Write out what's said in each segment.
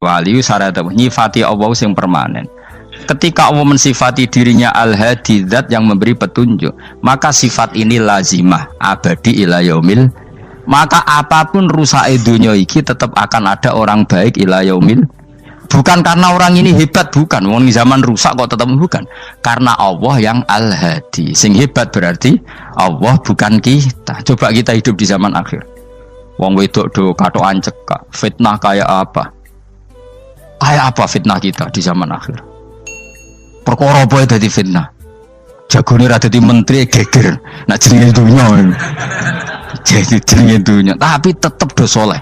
Wali syarat nyifati Allah yang permanen. Ketika Allah mensifati dirinya Al-Hadi, zat yang memberi petunjuk, maka sifat ini lazimah abadi ila yaumil. Maka apapun rusak dunia iki tetap akan ada orang baik ila yaumil. Bukan karena orang ini hebat, bukan. Wong zaman rusak kok tetap bukan. Karena Allah yang Al-Hadi. Sing hebat berarti Allah, bukan kita. Coba kita hidup di zaman akhir. Wong wedok do katokan cekak, fitnah kayak apa? Kayak apa fitnah kita di zaman akhir? Perkara apa dadi fitnah? Jagone ra dadi menteri geger. Nak jenenge dunya. Jadi jenenge dunya, tapi tetep do saleh.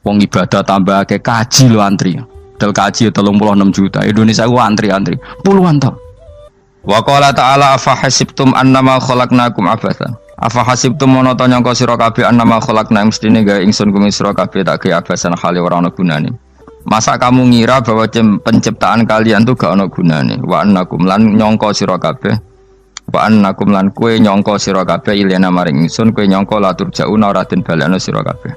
Wong ibadah tambah ke kaji lo antri. Dal kaji 36 juta. Indonesia ku antri-antri puluhan tahun. Wa qala ta'ala afa hasibtum annama khalaqnakum abatsan. Afa hasibtum monoto nyangka sira kabeh annama khalaqna mestine gawe ingsun kuwi sira kabeh tak gawe abasan khali ora ana gunane. Masa kamu ngira bahwa penciptaan kalian tuh gak ana gunane? Wa annakum lan nyangka sira kabeh. Wa annakum lan kowe nyangka sira kabeh ilena maring ingsun kowe nyangka latur jauna ora den balekno sira kabeh.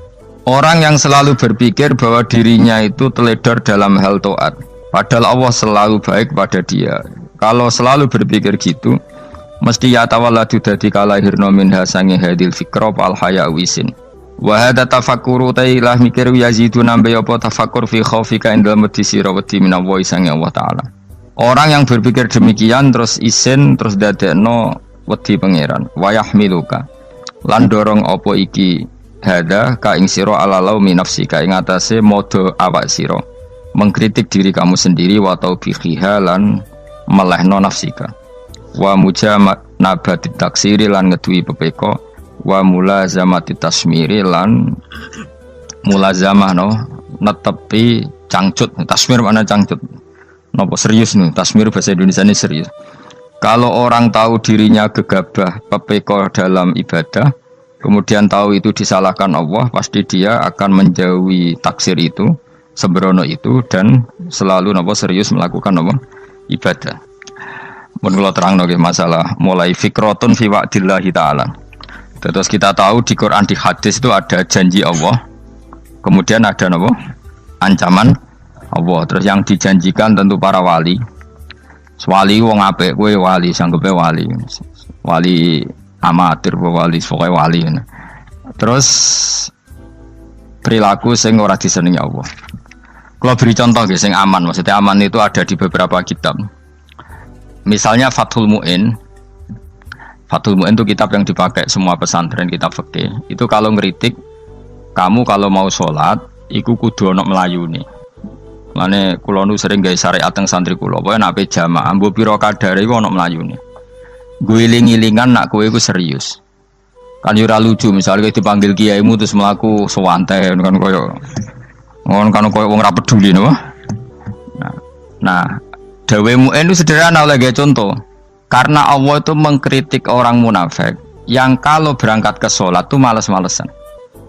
Orang yang selalu berpikir bahwa dirinya itu teledor dalam hal taat, padahal Allah selalu baik pada dia. Kalau selalu berpikir gitu, mesti ya tawalladu dadi kalahirna minha sange hadil fikra al haya wisin. Wa hadza tafakkuru tailah mikir yazidu nambe apa tafakkur fi khaufika indal medisira wedi minallahi sange Allah taala. Orang yang berpikir demikian terus isin terus dadekno wedi pangeran. Wa yahmiluka lan dorong apa iki hadza ka ing sira ala laumi nafsika ing atase modo awak sira. Mengkritik diri kamu sendiri wa taubihiha lan melehno nafsika. Wa mujamanabati taksiri lan ngeduwi pepeko. Wa mulazamati tasmiri lan mulazamah no netepi cangcut. Tasmir mana cangcut? Napa serius nih? Tasmir bahasa Indonesia ini serius. Kalau orang tahu dirinya gegabah pepeko dalam ibadah, kemudian tahu itu disalahkan Allah, pasti dia akan menjauhi taksir itu, sembrono itu, dan selalu napa serius melakukan napa ibadah. Mun kula terangno nggih masalah mulai fikrotun fi wa'dillahi ta'ala. Terus kita tahu di Quran, di hadis itu ada janji Allah, kemudian ada apa? Ancaman Allah. Terus yang dijanjikan tentu para wali. Wali wong apik, kowe wali, sanggepe wali. Wali amatir, wali pokoke wali. Terus perilaku sing ora disenengi Allah. Kalau beri contoh nggih sing aman, maksudnya aman itu ada di beberapa kitab. Misalnya Fathul Mu'in. Fathul Mu'in itu kitab yang dipakai semua pesantren, kitab fikih. Itu kalau ngeritik, kamu kalau mau sholat, iku kudu ana melayune. Lane kula nu sering gawe syariat teng santri kula, pokoke nek jamaah mbuh pira kadare iku ana melayune. Guling-gilingan nak kowe iku serius. Kan yo ora lucu misalnya dipanggil kiaimu terus mlaku sewantai kan koyo ngono kan koyo wong ora peduli napa. Nah, dawe Mu'in itu sederhana oleh gawe contoh. Karena Allah itu mengkritik orang munafik yang kalau berangkat ke sholat itu malas-malesan.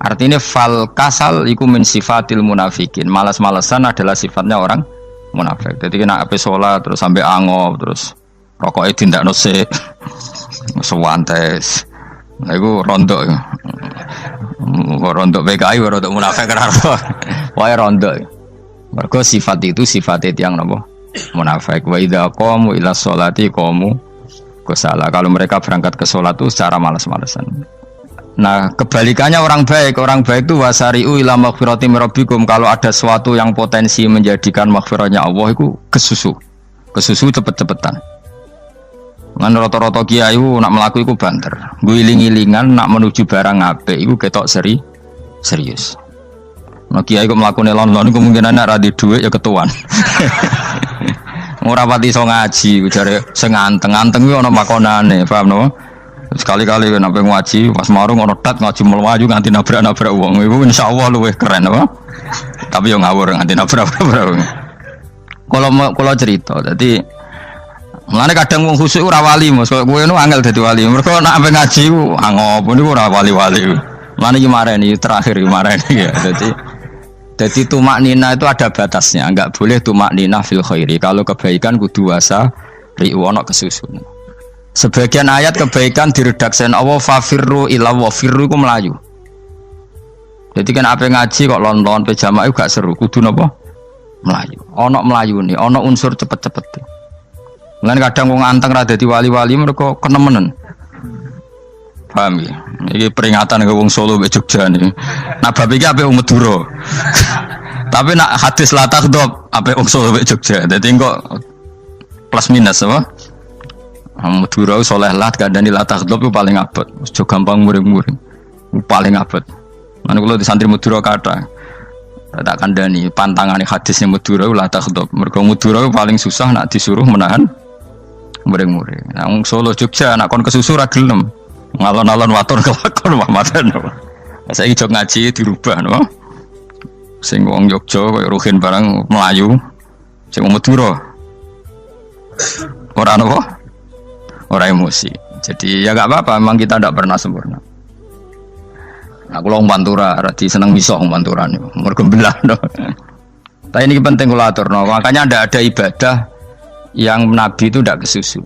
Artinya fal kasal iku min sifatil munafikin. Malas-malesan adalah sifatnya orang munafik. Jadi kena ape sholat terus sampai angop terus rokoknya tindak nose sewantes. Nah itu rontok. Rontok PKI rontok munafik kenapa? Wah rontok. Mergo sifat itu sifatnya yang napa? Munafik. Wa idza qamu ila sholati qamu kusala. Kalau mereka berangkat ke sholat itu secara malas-malesan. Nah kebalikannya orang baik itu wasari'u ila maghfirati mirabbikum. Kalau ada sesuatu yang potensi menjadikan maghfirahnya Allah itu kesusu cepet-cepetan. Ngan rata-rata kiai nak melaku itu banter. Guling-gilingan nak menuju barang apik itu ketok serius. Nah kiai kok melakukan lon-lon kemungkinan nak radi duit ya ketuan. Ora pati iso ngaji, jare sing anteng-anteng kuwi ana makonane, paham napa? Sekali-kali nek ngaji, pas marung ana tat ngaji mlayu nganti nabrak-nabrak wong. Iku insyaallah luwih keren apa? Tapi yo ngawur nganti nabrak-nabrak wong. Kalau cerita, dadi mulane kadang wong khusuk ora wali, Mas. Kowe ngono angel dadi wali. Mergo nek ampe ngaji ku angop niku ora wali-wali. Mulane iki mareni terakhir iki mareni ya. Jadi tumak nina itu ada batasnya, enggak boleh tumak nina fil khairi. Kalau kebaikan kudu wasa ri'wono kesusun. Sebagian ayat kebaikan diredaksikan Allah fafirru ila wa firru ku melayu. Jadi kan apa ngaji kok lon-lon pejamaah gak seru, kudu napa? Melayu. Ono melayune, ono unsur cepet-cepet. Lan kadang wong anteng ra dadi wali-wali mereka kenemenen. Paham ya? Ini peringatan ke wong Solo mbek Jogja nih. Nah bab iki ape wong Madura. Tapi nak hadis la takhdhab ape wong Solo mbek Jogja. Dadi kok plus minus apa? Madura soleh lah kandhani la takhdhab itu paling abot. Aja gampang muring-muring. Paling abot. Lan kula di santri Madura kathah. Tak kandhani pantangane hadisnya Madura la takhdhab. Mergo Madura paling susah nak disuruh menahan muring-muring. Nah wong Solo Jogja nak kon kesusu ra gelem. Ngalon-alon waton kelakon Muhammadan. Saiki jog ngaji dirubah no. Sing wong Jogja koyo Ruhin barang Melayu. Sing wong Madura. Ora apa? Ora emosi. Jadi ya enggak apa-apa, memang kita tidak pernah sempurna. Aku wong Pantura, radi seneng miso wong Pantura niku. Mergo belah no. Tapi ini penting kula aturno. Makanya ada ibadah yang Nabi itu tidak kesusu.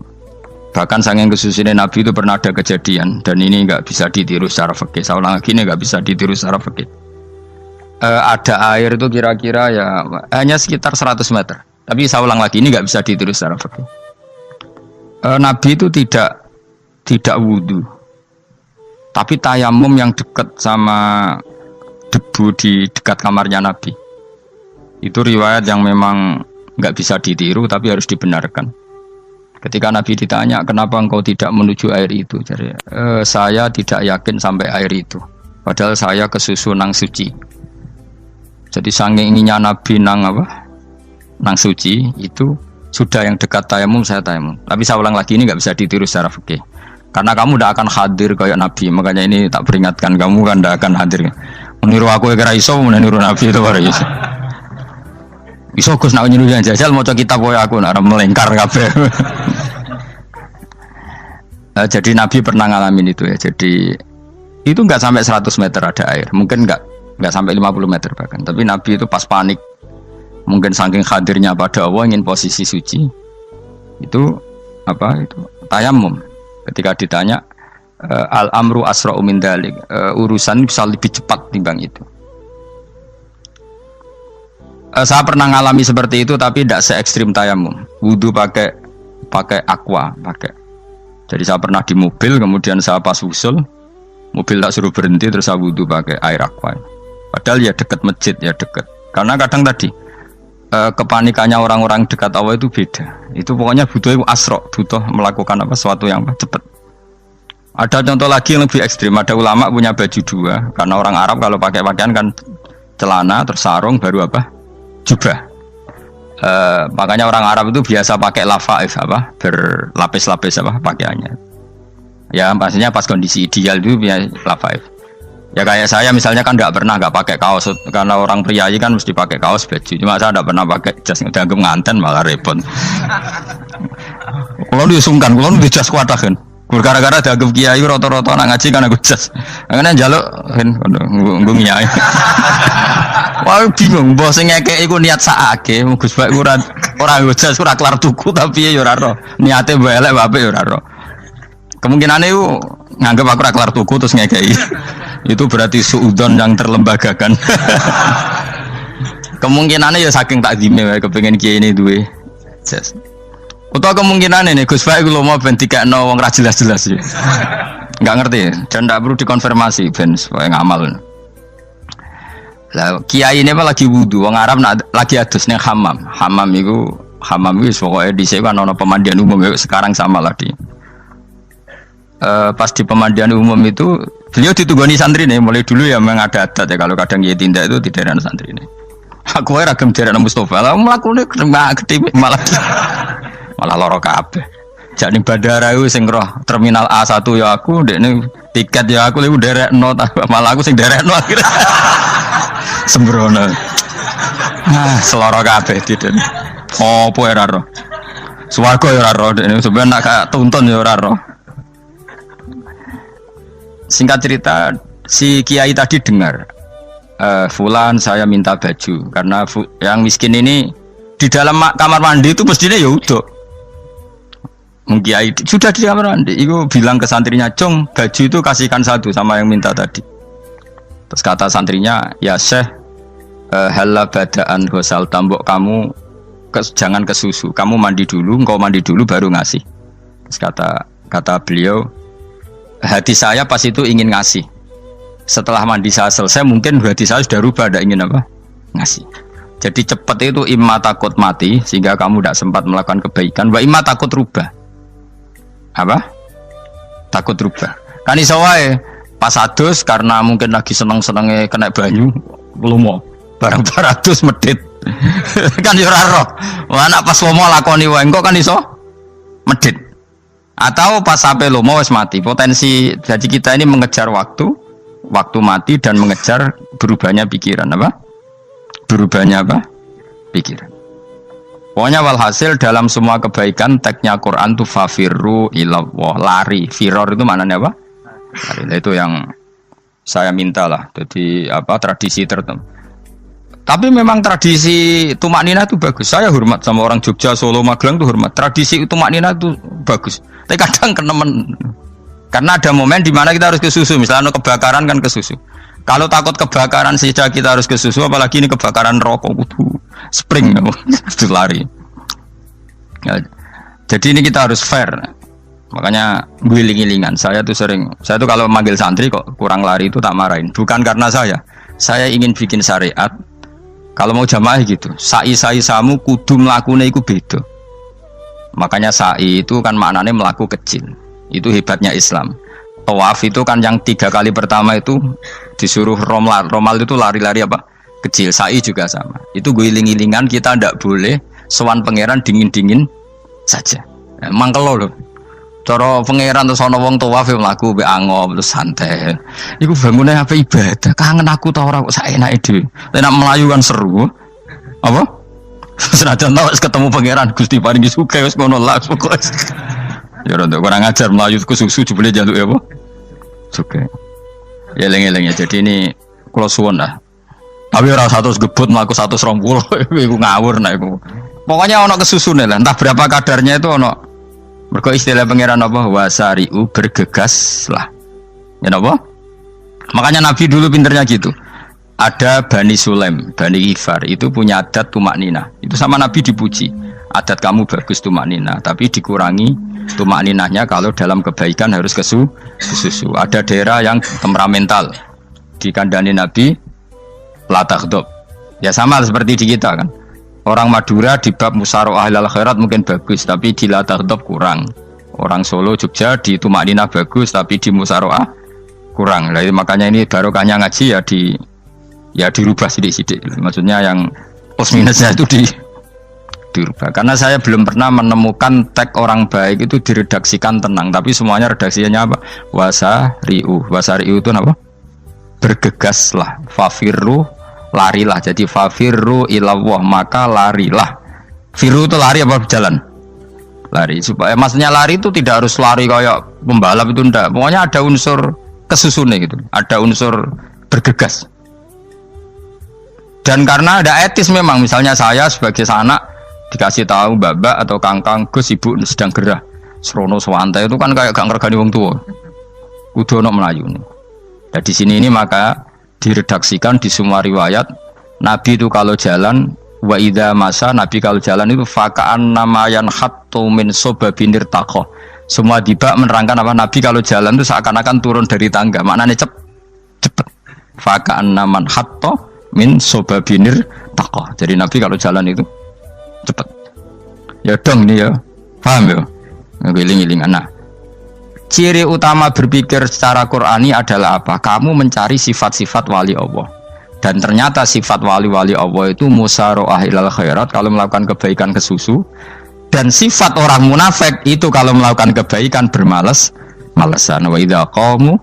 Bahkan saking kesusunya Nabi itu pernah ada kejadian dan ini nggak bisa ditiru secara fikih. Saya ulang lagi ini nggak bisa ditiru secara fikih. Ada air itu kira-kira ya hanya sekitar 100 meter. Tapi saya ulang lagi ini nggak bisa ditiru secara fikih. Nabi itu tidak wudu, tapi tayamum yang dekat sama debu di dekat kamarnya Nabi. Itu riwayat yang memang nggak bisa ditiru tapi harus dibenarkan. Ketika Nabi ditanya, kenapa engkau tidak menuju air itu? Jadi, saya tidak yakin sampai air itu. Padahal saya kesusu nang suci. Jadi saking inginnya Nabi nang apa? Nang suci itu sudah yang dekat tayamum saya tayamum. Tapi saya ulang lagi ini nggak bisa ditiru secara fikih. Karena kamu tidak akan hadir kayak Nabi. Makanya ini tak peringatkan kamu kan tidak akan hadir. Meniru aku kira iso, meniru Nabi itu baru iso. Iso Gus nak nyuruh yang jajal mau kitab koyo aku nak melengkar kabeh. Jadi Nabi pernah ngalamin itu ya. Jadi itu enggak sampai 100 meter ada air. Mungkin enggak sampai 50 meter bahkan. Tapi Nabi itu pas panik. Mungkin saking hadirnya pada Allah ingin posisi suci. Itu apa itu? Tayamum. Ketika ditanya al-amru asra'u min dzalik. Urusan bisa lebih cepat timbang itu. Saya pernah ngalami seperti itu tapi tidak se ekstrim tayamum. Wudu pakai aqua, pakai. Jadi saya pernah di mobil kemudian saya pas usul mobil tak suruh berhenti terus saya wudu pakai air aqua. Padahal ya dekat masjid ya dekat. Karena kadang tadi kepanikannya orang-orang dekat Allah itu beda. Itu pokoknya butuh asro, butuh melakukan apa sesuatu yang cepat. Ada contoh lagi yang lebih ekstrim. Ada ulama punya baju dua karena orang Arab kalau pakai pakaian kan celana terus sarung baru apa? Jubah. Makanya orang Arab itu biasa pakai lafaif apa berlapis-lapis apa pakaiannya. Ya pastinya pas kondisi ideal itu biasa lafaif. Ya kayak saya misalnya kan nggak pakai kaos karena orang priayi kan mesti pakai kaos baju. Cuma saya nggak pernah pakai jas dianggap nganten malah repot. Kalau disungkan, kalau di jas kuatah kan. Gara-gara dianggap kiai roto-roto nak ngaji kan aku jas. Karena jaluk kan nggung nyai. Wah bingung, bos ngekek iku niat sakake, Gus Bak ora jas ora kelar tuku tapi ya ora ro. Niate elek bape ya ora ro. Kemungkinan itu nganggep aku ora kelar tuku terus ngekeki. Itu berarti suudon yang terlembagakan. Kemungkinannya ya saking takdime wae kepengin kiai ini duwe jas. Utawa kemungkinan ini Gus Bak iku lho mau ben dikekno wong ra jelas-jelas ya. Enggak ngerti dan ndak perlu dikonfirmasi ben supaya ngamal. Lah kiai ini apa lagi wudu, wong Arab lagi adus ning hammam. Hammam itu pokoknya di sini kan ono pemandian umum ya, sekarang sama lah di. Pas di pemandian umum itu beliau ditugoni santri nih, mulai dulu ya memang ada adat ya kalau kadang kiai tindak itu di daerah santri nih. Aku aja ragam daerah Mustafa, lah melakukan gede malah loro kabeh. Jadi bandara itu sing roh terminal A1 ya aku, dekne tiket ya aku lewat derek no, malah aku sing derek no akhirnya. Sembrono. Seloro kabeh tidak. Opo ora ro. Swarga ya ora ro, dekne sampeyan nak gak tuntun ya ora ro. Singkat cerita, si kiai tadi dengar fulan saya minta baju karena yang miskin ini di dalam kamar mandi itu mestinya ya udah. Kiai sudah di kamar mandi, itu bilang ke santrinya, "Cung, baju itu kasihkan satu sama yang minta tadi." Terus kata santrinya, "Ya Syekh, Hala badaan gosal tambok kamu jangan ke susu, kamu mandi dulu, engkau mandi dulu baru ngasih. Terus kata beliau, hati saya pas itu ingin ngasih. Setelah mandi saya selesai, mungkin hati saya sudah rubah, tidak ingin apa? Ngasih. Jadi cepat itu imma takut mati sehingga kamu tidak sempat melakukan kebaikan, wa imma takut rubah. Apa? Takut rubah. Kan iso wae pas adus karena mungkin lagi seneng-senenge kena banyu, lumo. Barang 200 medit. Kan yo ora roh. Anak pas lomo lakoni wae engko kan iso medit. Atau pas sampai lomo wis mati. Potensi jadi kita ini mengejar waktu mati dan mengejar berubahnya pikiran apa? Berubahnya apa? Pikiran. Pokoknya walhasil dalam semua kebaikan teksnya Quran tuh fafirru ilallah, lari. Firor itu maknanya apa? Lari. Itu yang saya minta lah. Jadi apa tradisi tertentu. Tapi memang tradisi tumak nina itu bagus. Saya hormat sama orang Jogja, Solo, Magelang tuh hormat. Tradisi tumak nina itu bagus. Tapi kadang kenemen. Karena ada momen di mana kita harus ke susu. Misalnya kebakaran kan ke susu. Kalau takut kebakaran saja kita harus ke susu, apalagi ini kebakaran rokok, spring, itu lari. Ya, jadi ini kita harus fair. Makanya giling-gilingan. Saya tuh kalau manggil santri kok kurang lari itu tak marahin. Bukan karena saya ingin bikin syariat. Kalau mau jamaah gitu, sa'i samu kudu mlakune iku beda. Makanya sa'i itu kan maknanya melaku kecil. Itu hebatnya Islam. Tawaf itu kan yang 3 kali pertama itu disuruh romal itu lari-lari apa? Kecil. Sa'i juga sama. Itu giling-gilingan, kita ndak boleh sowan pangeran dingin-dingin saja. Emang kalau loh. Cara pangeran terus ana wong tawaf mlaku mbek angop terus santai. Iku bangune apa ibadah. Kangen aku ta ora kok saenake dhewe. Nek melayu kan seru. Apa? Senajan tau ketemu pangeran Gusti paringi sugih wis ngono lah pokoke. Ya ora kurang ajar melayu ke susu jebule njaluk ya apa? Sugih. Ya eling-eling ya. Jadi ini kula suwun lah. Tapi ora 100 gebut mlaku 120 iku ngawur nek iku. Pokoknya ana kesusune lah, entah berapa kadarnya itu ana. Mergo istilah pangeran apa? Wasari'u bergegas lah. Ya apa? Makanya Nabi dulu pinternya gitu. Ada Bani Sulaim, Bani Ghifar itu punya adat tumak nina. Itu sama Nabi dipuji. Adat kamu bagus tumak nina, tapi dikurangi tumak ninahnya kalau dalam kebaikan harus ke susu. Ada daerah yang temperamental. Dikandani Nabi la taghdab. Ya sama seperti di kita kan. Orang Madura di bab musyaroah ilal khairat mungkin bagus, tapi di la taghdab kurang. Orang Solo, Jogja di tumak ninah bagus, tapi di musyaroah kurang. Jadi makanya ini barokahnya ngaji ya dirubah sidik-sidik. Maksudnya yang plus minusnya itu dirubah. Karena saya belum pernah menemukan tag orang baik itu diredaksikan tenang, tapi semuanya redaksinya apa? Wasari'u itu apa? Bergegaslah, fafirru, larilah. Jadi fafirru ilallah, maka larilah. Firu itu lari apa berjalan? Lari. Supaya maksudnya lari itu tidak harus lari kayak pembalap itu enggak. Pokoknya ada unsur kesusunnya gitu. Ada unsur bergegas. Dan karena ada etis memang, misalnya saya sebagai anak dikasih tahu babak atau kangkang Gus ibu sedang gerah. Serono swantai itu kan kayak gak ngergani wong tua. Kudu ono melayu. Nah di sini ini maka diredaksikan di semua riwayat Nabi itu kalau jalan wa idza masa, Nabi kalau jalan itu faka'an namayan hattu min sobabinir taqo. Semua dibak menerangkan apa Nabi kalau jalan itu seakan-akan turun dari tangga. Maknanya cepet. Faka'an naman hattu min sobabinir taqo. Jadi Nabi kalau jalan itu cepet. Ya dong ini ya. Paham ya? Ngiling-ngiling anak. Ciri utama berpikir secara Qur'ani adalah apa? Kamu mencari sifat-sifat wali Allah. Dan ternyata sifat wali-wali Allah itu musyaroah ilal khairat, kalau melakukan kebaikan ke susu. Dan sifat orang munafik itu kalau melakukan kebaikan bermalas-malasan. Wa idza qamu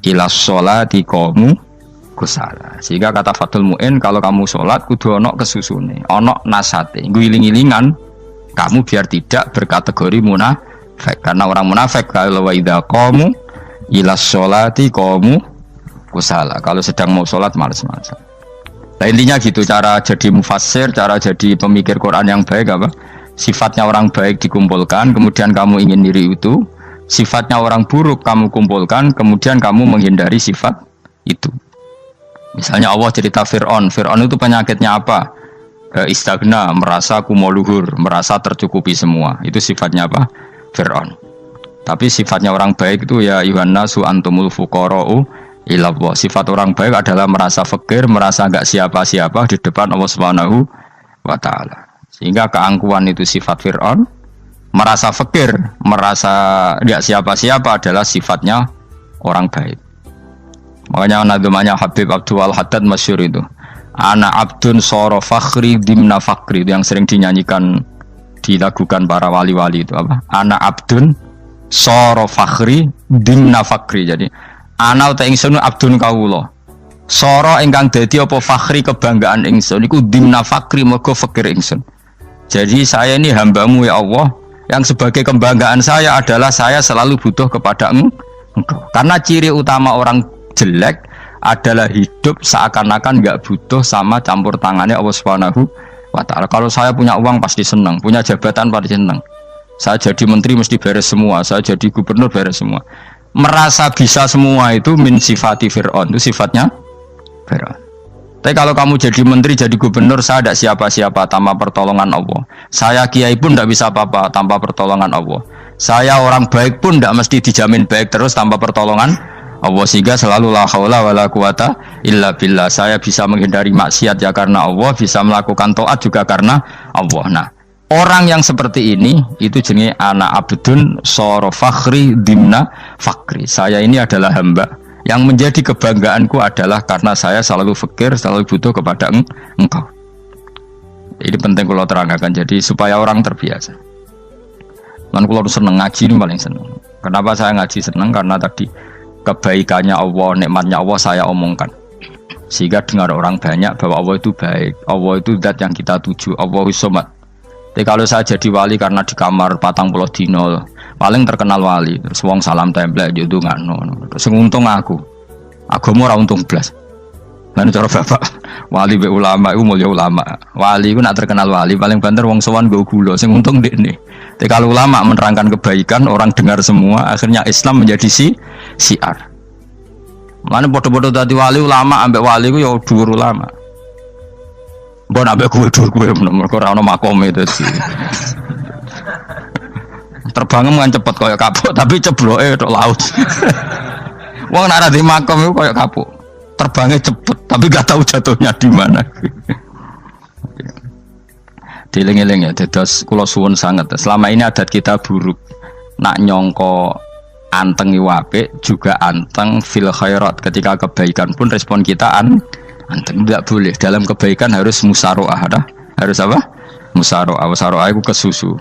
ila sholati qamu kusala. Sehingga kata Fathul Mu'in, kalau kamu sholat kudu ono kesusune, ono nasate, guling-gilingan kamu biar tidak berkategori munafik. Karena orang munafik kalau wa idza qamu ila sholati qamu kusala. Kalau sedang mau sholat malas-malasan. Nah intinya gitu cara jadi mufassir, cara jadi pemikir Quran yang baik apa? Sifatnya orang baik dikumpulkan, kemudian kamu ingin diri itu. Sifatnya orang buruk kamu kumpulkan, kemudian kamu menghindari sifat itu. Misalnya Allah cerita Fir'aun. Fir'aun itu penyakitnya apa? Istagna, merasa kumoluhur, merasa tercukupi semua. Itu sifatnya apa? Fir'aun. Tapi sifatnya orang baik itu ya Yuhannasu antumul fuqara'u ilallah. Sifat orang baik adalah merasa fakir, merasa enggak siapa-siapa di depan Allah Subhanahu wa taala. Sehingga keangkuhan itu sifat Fir'aun, merasa fakir, merasa enggak siapa-siapa adalah sifatnya orang baik. Makanya nadumanya Habib Abdul Haddad masyhur itu. Ana abdun soro fakhri dimna fakri, itu yang sering dinyanyikan dilakukan para wali-wali itu apa? Ana abdun soro fakhri dimna fakri. Jadi ana uta ingsun abdun kawula. Soro ingkang dadi apa fakhri kebanggaan ingsun iku dimna fakri mergo fakir ingsun. Jadi saya ini hambamu ya Allah, yang sebagai kebanggaan saya adalah saya selalu butuh kepada Engkau. Karena ciri utama orang jelek adalah hidup seakan-akan nggak butuh sama campur tangannya Allah Subhanahu wa taala. Kalau saya punya uang pasti senang, punya jabatan pasti senang. Saya jadi menteri mesti beres semua, saya jadi gubernur beres semua. Merasa bisa semua itu min sifati Fir'aun, itu sifatnya Fir'aun. Tapi kalau kamu jadi menteri, jadi gubernur, saya tidak siapa-siapa tanpa pertolongan Allah. Saya kiai pun tidak bisa apa-apa tanpa pertolongan Allah. Saya orang baik pun tidak mesti dijamin baik terus tanpa pertolongan Allah, sehingga selalu la haula wala quwata illa billah. Saya bisa menghindari maksiat ya karena Allah, bisa melakukan taat juga karena Allah. Nah, orang yang seperti ini itu jenenge ana abdun soro fakhri dimna fakri. Saya ini adalah hamba yang menjadi kebanggaanku adalah karena saya selalu fakir, selalu butuh kepada Engkau. Ini penting kalau terangkan, jadi supaya orang terbiasa. Man kula seneng ngaji ini paling seneng. Kenapa saya ngaji seneng? Karena tadi kebaikannya Allah, nikmatnya Allah saya omongkan. Sehingga dengar orang banyak bahwa Allah itu baik, Allah itu zat yang kita tuju, Allahus Somad. Tapi kalau saya jadi wali karena di kamar 40 dino, paling terkenal wali, terus wong salam template yo ndongakno. Terus untung aku mau ora untung blas. Lan cara bapak wali be ulama iku mulya ulama. Wali iku nak terkenal wali paling banter wong sowan nggo gula, sing untung ndekne. Tapi kalau ulama menerangkan kebaikan, orang dengar semua, akhirnya Islam menjadi siar. Mana bodoh-bodoh tadi wali ulama, ambek wali ku ya dhuwur ulama. Mbok ambek kuwe dhuwur kuwe mergo ora ono makom itu sih. Terbangem kan cepet koyo kapuk, tapi cebloke tok laut. Wong nek ora di makom iku koyo kapuk. Terbangnya cepet, tapi gak tahu jatuhnya di mana. Dieling-eling ya, dados kula suwun sanget. Selama ini adat kita buruk. Nak nyongko anteng apik juga anteng fil khairat. Ketika kebaikan pun respon kita anteng, tidak boleh. Dalam kebaikan harus musaroah, harus apa? Musaroah. Musaroah itu kesusu.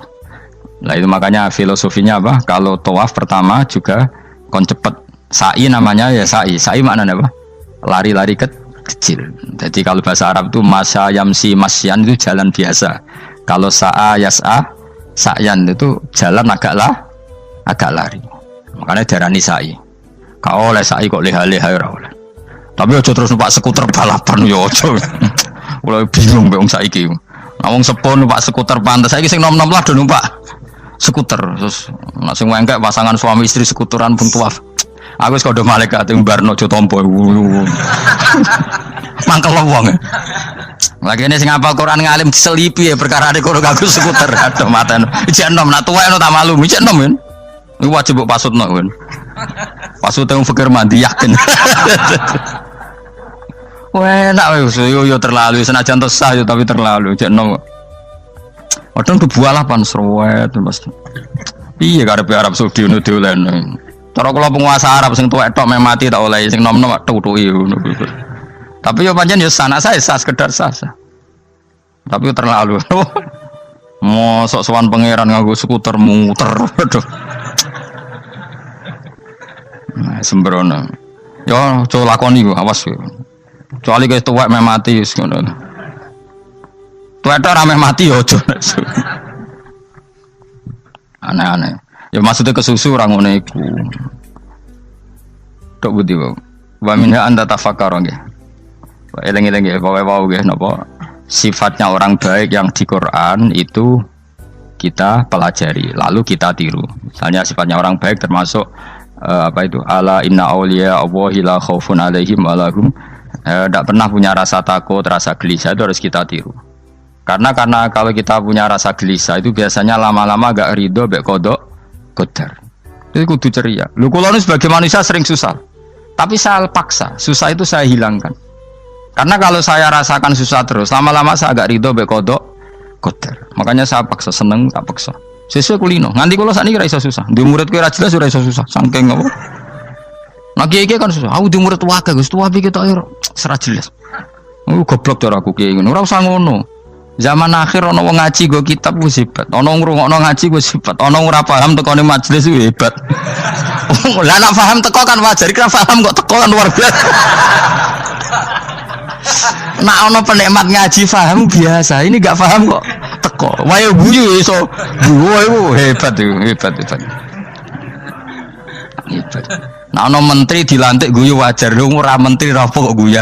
Nah itu makanya filosofinya apa? Kalau tawaf pertama juga kon cepet. Sa'i namanya ya sa'i. Sa'i maknanya apa? Lari-lari kecil. Jadi kalau bahasa Arab itu masya yamsi masyan itu jalan biasa. Kalau sa'a yas'a sa'yan itu jalan agak lari. Makanya darani sa'i. Kau oleh sa'i kok leha-leha ora oleh. Tapi aja terus numpak skuter balapan yo aja. Mulai bingung mbek wong saiki. Nah wong sepo numpak skuter pantes saiki sing nom-nom lah do numpak skuter. Terus nek sing wengkek pasangan suami istri skuteran pun tuaf. Aku wis kodho malaikat mbarno aja tampa. Mangkel wong. Lagi ini sing hafal Quran ngalim diselipi ya perkara ade kono kanggo skuter. Aduh maten. Ijek nom nak tuwek no tak malu. Ijek nom kan. Iku wajib mbok pasutno kan. Pasut teng fikir mandi yakin. Wah, enak wis yo terlalu senajan to sah yo tapi terlalu. Ijek nom. Padahal kebualah pan sruwet Mas. Iya karepe Arab Saudi ngono diolehno. Cara kula penguasa Arab sing tuwek tok meh mati tak oleh sing nom-nom tutuki ngono. Tapi yo pancen yo sana saya sah sekedar sah. Tapi terlalu. Mosok sowan pangeran nganggo skuter muter. Aduh. Nah, sembrono. Yo aja lakoni yo awas yo. Kecuali guys tuwek meh mati wis ngono. Tuwek tok ora meh mati yo aja. Aneh-aneh. Ya maksudnya kesusu orang ngono iku. Tok budi wae. Wa minha anta tafakkar nggih. Eleng-eleng nggih, wae nggih napa sifatnya orang baik yang di Quran itu kita pelajari, lalu kita tiru. Misalnya sifatnya orang baik termasuk apa itu? Ala inna auliya Allahi la khaufun alaihim wa lahum Tidak pernah punya rasa takut, rasa gelisah itu harus kita tiru. Karena kalau kita punya rasa gelisah itu biasanya lama-lama gak ridho, bek kodok, kodar. Itu kudu ceria. Lu kalau sebagai manusia sering susah, tapi saya paksa, susah itu saya hilangkan. Karena kalau saya rasakan susah terus, lama-lama saya agak ridho, bek kodok, kodar. Makanya saya paksa, seneng tak paksa. Sesuai kulino. Nganti kalau saat ini rasa susah. Di murid kira jelas sudah rasa susah. Sangking apa? Nah kiai kan susah. Aku di murid wakil, gus tua kita air serat jelas. Goblok cara aku kiai ngono. Ora usah ngono. Zaman akhir ono wong ngaji go kitab ku hebat. Ono ngrungokno ngaji ku hebat. Ono ora paham tekone majelis ku hebat. Lah nek paham teko kan wajar, kira paham kok teko kan luar biasa. Nak ono penikmat ngaji paham biasa. Ini enggak paham kok teko. Wae guyu iso. Guyu hebat itu, hebat. Hebat. Nah ono menteri dilantik guyu wajar. Ora menteri ra kok guyu.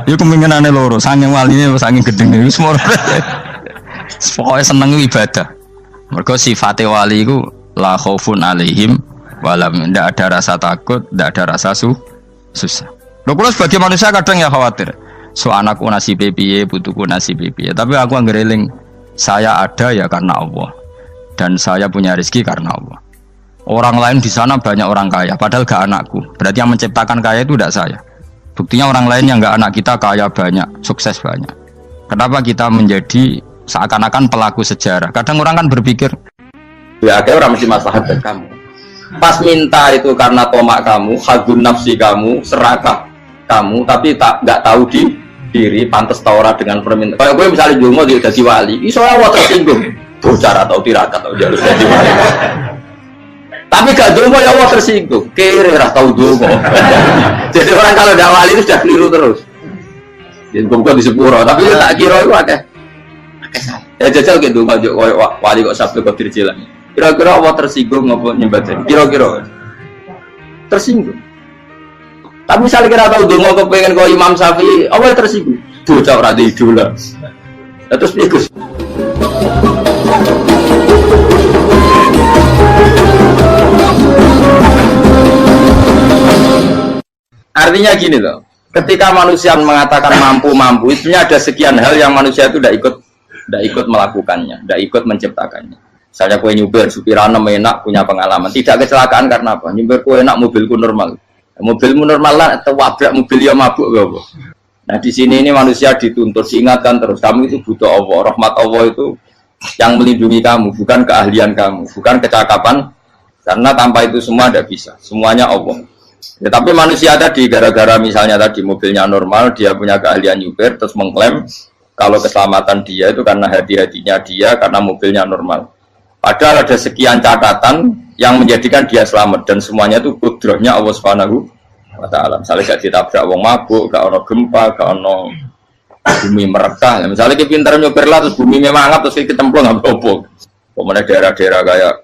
Iku kemungkinane loro, saking waline saking gedenge wis moro. Pokoke seneng ibadah. Mergo sifate wali iku la khaufun alaihim walam, ndak ada rasa takut, ndak ada rasa susah. Lho kula sebagai manusia kadang ya khawatir. So anakku nasibe piye, putuku nasibe piye. Tapi aku anggereling saya ada ya karena Allah. Dan saya punya rezeki karena Allah. Orang lain di sana banyak orang kaya, padahal gak anakku. Berarti yang menciptakan kaya itu tidak saya. Buktinya orang lain yang nggak anak kita kaya banyak, sukses banyak. Kenapa kita menjadi seakan-akan pelaku sejarah? Kadang orang kan berpikir, ya akhirnya orang mesti maslahat dari kamu. Pas minta itu karena tomak kamu, hagun nafsi kamu, serakah kamu, tapi nggak tahu diri, pantas taura dengan permintaan. Kalau gue misalnya Jumo dia jadi wali, iso awal tersinggung, bocor atau tirakat atau jalur jadi wali. Tapi gak dulu ya Allah tersinggung, kiri rasa tahu dulu. Jadi orang kalau tidak wali itu sudah keliru terus. Jadi bukan di sepuro, tapi tak kira itu akeh. Ya jajal gitu maju wali kok sabtu kok dirjilan. Kira-kira Allah tersinggung ngapa nyembah? Kira-kira tersinggung. Tapi misalnya kira tahu dulu kok pengen kau Imam Syafi'i, Allah tersinggung. Bocah ora di idola. Terus ikut. Artinya gini loh, ketika manusia mengatakan mampu, itunya ada sekian hal yang manusia itu tidak ikut melakukannya, tidak ikut menciptakannya. Misalnya kue nyuber, supirana enak, punya pengalaman, tidak kecelakaan karena apa? Nyuber kue enak, mobilku normal, mobilmu normal lah, atau wabrak mobil yang mabuk, apa? Nah di sini ini manusia dituntut, diingatkan terus, kamu itu butuh Allah, rahmat Allah itu yang melindungi kamu, bukan keahlian kamu, bukan kecakapan, karena tanpa itu semua tidak bisa, semuanya Allah. Ya, tapi manusia tadi gara-gara misalnya tadi mobilnya normal, dia punya keahlian nyupir, terus mengklaim kalau keselamatan dia itu karena hati-hatinya dia, karena mobilnya normal. Padahal ada sekian catatan yang menjadikan dia selamat dan semuanya itu kudrahnya Allah Subhanahu wa Ta'ala. Misalnya gak ditabrak wong mabuk, gak ono gempa, gak ono bumi merekah. Misalnya kita pintar nyupir lah, terus bumi memang terus kita templung nggak apa-apa. Kemudian daerah-daerah kayak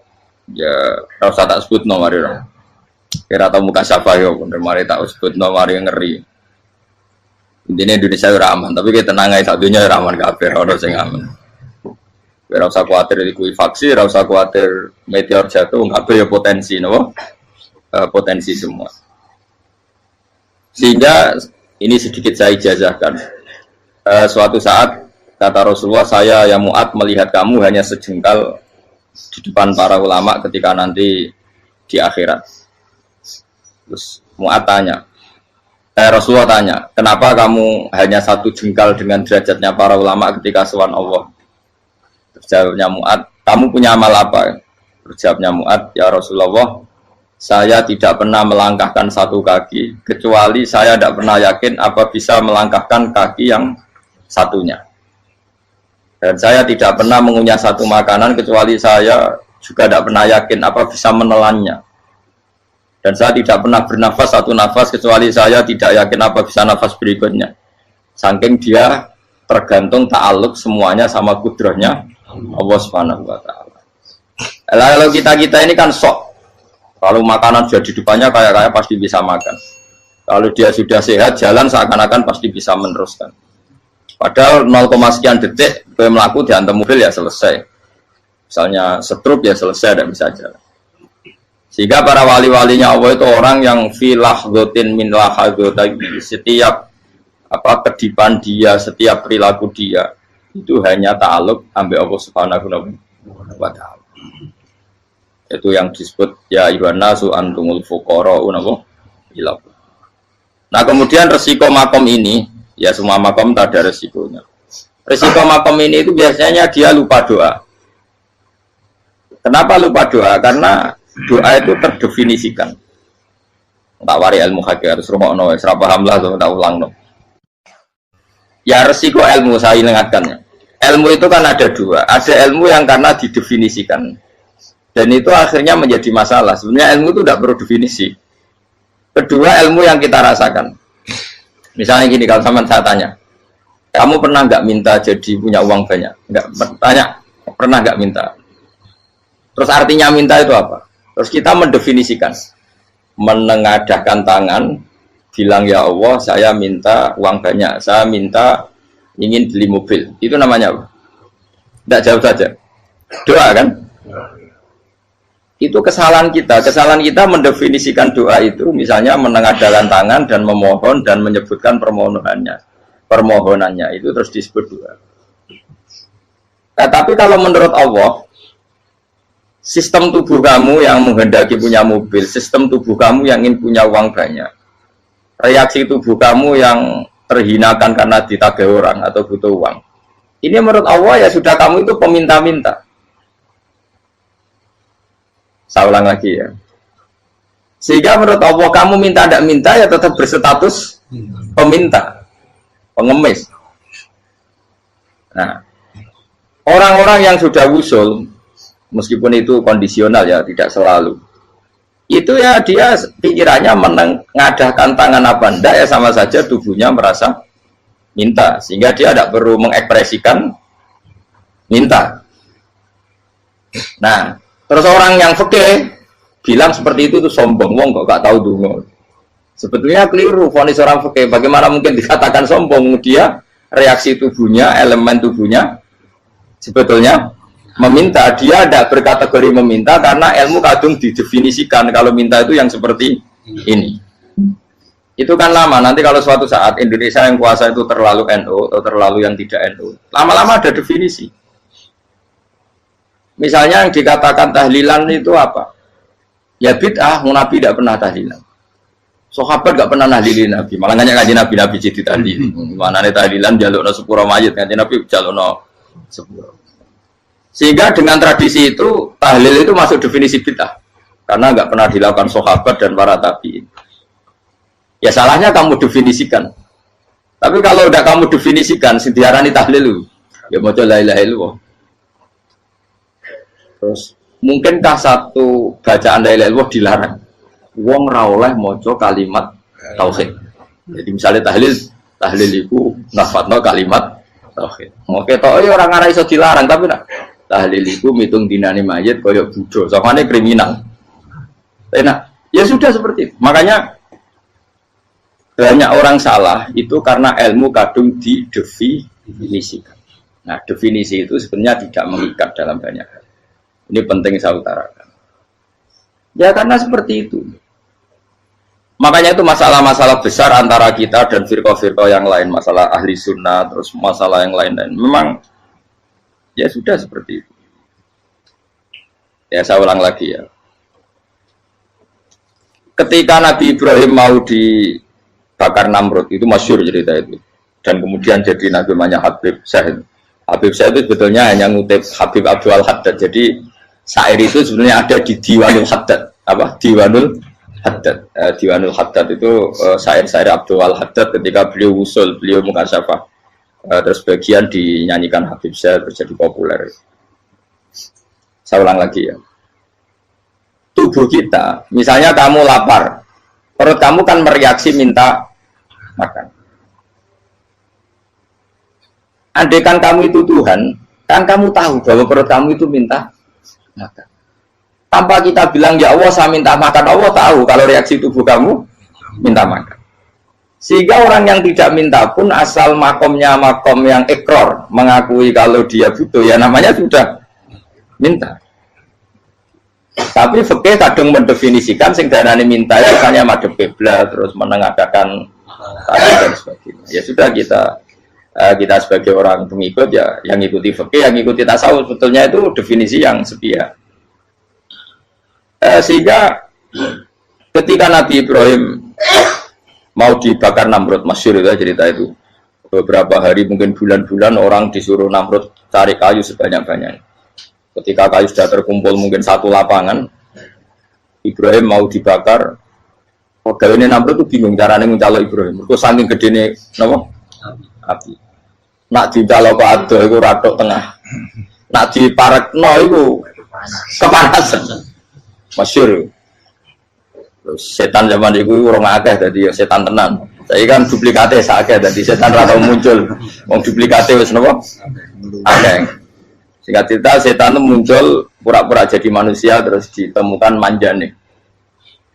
ya rasa tak sebut nomor itu. Kira tahu muka siapa yo, bener mari tak sebut nomor yang ngeri. Intinya Indonesia ora aman, tapi kita tenang aja satunya ora aman kabeh, ora sing aman. Ora usah kuwatir dikuwi faksi, ora usah kuwatir meteor jatuh, kabeh ya potensi napa? Potensi semua. Sehingga ini sedikit saya ijazahkan. Suatu saat kata Rasulullah, saya ya Mu'ad melihat kamu hanya sejengkal di depan para ulama ketika nanti di akhirat. Terus Mu'ad tanya, Rasulullah tanya, kenapa kamu hanya satu jengkal dengan derajatnya para ulama ketika sowan Allah? Terus jawabnya Mu'ad, kamu punya amal apa? Terus jawabnya Mu'ad, ya Rasulullah, saya tidak pernah melangkahkan satu kaki, kecuali saya tidak pernah yakin apa bisa melangkahkan kaki yang satunya. Dan saya tidak pernah mengunyah satu makanan, kecuali saya juga tidak pernah yakin apa bisa menelannya. Dan saya tidak pernah bernafas satu nafas kecuali saya tidak yakin apa bisa nafas berikutnya. Saking dia tergantung ta'aluk semuanya sama kudrahnya Allah Subhanahu wa Ta'ala. Kalau kita ini kan sok. Kalau makanan sudah di depannya kayak pasti bisa makan. Kalau dia sudah sehat jalan seakan-akan pasti bisa meneruskan. Padahal 0, sekian detik gue melaku dihantam mobil ya selesai. Misalnya stroke ya selesai, tidak bisa jalan. Sehingga para wali-walinya Allah itu orang yang fi lahdotin min lahadotagi, setiap apa kedipan dia, setiap perilaku dia itu hanya ta'aluk ambil Allah Subhanahu wa ta'ala. Itu yang disebut ya ayyuhan nasu antumul fuqara'u ila. Nah, kemudian resiko makom ini, ya semua makom tak ada resikonya. Resiko makom ini itu biasanya dia lupa doa. Kenapa lupa doa? Karena doa itu terdefinisikan. Tak wari ilmu hakik harus rungokno, serap paham lah, tak ulang no. Ya resiko ilmu saya ingatkan. Ilmu itu kan ada dua. Ada ilmu yang karena didefinisikan. Dan itu akhirnya menjadi masalah. Sebenarnya ilmu itu tidak perlu definisi. Kedua, ilmu yang kita rasakan. Misalnya gini, kalau sama saya tanya, kamu pernah nggak minta jadi punya uang banyak? Nggak, tanya, pernah nggak minta? Terus artinya minta itu apa? Terus kita mendefinisikan. Menengadahkan tangan, bilang ya Allah, saya minta uang banyak, saya minta ingin beli mobil. Itu namanya apa? Tidak jauh saja. Doa kan? Itu kesalahan kita mendefinisikan doa itu misalnya menengadahkan tangan dan memohon dan menyebutkan permohonannya itu terus disebut doa. Nah, tapi kalau menurut Allah, sistem tubuh kamu yang menghendaki punya mobil, sistem tubuh kamu yang ingin punya uang banyak, reaksi tubuh kamu yang terhinakan karena ditagih orang atau butuh uang, ini menurut Allah ya sudah kamu itu peminta-minta. Saya ulang lagi ya. Sehingga menurut Allah kamu minta tidak minta ya tetap berstatus peminta, pengemis. Nah, orang-orang yang sudah usul, meskipun itu kondisional ya, tidak selalu. Itu ya dia pikirannya menengadahkan tangan apa enggak ya sama saja tubuhnya merasa minta. Sehingga dia tidak perlu mengekspresikan minta. Nah, terus orang yang fikih bilang seperti itu sombong, wong kok gak tahu dungo. Sebetulnya keliru vonis orang fikih. Bagaimana mungkin dikatakan sombong? Dia reaksi tubuhnya, elemen tubuhnya sebetulnya meminta. Dia tidak berkategori meminta karena ilmu kadung didefinisikan kalau minta itu yang seperti ini. Itu kan lama. Nanti kalau suatu saat Indonesia yang kuasa itu terlalu NU atau terlalu yang tidak NU, lama-lama ada definisi. Misalnya yang dikatakan tahlilan itu apa? Ya bid'ah, Nabi tidak pernah tahlilan. Sahabat tidak pernah nahlilin Nabi. Malah nggak ngaji Nabi jadi tahlil. Mana nih tahlilan jalukno sepuro mayit, ngaji Nabi jalukno sepuro. Sehingga dengan tradisi itu tahlil itu masuk definisi bid'ah. Karena nggak pernah dilakukan sahabat dan para tabi'in. Ya salahnya kamu definisikan. Tapi kalau udah kamu definisikan, diarani tahlil, ya mau la ilaha illallah. Terus mungkinkah satu bacaan la ilaha illallah dilarang? Wong ra oleh maca kalimat tauhid. Jadi misalnya tahlil iku nafatno kalimat tauhid. Moke tok ya ora ngara iso dilarang tapi nak tahlil iku mitung dinane mayit kaya budo, samane kriminal. Enak. Ya sudah seperti itu. Makanya banyak orang salah itu karena ilmu kadung didefinisikan. Nah, definisi itu sebenarnya tidak mengikat dalam banyak hal. Ini penting saya utarakan. Ya karena seperti itu. Makanya itu masalah-masalah besar antara kita dan firqah-firqah yang lain. Masalah ahli sunnah, terus masalah yang lain-lain. Memang ya sudah seperti itu. Ya saya ulang lagi ya. Ketika Nabi Ibrahim mau dibakar Namrud, itu masyhur cerita itu. Dan kemudian jadi Nabi namanya Habib Syahid. Habib Syahid itu sebetulnya hanya ngutip Habib Abdul Haddad. Jadi syair itu sebenarnya ada di Diwanul Haddad. Apa? Diwanul Haddad. Diwanul Haddad itu syair-syair Abdul Haddad ketika beliau usul, beliau mukasyafah. Terus bagian dinyanyikan Habib Syahid terjadi populer. Saya ulang lagi ya. Tubuh kita, misalnya kamu lapar, perut kamu kan mereaksi minta makan. Andaikan kamu itu Tuhan, kan kamu tahu bahwa perut kamu itu minta makan. Tanpa kita bilang ya Allah saya minta makan, Allah tahu kalau reaksi tubuh kamu minta makan. Sehingga orang yang tidak minta pun asal makomnya makom yang ikror, mengakui kalau dia butuh, ya namanya sudah minta. Tapi fikih kadang mendefinisikan sing darane minta misalnya madhep kiblat terus menengadahkan tadi dan sebagainya. Ya sudah kita sebagai orang pengikut ya yang ikuti fikih, yang ikuti tasawuf, sebetulnya itu definisi yang sepihak. Sehingga ketika Nabi Ibrahim mau dibakar Namrud, masyhur itu cerita itu. Beberapa hari mungkin bulan-bulan orang disuruh Namrud cari kayu sebanyak-banyaknya. Ketika kayu sudah terkumpul mungkin satu lapangan, Ibrahim mau dibakar. Pegawai ini Namrud itu bingung caranya mencalok Ibrahim. Itu saking gedene napa? Api. Nak dicalok ke ado itu ratok tengah. Nak diparekno itu kepanasan. Masyhur. Terus setan zaman itu orang akeh dadi setan tenan. Saya kan duplikate sakit dadi setan ra tau muncul. Wong duplikate wis napa? Akeh. Singkat cerita setan itu muncul pura-pura jadi manusia terus ditemukan manjane.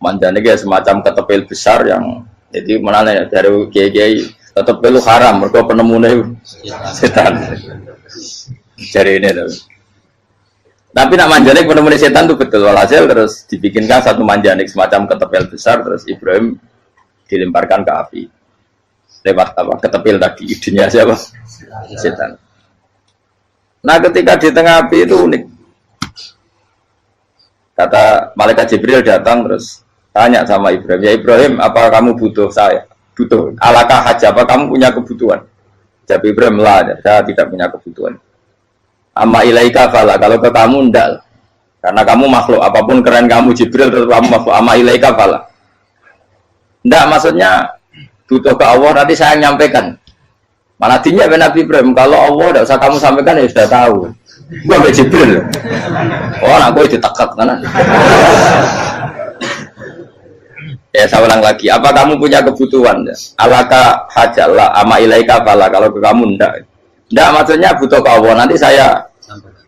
Manjane kayak semacam ketepil besar yang jadi menane dari kiai-kiai ketepil itu haram mergo penemune setan. Jari ini tuh. Tapi nak manjanik penemune setan itu betul walhasil terus dibikinkan satu manjanik semacam ketepil besar terus Ibrahim dilemparkan ke api. Lewat apa? Ketepil tadi idenya siapa? Setan. Nah ketika di tengah api itu unik. Kata malaikat Jibril datang terus tanya sama Ibrahim, ya Ibrahim apa kamu butuh saya? Butuh. Alakah haja apa kamu punya kebutuhan? Jawab Ibrahim lah, saya tidak punya kebutuhan. Amma ilaika fala, kalau ke kamu ndak. Karena kamu makhluk, apapun keren kamu Jibril terus kamu makhluk. Amma ilaika fala. Ndak maksudnya butuh ke Allah nanti saya nyampaikan. Mana dinya Nabi Ibrahim, kalau Allah tidak usah kamu sampaikan ya sudah tahu. Gua ambil Jibril. Oh, aku ditekak kan. Ya saya ulang lagi, apa kamu punya kebutuhan? Alaka hajalah ama ilaika fala, kalau ke kamu ndak. Ndak maksudnya butuh ke Allah nanti saya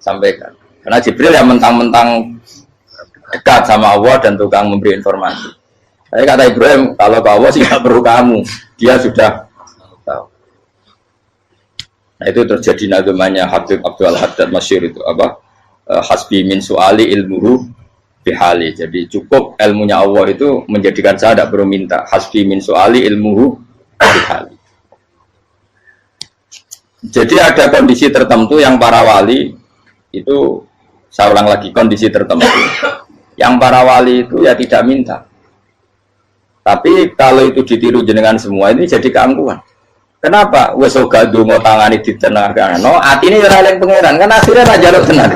sampaikan. Karena Jibril yang mentang-mentang dekat sama Allah dan tukang memberi informasi. Saya kata Ibrahim, kalau ke Allah sih nggak perlu kamu, dia sudah tahu. Nah itu terjadi nazamanya Habib Abdul Haddad masyhur itu apa? Hasbi min su'ali ilmuhu bihali. Jadi cukup ilmunya Allah itu menjadikan saya tidak perlu minta. Hasbi min su'ali ilmuhu bihali. Jadi ada kondisi tertentu yang para wali itu, saya ulang lagi, kondisi tertentu yang para wali itu ya tidak minta. Tapi kalau itu ditiru jenengan semua ini jadi keangkuhan. Kenapa? Wes ora ndonga tangane ditenangkan. No, atine ora eling pangeran, kan akhirnya ra njaluk tenan.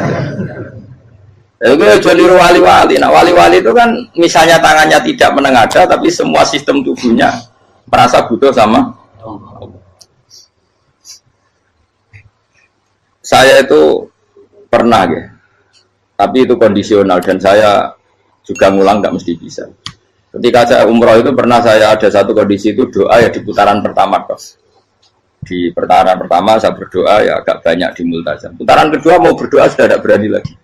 Itu aja niru wali-wali. Nah, wali-wali itu kan misalnya tangannya tidak menengadah tapi semua sistem tubuhnya merasa butuh sama Allah. Saya itu pernah ya. Tapi itu kondisional dan saya juga ngulang nggak mesti bisa. Ketika saya umroh itu pernah saya ada satu kondisi itu doa ya di putaran pertama kos. Di putaran pertama saya berdoa ya agak banyak di multazam. Putaran kedua mau berdoa sudah tidak berani lagi.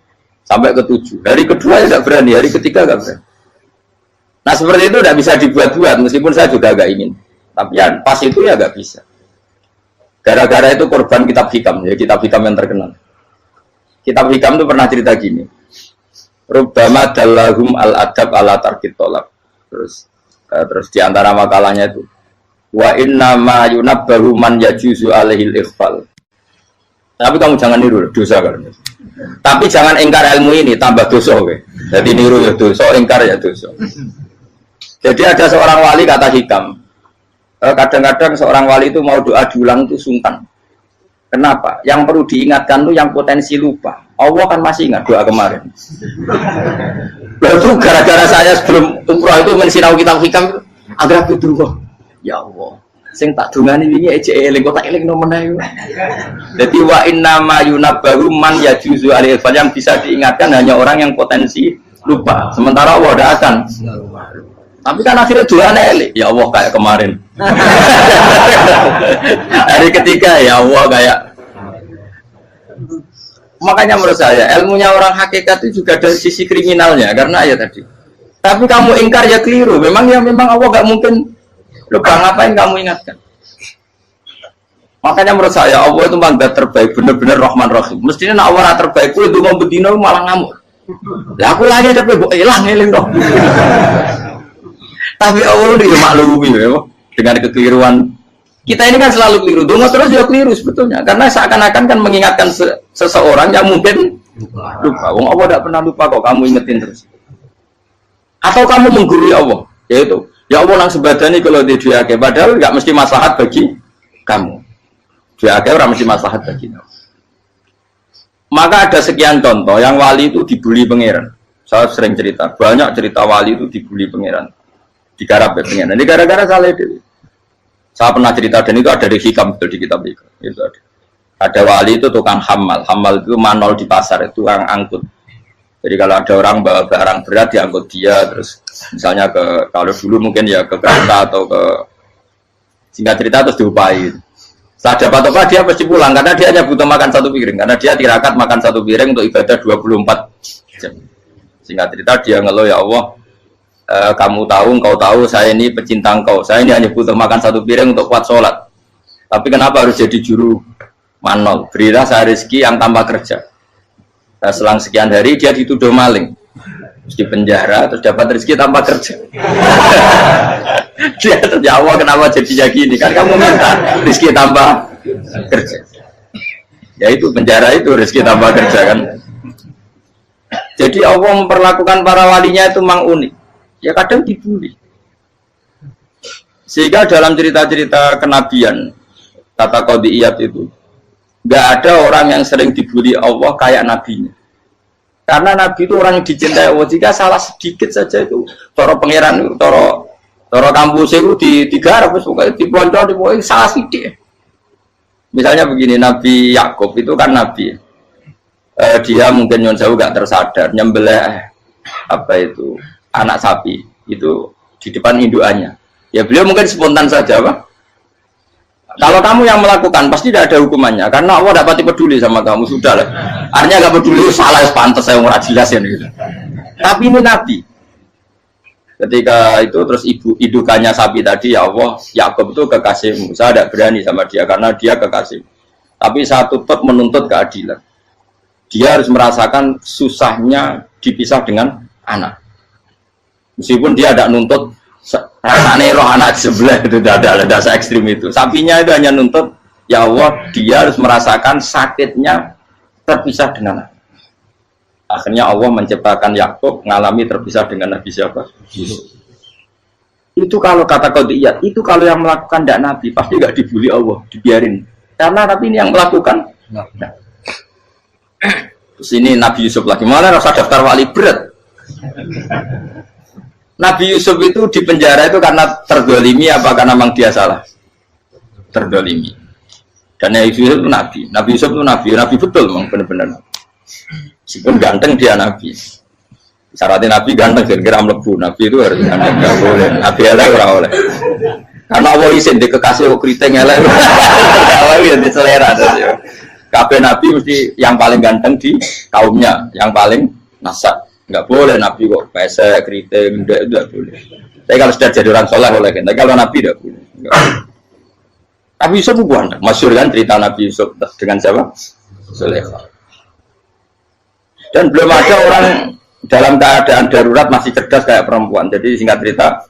Sampai ke-7. Hari kedua ya tidak berani, hari ketiga tidak berani. Nah seperti itu tidak bisa dibuat-buat meskipun saya juga agak ingin. Tapi ya pas itu ya agak bisa. Gara-gara itu korban kitab hikam, ya kitab hikam yang terkenal. Kitab hikam itu pernah cerita gini. Rubbama dallahum al-adab ala tarkit tolak. Terus di antara makalahnya itu wa inna ma yunabbahu man yajuzu alaihil ikhfal. Tapi kamu jangan niru dosa kan. Tapi jangan ingkar ilmu ini tambah dosa kowe. Jadi niru ya dosa, ingkar ya dosa. Jadi ada seorang wali kata hikam. Kadang-kadang seorang wali itu mau doa diulang itu sungkan. Kenapa? Yang perlu diingatkan tuh yang potensi lupa. Allah kan masih ingat doa kemarin. Lalu gara-gara saya sebelum umroh itu mensinau kitab hikam agar aku dulu. Ya Allah, sing tak dungani wingi ejek eling kok tak eling nomene. Dadi wa inna ma yunabbahu man yajuzu alaihi yang bisa diingatkan hanya orang yang potensi lupa. Sementara Allah tidak akan. Tapi kan akhirnya doane eling. Ya Allah kayak kemarin. Hari ketiga ya Allah kayak. Makanya menurut saya ilmunya orang hakikat itu juga dari sisi kriminalnya karena ya tadi. Tapi kamu ingkar ya keliru. Memang Allah gak mungkin lupa, ngapain kamu ingatkan? Makanya menurut saya Allah itu mandat terbaik, benar-benar Rahman Rahim. Mestinya Allah terbaik itu mau bedino malah ngamuk. Lah aku lagi tapi kok hilang dong. Tapi Allah itu maklumi ya. dengan kekeliruan. Kita ini kan selalu keliru, donga terus juga keliru sebetulnya, karena seakan-akan kan mengingatkan seseorang yang mungkin lupa. Wong Allah tidak pernah lupa kok, kamu ingetin terus. Atau kamu menggurui Allah, yaitu ya Allah nang sebadani kalau di diake, padahal nggak mesti maslahat bagi kamu. Diake orang mesti maslahat bagi kamu. Maka ada sekian contoh yang wali itu dibully pangeran. Saya sering cerita, banyak cerita wali itu dibully pangeran, digarap ya pangeran. Ini gara-gara salah itu. Saya pernah cerita dan itu ada di hikam di kitab itu. Itu ada. Ada wali itu tukang hamal itu manol di pasar, itu tukang angkut. Jadi kalau ada orang bawa barang berat diangkut dia, terus misalnya kalau dulu mungkin ya ke kereta atau ke singkat cerita terus diupain. Saat dapat apa dia pasti pulang karena dia hanya butuh makan satu piring, karena dia tirakat makan satu piring untuk ibadah 24 jam. Singkat cerita dia ngeluh, ya Allah, kamu tahu, engkau tahu saya ini pecinta engkau, saya ini hanya butuh makan satu piring untuk kuat sholat. Tapi kenapa harus jadi juru manol? Berilah saya rezeki yang tanpa kerja. Nah, selang sekian hari dia dituduh maling, terus di penjara, terus dapat rezeki tanpa kerja. Dia ya Allah kenapa jadinya gini? Kan kamu minta rezeki tanpa kerja. Ya itu penjara itu rezeki tanpa kerja kan. Jadi Allah memperlakukan para walinya itu memang unik. Ya kadang dibully. Sehingga dalam cerita-cerita kenabian, kata Qadiyat itu, nggak ada orang yang sering dibully Allah kayak nabinya. Karena nabi itu orang yang dicintai Allah. Jika salah sedikit saja itu, toro pangeran, toro kampus itu digarap, pokoknya dipelonco, salah sedikit. Misalnya begini, Nabi Yakub itu kan nabi. Dia mungkin nyon jauh gak tersadar nyembelih anak sapi itu di depan indukannya. Ya beliau mungkin spontan saja, Pak. Kalau kamu yang melakukan pasti tidak ada hukumannya karena Allah dapat peduli sama kamu, sudah lah. Artinya gak peduli, salah pantas saya ora jelas ya gitu. Tapi ini nabi. Ketika itu terus indukannya sapi tadi, ya Allah, Yakub itu kekasihmu. Saya tidak berani sama dia karena dia kekasih. Tapi saya tutup menuntut keadilan. Dia harus merasakan susahnya dipisah dengan anak. Meskipun dia tidak nuntut rasanya roh anak sebelah, itu tidak ada se-ekstrim itu. Sapinya itu hanya nuntut, ya Allah, dia harus merasakan sakitnya terpisah dengan anak. Akhirnya Allah menciptakan Yakub mengalami terpisah dengan Nabi siapa? Yusuf. Itu kalau kata Qadiyat, itu kalau yang melakukan tidak Nabi pasti nggak dibully Allah, dibiarin. Karena Nabi ini yang melakukan. Nah. Terus ini Nabi Yusuf lagi, malah rasa daftar wali berat. Nabi Yusuf itu di penjara itu karena terdolimi apa karena memang dia salah? Terdolimi. Dan Nabi Yusuf itu Nabi. Nabi Yusuf itu Nabi betul memang benar-benar. Meskipun ganteng dia Nabi. Syaratnya Nabi ganteng kira-kira mlebu. Nabi itu harus ganteng, nggak boleh. Nabi elek ora oleh. Karena Allah izin di kekasih keriting elek. Allah ya di selera. Kabeh Nabi mesti yang paling ganteng di kaumnya, yang paling nasab. Nggak boleh Nabi kok pesek, keriting, itu nggak boleh. Tapi kalau sudah jadi orang soleh boleh. Tapi kalau Nabi tidak boleh. Nabi Yusuf itu ganteng. Masyhur kan cerita Nabi Yusuf dengan siapa? Zulaikha. Dan belum ada orang dalam keadaan darurat masih cerdas kayak perempuan. Jadi singkat cerita,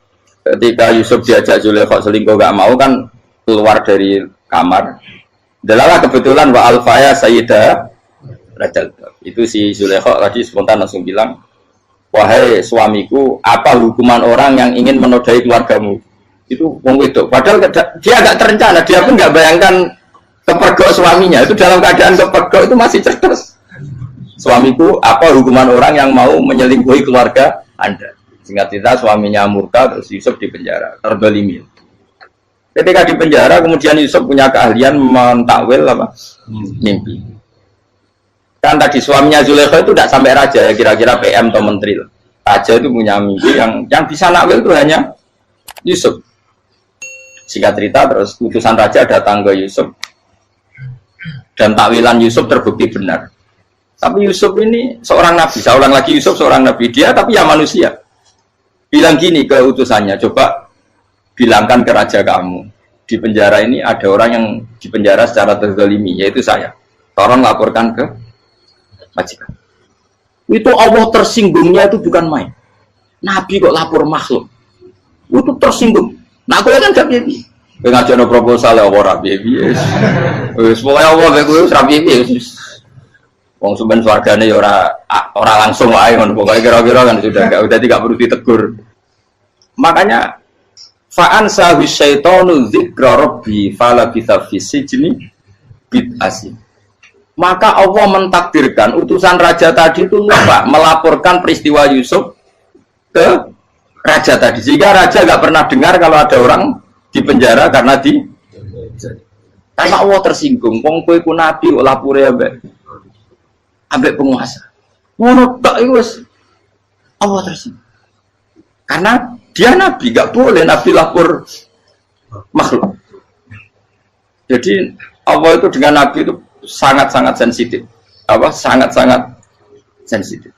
ketika Yusuf diajak Zulaikha selingkuh gak mau kan keluar dari kamar. Delalah kebetulan wa alfaya sayyidah rajal. Itu si Zulaikha tadi spontan langsung bilang, wahai suamiku, apa hukuman orang yang ingin menodai keluargamu? Itu wong wedok. Padahal dia agak terencana, dia pun nggak bayangkan kepergok suaminya. Itu dalam keadaan kepergok itu masih cerdas. Suamiku, apa hukuman orang yang mau menyelingkuhi keluarga Anda? Singkat cerita, suaminya murka, terus Yusuf di penjara, terdolimi. Ketika di penjara, kemudian Yusuf punya keahlian mentakwil mimpi. Kan tadi suaminya Zulaikha itu tidak sampai raja, ya kira-kira PM atau menteri. Raja itu punya mimpi yang bisa nakwil itu hanya Yusuf. Singkat cerita, terus utusan raja datang ke Yusuf, dan takwilan Yusuf terbukti benar. Tapi Yusuf ini seorang nabi, saya ulang lagi, Yusuf seorang nabi, dia tapi ya manusia. Bilang gini ke utusannya, coba bilangkan ke raja kamu, di penjara ini ada orang yang di penjara secara terzalimi, yaitu saya. Tolong laporkan ke majikan. Itu Allah tersinggungnya itu bukan main. Nabi kok lapor makhluk. Itu tersinggung. Nah aku kan gak piye. Kowe ngajono proposal ya ora piye-piye. Wis pokoke apa kowe wis ra piye-piye wis. Wong sampean swargane ya ora langsung wae ngono pokoke kira-kira kan sudah enggak perlu ditegur. Makanya fa'an sahu syaitanu dzikra rabbi fala bisa fi sijni bid'asi. Maka Allah mentakdirkan utusan raja tadi itu lupa melaporkan peristiwa Yusuf ke raja tadi. Sehingga raja enggak pernah dengar kalau ada orang di penjara karena Allah tersinggung. Wong kowe ku nabi kok lapore ambek penguasa. Ngono tok iku wis Allah tersinggung. Karena dia nabi, gak boleh nabi lapor makhluk. Jadi Allah itu dengan nabi itu sangat-sangat sensitif. Sangat-sangat sensitif.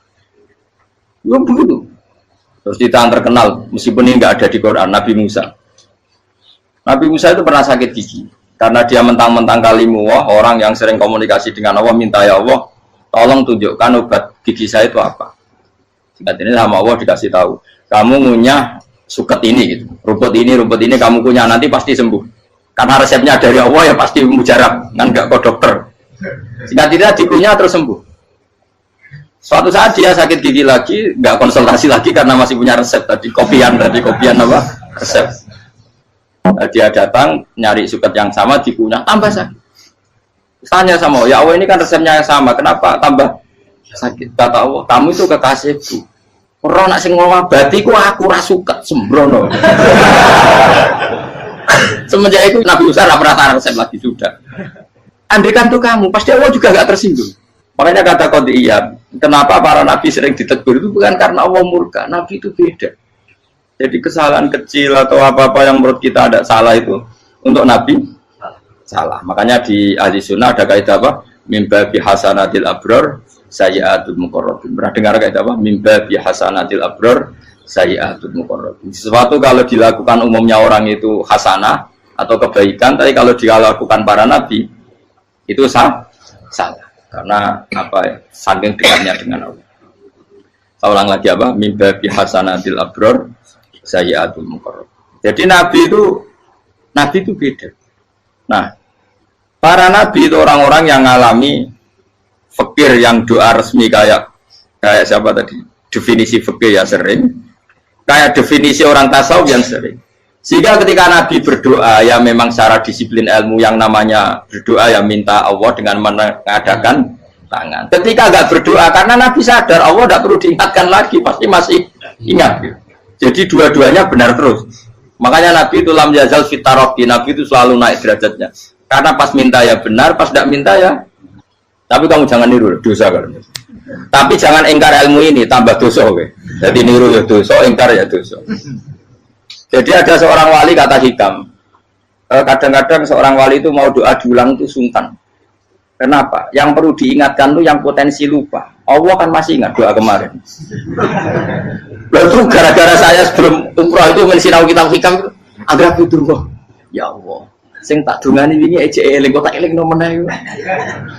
Ya begitu. Terus kita yang terkenal, meskipun ini nggak ada di Quran, Nabi Musa. Nabi Musa itu pernah sakit gigi. Karena dia mentang-mentang kalimullah, orang yang sering komunikasi dengan Allah, minta ya Allah, tolong tunjukkan obat gigi saya itu apa. Singkat ini sama Allah dikasih tahu. Kamu ngunyah suket ini gitu, rumput ini kamu punya nanti pasti sembuh. Karena resepnya dari Allah ya pasti mujarab, kan nggak ke dokter. Sehingga tidak dikunyah terus sembuh. Suatu saat dia sakit gigi lagi, nggak konsultasi lagi karena masih punya resep tadi kopian apa resep. Dia datang nyari suket yang sama dikunyah tambah sakit. Tanya sama Allah, ya Allah ini kan resepnya yang sama, kenapa tambah sakit? Kata Allah, kamu itu kekasihku. Orang nak sing ngobati ku aku ra suket sembrono. Semenjak itu Nabi Musa ora pernah resep lagi sudah. Andaikan tuh kamu, pasti Allah juga gak tersinggung. Makanya kata Qadiyah, kenapa para nabi sering ditegur itu bukan karena Allah murka, nabi itu beda. Jadi kesalahan kecil atau apa-apa yang menurut kita ada salah itu untuk nabi salah. Makanya di ahli sunnah ada kaidah apa? Mimba bihasanatil abror sayyi'atul muqarrabin. Pernah dengar kaidah apa? Mimba bihasanatil abror sayyi'atul muqarrabin. Sesuatu kalau dilakukan umumnya orang itu hasanah atau kebaikan, tapi kalau dilakukan para nabi itu salah. Karena apa ya? Saking dekatnya dengan Allah. Saya ulang lagi apa? Mimba bihasanatil abror sayyi'atul muqarrabin. Jadi nabi itu beda. Nah, para nabi itu orang-orang yang mengalami fikir yang doa resmi kayak siapa tadi? Definisi fikir ya sering. Kayak definisi orang tasawuf yang sering. Sehingga ketika Nabi berdoa ya memang secara disiplin ilmu yang namanya berdoa ya minta Allah dengan mengadakan tangan. Ketika enggak berdoa karena Nabi sadar Allah tidak perlu diingatkan lagi, pasti masih ingat. Jadi dua-duanya benar terus. Makanya Nabi itu lam yazal fitaroki, Nabi itu selalu naik derajatnya. Karena pas minta ya benar, pas tidak minta ya. Tapi kamu jangan niru dosa kan. Tapi jangan ingkar ilmu ini tambah dosa, oke. Jadi niru ya dosa, ingkar ya dosa. Jadi ada seorang wali kata Hikam, kadang-kadang seorang wali itu mau doa diulang itu sungkan. Kenapa? Yang perlu diingatkan itu yang potensi lupa. Allah kan masih ingat doa kemarin. Lalu gara-gara saya sebelum umroh itu mensinau kitab Hikam itu agak fitur kok. Ya Allah, sing tak dungani wingi ejek eling kok tak eling nomene.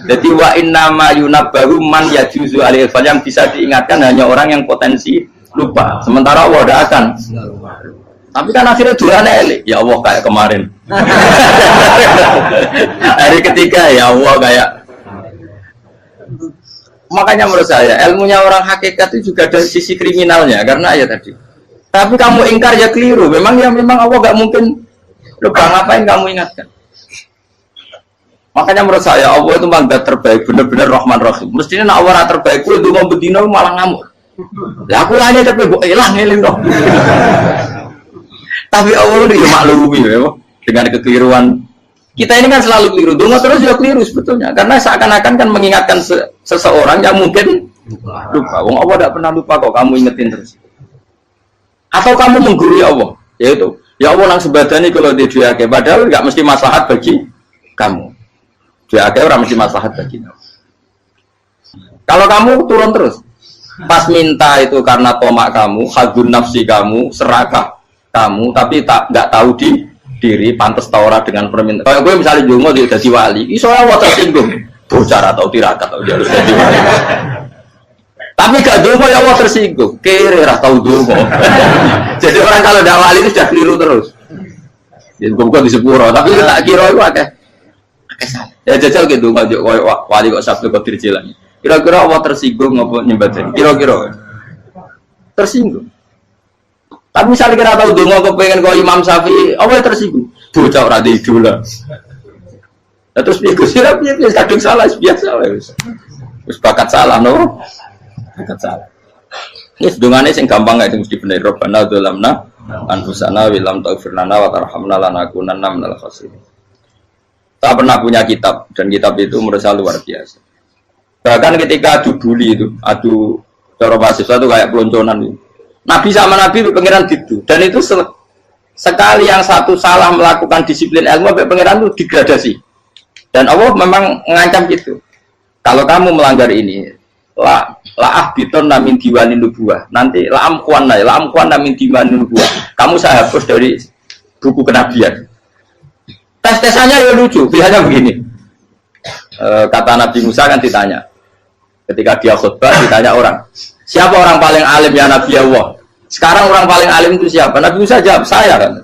Jadi wa inna ma yunabbahu man yajuzu alaihi yang bisa diingatkan hanya orang yang potensi lupa. Sementara Allah tidak akan. Tapi kan akhirnya durane elik. Ya Allah kayak kemarin. Hari ketiga ya Allah kayak. Makanya menurut saya ilmunya orang hakikat itu juga ada sisi kriminalnya karena ya tadi. Tapi kamu ingkar ya keliru. Memang Allah gak mungkin lupa, ngapain kamu ingatkan. Makanya menurut saya Allah itu mandat terbaik, benar-benar Rahman Rahim. Mestinya nak Allah terbaik itu mau bedino malah ngamuk. Lah aku hanya tapi mbok eling dong. Tapi Allah itu maklumi ya, dengan kekeliruan. Kita ini kan selalu keliru, donga terus juga keliru sebetulnya. Karena seakan-akan kan mengingatkan seseorang yang mungkin lupa. Wong Allah tidak pernah lupa kok, kamu ingetin terus. Atau kamu menggurui Allah, yaitu ya Allah nang sebadani kalau dia diake, padahal nggak mesti maslahat bagi kamu. Diake orang mesti maslahat bagi kamu. Kalau kamu turun terus, pas minta itu karena tomak kamu, hadun nafsi kamu, serakah kamu, tapi nggak tahu diri pantas taura dengan permintaan. Kalau gue misalnya jongo dia jadi wali, iso Allah tersinggung, bocor atau tirakat atau dia harus jadi wali. Tapi gak jongo ya Allah tersinggung, kere rah tahu jongo. Jadi orang kalau tidak wali itu sudah keliru terus. Ya kok di sepuro, tapi tak kira itu akeh. Ya jajal gitu ngajak wali kok Sabtu kok dirjilan. Kira-kira Allah tersinggung apa nyembadani? Kira-kira tersinggung. Tapi misalnya kira tahu donga kepengen kok Imam Syafi'i, Allah tersinggung. Bocah ora di idola. Lah terus piye Gus? Ya piye kadung salah biasa wis. Wis bakat salah no. Bakat salah. Ini sedungane sing gampang ae mesti bener Rabbana dzalamna anfusana wa lam taghfir lana wa tarhamna lanakunanna minal khasirin. Saya pernah punya kitab dan kitab itu menurut saya luar biasa. Bahkan ketika adu bully itu, adu cara mahasiswa itu kayak pelonconan itu. Nabi sama Nabi pengiran gitu dan itu sekali yang satu salah melakukan disiplin ilmu sampai pengiran itu degradasi. Dan Allah memang mengancam gitu. Kalau kamu melanggar ini, la ahbiton namin diwanin nubuah. Nanti la amkuan namin diwanin nubuah. Kamu saya hapus dari buku kenabian. Tes-tesannya ya lucu, pilihannya begini. Kata Nabi Musa kan ditanya. Ketika dia khutbah ditanya orang, siapa orang paling alim ya Nabi Allah? Sekarang orang paling alim itu siapa? Nabi Musa jawab, saya kan.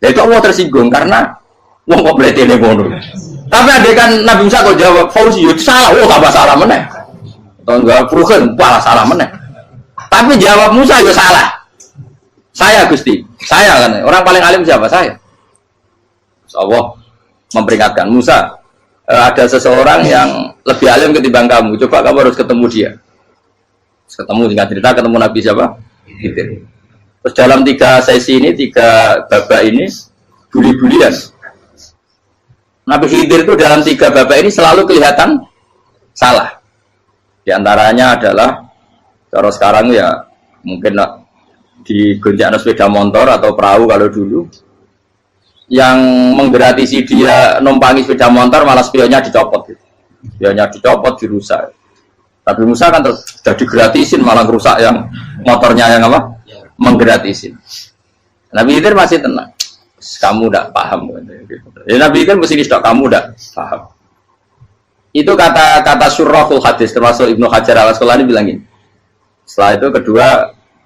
Ya itu Allah tersinggung karena wong kok berarti ini ngono. Tapi ada kan Nabi Musa kok jawab Fauzi, itu salah, tambah salah meneh. Atau enggak Pruhen, malah salah meneh. Tapi jawab Musa ya salah. Saya Gusti, saya kan. Orang paling alim siapa? Saya. Allah memperingatkan Musa, ada seseorang yang lebih alim ketimbang kamu. Coba kamu harus ketemu dia. Ketemu singkat cerita ketemu Nabi siapa? Khidir. Terus dalam 3 sesi ini, 3 babak ini buli-bulian. Nabi Khidir itu dalam 3 babak ini selalu kelihatan salah. Di antaranya adalah cara sekarang ya mungkin di gonjak sepeda motor atau perahu kalau dulu yang menggeratisi dia numpangi sepeda motor malah spionnya dicopot gitu. Spionnya dicopot, dirusak. Tapi Musa kan sudah digratisin malah rusak yang motornya yang apa? Menggratisin. Nabi Khidir masih tenang. Kamu tidak paham. Ya, Nabi Khidir mesti tidak kamu tidak paham. Itu kata Syurrahul Hadis termasuk Ibnu Hajar Al-Asqalani bilangin. Setelah itu kedua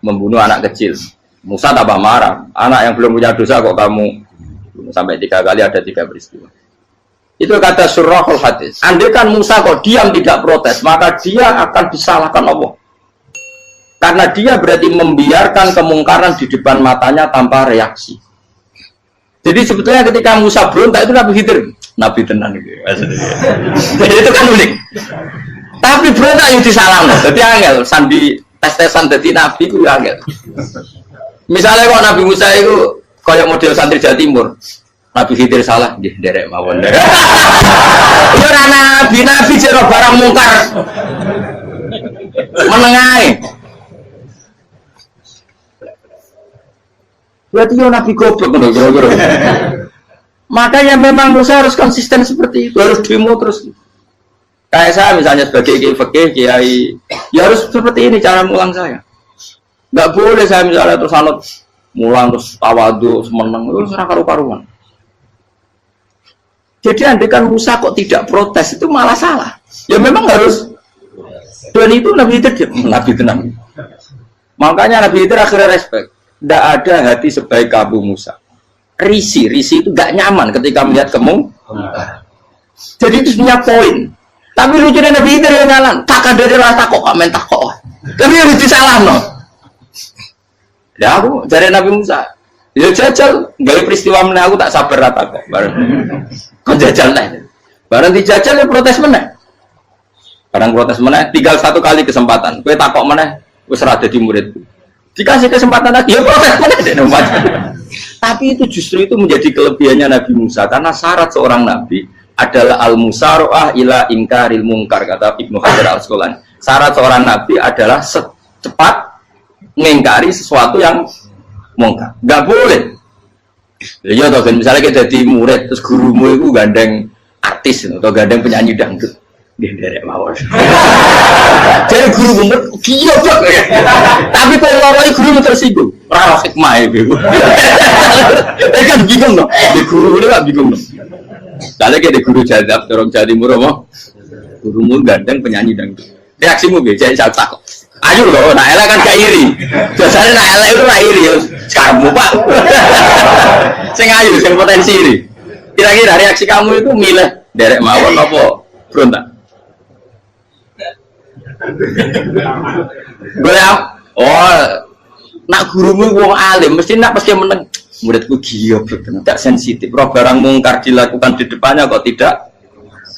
membunuh anak kecil. Musa tambah marah. Anak yang belum punya dosa kok kamu sampai 3 kali ada 3 peristiwa. Itu kata Syurrahul Hadis. Andai kan Musa kok diam tidak protes, maka dia akan disalahkan Allah. Karena dia berarti membiarkan kemungkaran di depan matanya tanpa reaksi. Jadi sebetulnya ketika Musa berontak itu Nabi Khidir, Nabi tenang gitu. Jadi itu kan unik. Tapi berontak yang disalahkan. Jadi angel sandi tes-tesan jadi Nabi itu angel. Misalnya kok Nabi Musa itu kayak model santri Jawa Timur. Nabi Khidir salah, nggih nderek mawon. Yo ora nabi jero barang mungkar. Menengae. Berarti yo nabi goblok ngono kira-kira. Makanya memang Musa harus konsisten seperti itu, harus demo terus. Kayak saya misalnya sebagai kiai fikih, kiai ya harus seperti ini cara mulang saya. Enggak boleh saya misalnya terus anut mulang terus tawadhu, semeneng itu ora karu-karuan. Jadi andekan Musa kok tidak protes itu malah salah. Ya memang harus. Dan itu Nabi Khidir, Nabi tenang. Makanya Nabi Khidir akhirnya respect. Tidak ada hati sebaik Abu Musa. Risi itu gak nyaman ketika melihat kemungkaran. Jadi itu punya poin. Tapi lucunya Nabi Khidir yang jalan. Tak ada rasa kok komen tak kok. Tapi harus disalah no. Ya aku dari Nabi Musa. Ya jajal, gak peristiwa meneh aku tak sabar rata kok. Kok jajal nih? Barang dijajal ya protes meneh. Barang protes meneh, tinggal 1 kali kesempatan. Kowe takok meneh, wis ora dadi muridku. Dikasih kesempatan lagi, ya protes meneh dek. Tapi itu justru itu menjadi kelebihannya Nabi Musa karena syarat seorang nabi adalah al-musara'ah ila ingkaril munkar kata Ibnu Hajar Al-Asqalani. Syarat seorang nabi adalah secepat mengingkari sesuatu yang mungkar. Enggak boleh. Ya toh kan misalnya kita jadi murid terus gurumu itu gandeng artis atau gandeng penyanyi dangdut. Nggih nderek mawon. Jadi guru bener gila banget. Tapi kok loroi guru tersinggung. Ora hikmah iku. Kan bingung no. Di guru itu kan bingung no. Kalau kayak di guru jadab dorong Jawa Timur apa? Gurumu gandeng penyanyi dangdut. Reaksimu biasa saya takut. Ayo loh, nak elek kan gak iri. Biasanya nak elek itu gak iri. Kamu Pak. Sing ayu, sing potensi ini. Kira-kira reaksi kamu itu milih derek mawon apa berontak? Boleh. Oh, nak gurumu wong alim, mesti nak pasti meneng. Muridku gila, tidak sensitif. Roh barang mungkar dilakukan di depannya kok tidak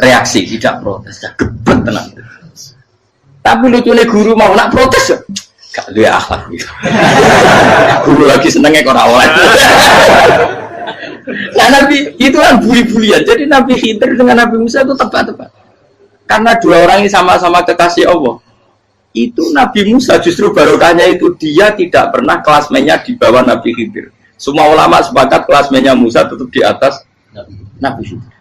reaksi, tidak protes, gebet tenang. Tapi lucunya guru mau nak protes, gak lu ya akhlak gitu. Guru lagi senengnya kok rawat. Nah Nabi itu kan buli-bulian. Jadi Nabi Khidir dengan Nabi Musa itu tepat-tepat. Karena dua orang ini sama-sama kekasih Allah. Itu Nabi Musa justru barokahnya itu dia tidak pernah kelasmennya di bawah Nabi Khidir. Semua ulama sepakat kelasmennya Musa tetap di atas Nabi Khidir.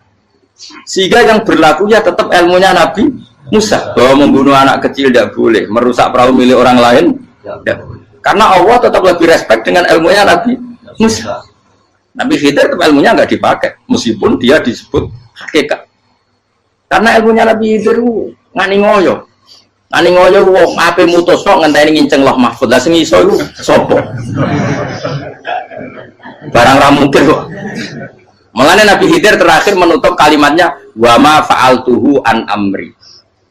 Sehingga yang berlaku ya tetap ilmunya Nabi Musa, bahwa membunuh anak kecil tidak boleh, merusak perahu milik orang lain tidak boleh. Karena Allah tetap lebih respect dengan ilmunya Nabi Musa. Nabi Khidir tetap ilmunya nggak dipakai, meskipun dia disebut hakikat. Karena ilmunya Nabi Khidir ngani ngoyo. Ngani ngoyo wong ape mutus kok ngenteni nginceng loh mahfud. Lah sing iso iku sapa? Barang ra mungkin kok. Makanya Nabi Khidir terakhir menutup kalimatnya wa ma fa'altuhu an amri.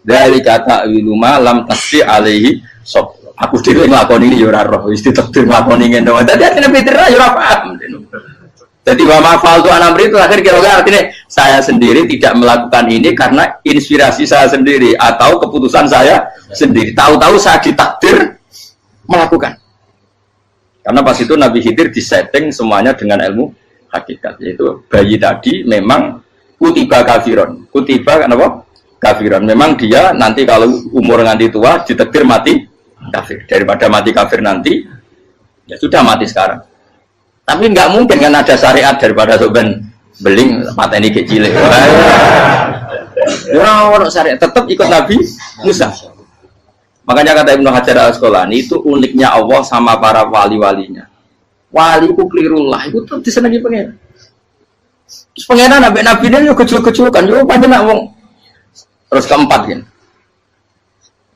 Dari kata ilmu lam tasdi alaihi sob. Aku dhewe nglakoni iki ya ora roh, wis ditakdir nglakoni ngene wae. Dadi Nabi Khidir ya ora paham. Jadi wa ma fa'altu an amri itu akhir kira-kira artinya saya sendiri tidak melakukan ini karena inspirasi saya sendiri atau keputusan saya sendiri. Tahu-tahu saya ditakdir melakukan. Karena pas itu Nabi Khidir disetting semuanya dengan ilmu hakikat, yaitu bayi tadi memang kutiba kafiron. Kutiba kan apa? Kafiron. Memang dia nanti kalau umur nganti tua ditakdir mati kafir. Daripada mati kafir nanti, ya sudah mati sekarang. Tapi nggak mungkin kan ada syariat daripada soben beling mata ini kecil. Ya orang syariat tetap ikut Nabi Musa. Makanya kata Ibnu Hajar Al-Asqalani itu uniknya Allah sama para wali-walinya. Wali itu kelirullah, itu tetap disenangi pengen. Terus pengenan nabi-nabi ini juga kecil-kecilkan, juga panjang wong. Terus keempat kan.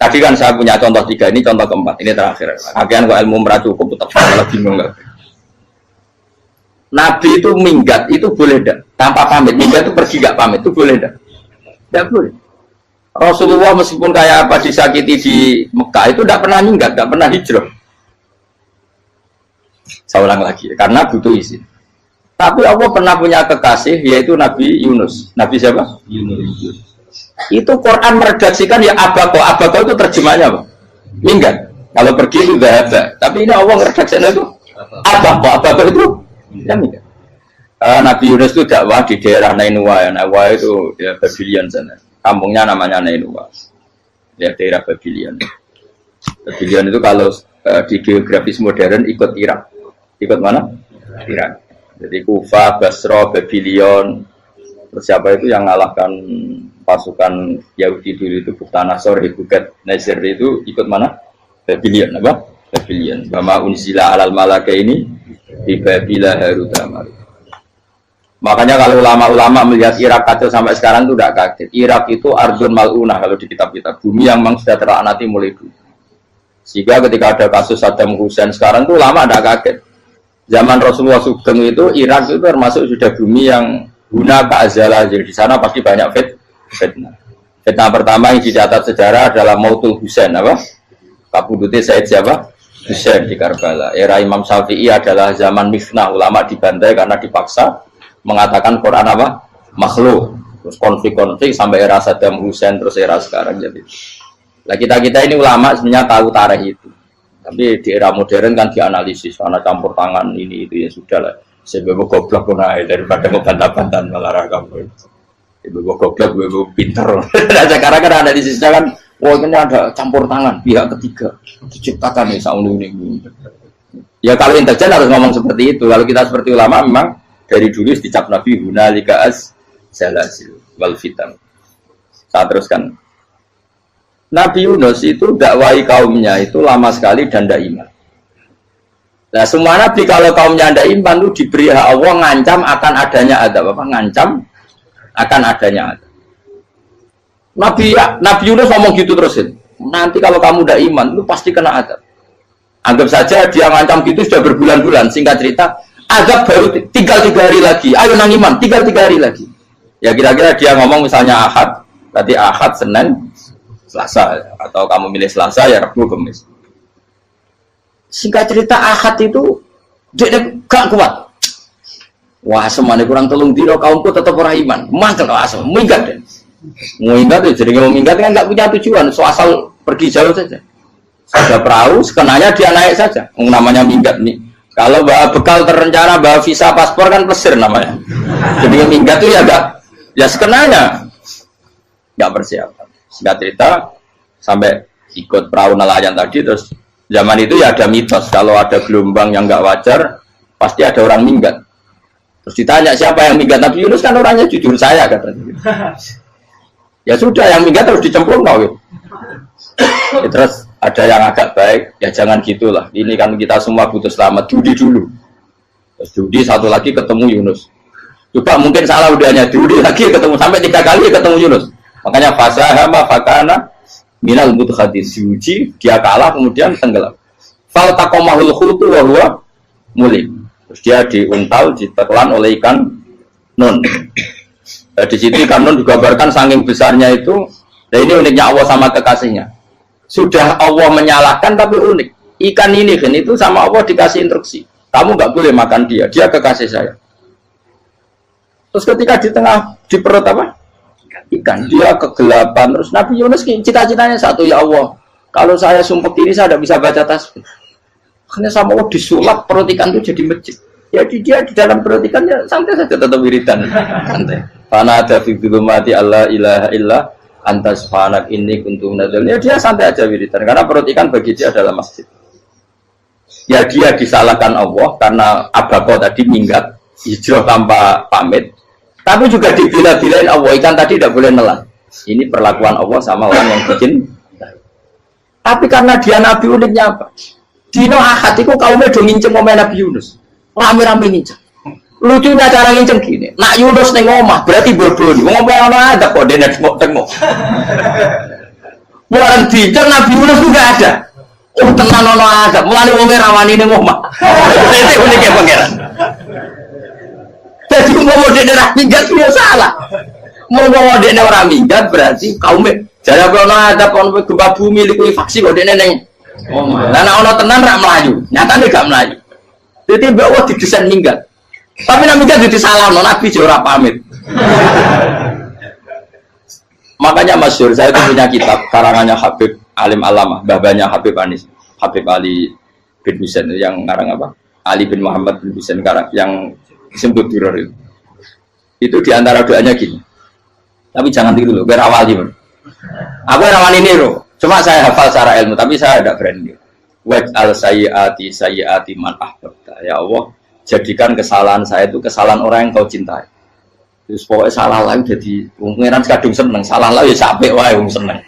Tadi kan saya punya contoh 3, ini contoh keempat, ini terakhir. Akhirnya kok ilmu merah cukup, tetap malah bingung nggak. Nabi itu minggat, itu boleh tidak? Tanpa pamit, minggat itu pergi nggak pamit, itu boleh tidak? Tidak boleh. Rasulullah meskipun kayak apa disakiti di Mekah itu tidak pernah minggat, tidak pernah hijrah. Saya ulang lagi, karena butuh izin. Tapi Allah pernah punya kekasih, yaitu Nabi Yunus. Nabi siapa? Yunus. Itu Quran meredaksikan ya abako. Abako itu terjemahnya apa? Minggat. Kalau pergi itu dahaba. Tapi ini Allah meredaksikan itu abako. Abako itu ya minggat. Nabi Yunus itu dakwah di daerah Nainua. Nainua itu ya Babylon sana. Kampungnya namanya Nainua. Ya daerah Babylon. Babylon itu kalau di geografis modern ikut Irak. Ikut mana? Irak. Jadi Kufa, Basra, Babylon. Terus siapa itu yang ngalahkan pasukan Yahudi dulu itu Buktanasor, Hebugat, Nasir itu ikut mana? Babylon, apa? Babylon. Bama unzila alal malaka ini di Babila Harutama. Makanya kalau ulama-ulama melihat Irak kacau sampai sekarang itu tidak kaget. Irak itu Ardun Mal'unah kalau di kitab-kitab. Bumi yang memang sudah terlaknati mulai dulu. Sehingga ketika ada kasus Saddam Hussein sekarang itu ulama tidak kaget. Zaman Rasulullah Sugeng itu Irak itu termasuk sudah bumi yang guna keazalah. Jadi di sana pasti banyak fitnah. Fitnah pertama yang dicatat sejarah adalah Mautul Husain, apa? Kabudutnya Said siapa? Husain di Karbala. Era Imam Syafi'i adalah zaman mifnah, ulama dibantai karena dipaksa mengatakan Quran apa? Makhluk. Terus konflik-konflik sampai era Saddam Hussein terus era sekarang jadi. Nah kita ini ulama sebenarnya tahu tarikh itu. Tapi di era modern kan dianalisis karena campur tangan ini itu ya sudah lah. Sebab goblok pun daripada ngebantah-bantahan malah kamu. Ibu goblok, ibu pinter. Nah, sekarang kan analisisnya kan, wah ini ada campur tangan pihak ketiga diciptakan nih saunu ini. Ya kalau intelijen harus ngomong seperti itu. Kalau kita seperti ulama memang dari dulu dicap Nabi hunalika az-zalazil wal fitan. Saya teruskan. Nabi Yunus itu dakwai kaumnya itu lama sekali dan tidak iman. Nah semua nabi kalau kaumnya tidak iman itu diberi hak Allah ngancam akan adanya adab apa? Ngancam akan adanya adab. Nabi Yunus ngomong gitu terus. Nanti kalau kamu tidak iman itu pasti kena adab. Anggap saja dia ngancam gitu sudah berbulan-bulan. Singkat cerita, azab baru tinggal 3 hari lagi. Ayo nang iman, tinggal 3 hari lagi. Ya kira-kira dia ngomong misalnya Ahad, berarti Ahad, Senin, Selasa, atau kamu milih Selasa ya Rabu, Kamis. Singkat cerita Ahad itu dia gak kuat. Wah, semuanya kurang tolong dino kaumku tetap orang iman. Mantel asal, minggat deh. Minggat itu jadi mau minggat kan nggak punya tujuan, so asal pergi jauh saja. Ada perahu, sekenanya dia naik saja. Namanya minggat nih. Kalau bawa bekal terencana, bawa visa, paspor kan plesir namanya. Jadi minggat itu ya enggak, ya sekenanya nggak persiapan. Singkat cerita sampai ikut perahu nelayan tadi, terus zaman itu ya ada mitos kalau ada gelombang yang nggak wajar pasti ada orang minggat. Terus ditanya siapa yang minggat, Nabi Yunus kan orangnya jujur, saya katanya. Ya sudah, yang minggat terus dicemplung gitu. Ya, terus ada yang agak baik, ya jangan gitulah. Ini kan kita semua butuh selamat. Judi dulu. Terus judi satu lagi ketemu Yunus. Juga mungkin salah udahnya, judi lagi ketemu sampai 3 kali ketemu Yunus. Makanya fasahama fakana minal mudkhadin, diuji, dia kalah kemudian tenggelam. Fal taqamahul khutu wa huwa mulim. Terus dia diuntal, ditelan oleh ikan nun. Di situ ikan nun digambarkan saking besarnya itu. Dan ini uniknya Allah sama kekasihnya. Sudah Allah menyalahkan tapi unik. Ikan ini kan itu sama Allah dikasih instruksi. Kamu nggak boleh makan dia, dia kekasih saya. Terus ketika di tengah di perut apa? Ikan, dia kegelapan. Terus Nabi Yunus cita-citanya satu, ya Allah, kalau saya sumpah ini saya tidak bisa baca tasbih. Hanya sama Allah disulap perut ikan itu jadi masjid. Jadi dia di dalam perut ikannya santai saja tetap wiridan. Santai. Fana ada fi dzulumati alla ilaha illa anta subhanak inni kuntu minadz dzalimin. Ya dia santai aja wiridan karena perut ikan bagi dia adalah masjid. Ya dia disalahkan Allah karena abako tadi minggat hijrah tanpa pamit. Tapi juga dibela-belain Allah, ikan tadi tidak boleh nelan. Ini perlakuan Allah sama orang yang bikin. Tapi karena dia Nabi, uniknya apa? Dino Ahad itu kaumnya udah nginceng ngomong Nabi Yunus. Rame-rame nginceng. Lucunya cara nginceng gini. Nak Yunus neng omah berarti bodoh nih. Ngomong orang ada kok dia tengok. Bukan dinceng Nabi Yunus juga ada. Oh tenang ono ada. Mulai ngomong rawani neng omah. Itu uniknya pangeran. Jadi ngomong dia orang minggat dia salah. Ngomong dia orang minggat berarti kaumnya. Jadi kalau ada konflik gempa bumi likui faksi kok dia neng. Karena ono tenan rak melayu, nyatanya gak melayu. Jadi bawa didesain minggat. Tapi nak minggat jadi salah, Nabi jora pamit. Makanya masyhur, saya itu punya kitab karangannya Habib Alim Alamah, babanya Habib Anis, Habib Ali bin Husain yang ngarang apa? Ali bin Muhammad bin Husain karang yang disebut Duror itu. Itu diantara doanya gini. Tapi jangan tiru loh, biar awal gimana. Aku rawan ini loh. Cuma saya hafal secara ilmu, tapi saya tidak berani. Waj'al sayyiati man ahbabta. Ya Allah, jadikan kesalahan saya itu kesalahan orang yang kau cintai. Terus pokoknya salah lah jadi pengiran kadung seneng, salah lah ya sampai wae wong seneng.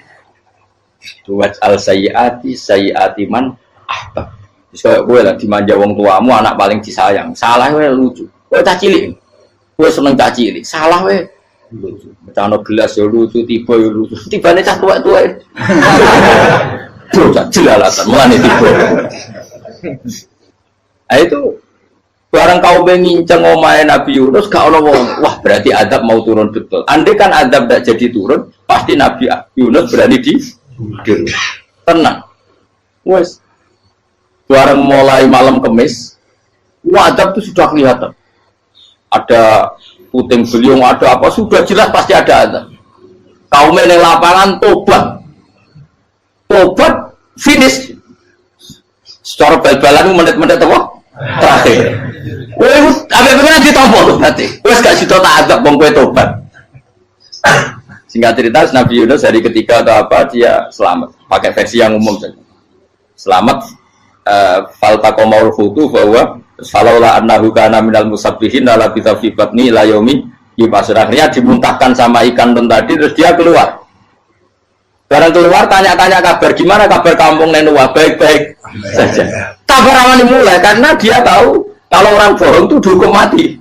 Waj'al sayyiati man ahbab. Terus kayak gue lah dimanja wong tuamu, anak paling disayang. Salah wae lucu. Kowe cah cilik. Kowe seneng cah cilik. Salah wae lucu. Macam gelas ya lucu, tiba ya lucu. Tibane cah tua-tua. Tuh jelalatan mulane tiba. Nah itu barang kau menginceng omahe Nabi Yunus gak ono wong. Wah, berarti adab mau turun betul. Andai kan adab tidak jadi turun, pasti Nabi Yunus berani di tenang. Wes. Barang mulai malam Kamis, adab itu sudah kelihatan. Ada puting beliung, ada apa, sudah jelas pasti ada azab. Kaum yang lapangan tobat finish secara bal-balan menit-menit apa? Terakhir apa pengen ditompok tuh berarti wes gak situ tak azab bang kue tobat. Singkat cerita Nabi Yunus hari ketiga atau apa dia selamat, pakai versi yang umum saja selamat. Faltaqamaul khutu bahwa falaulah annahu kana minal musabbihin la labitha fi batni ila yaumi yub'atsun. Akhirnya dimuntahkan sama ikan tadi terus dia keluar. Barang keluar tanya-tanya kabar, gimana kabar kampung Nenua? Baik-baik saja. Kabar awal dimulai karena dia tahu kalau orang bohong itu dihukum mati.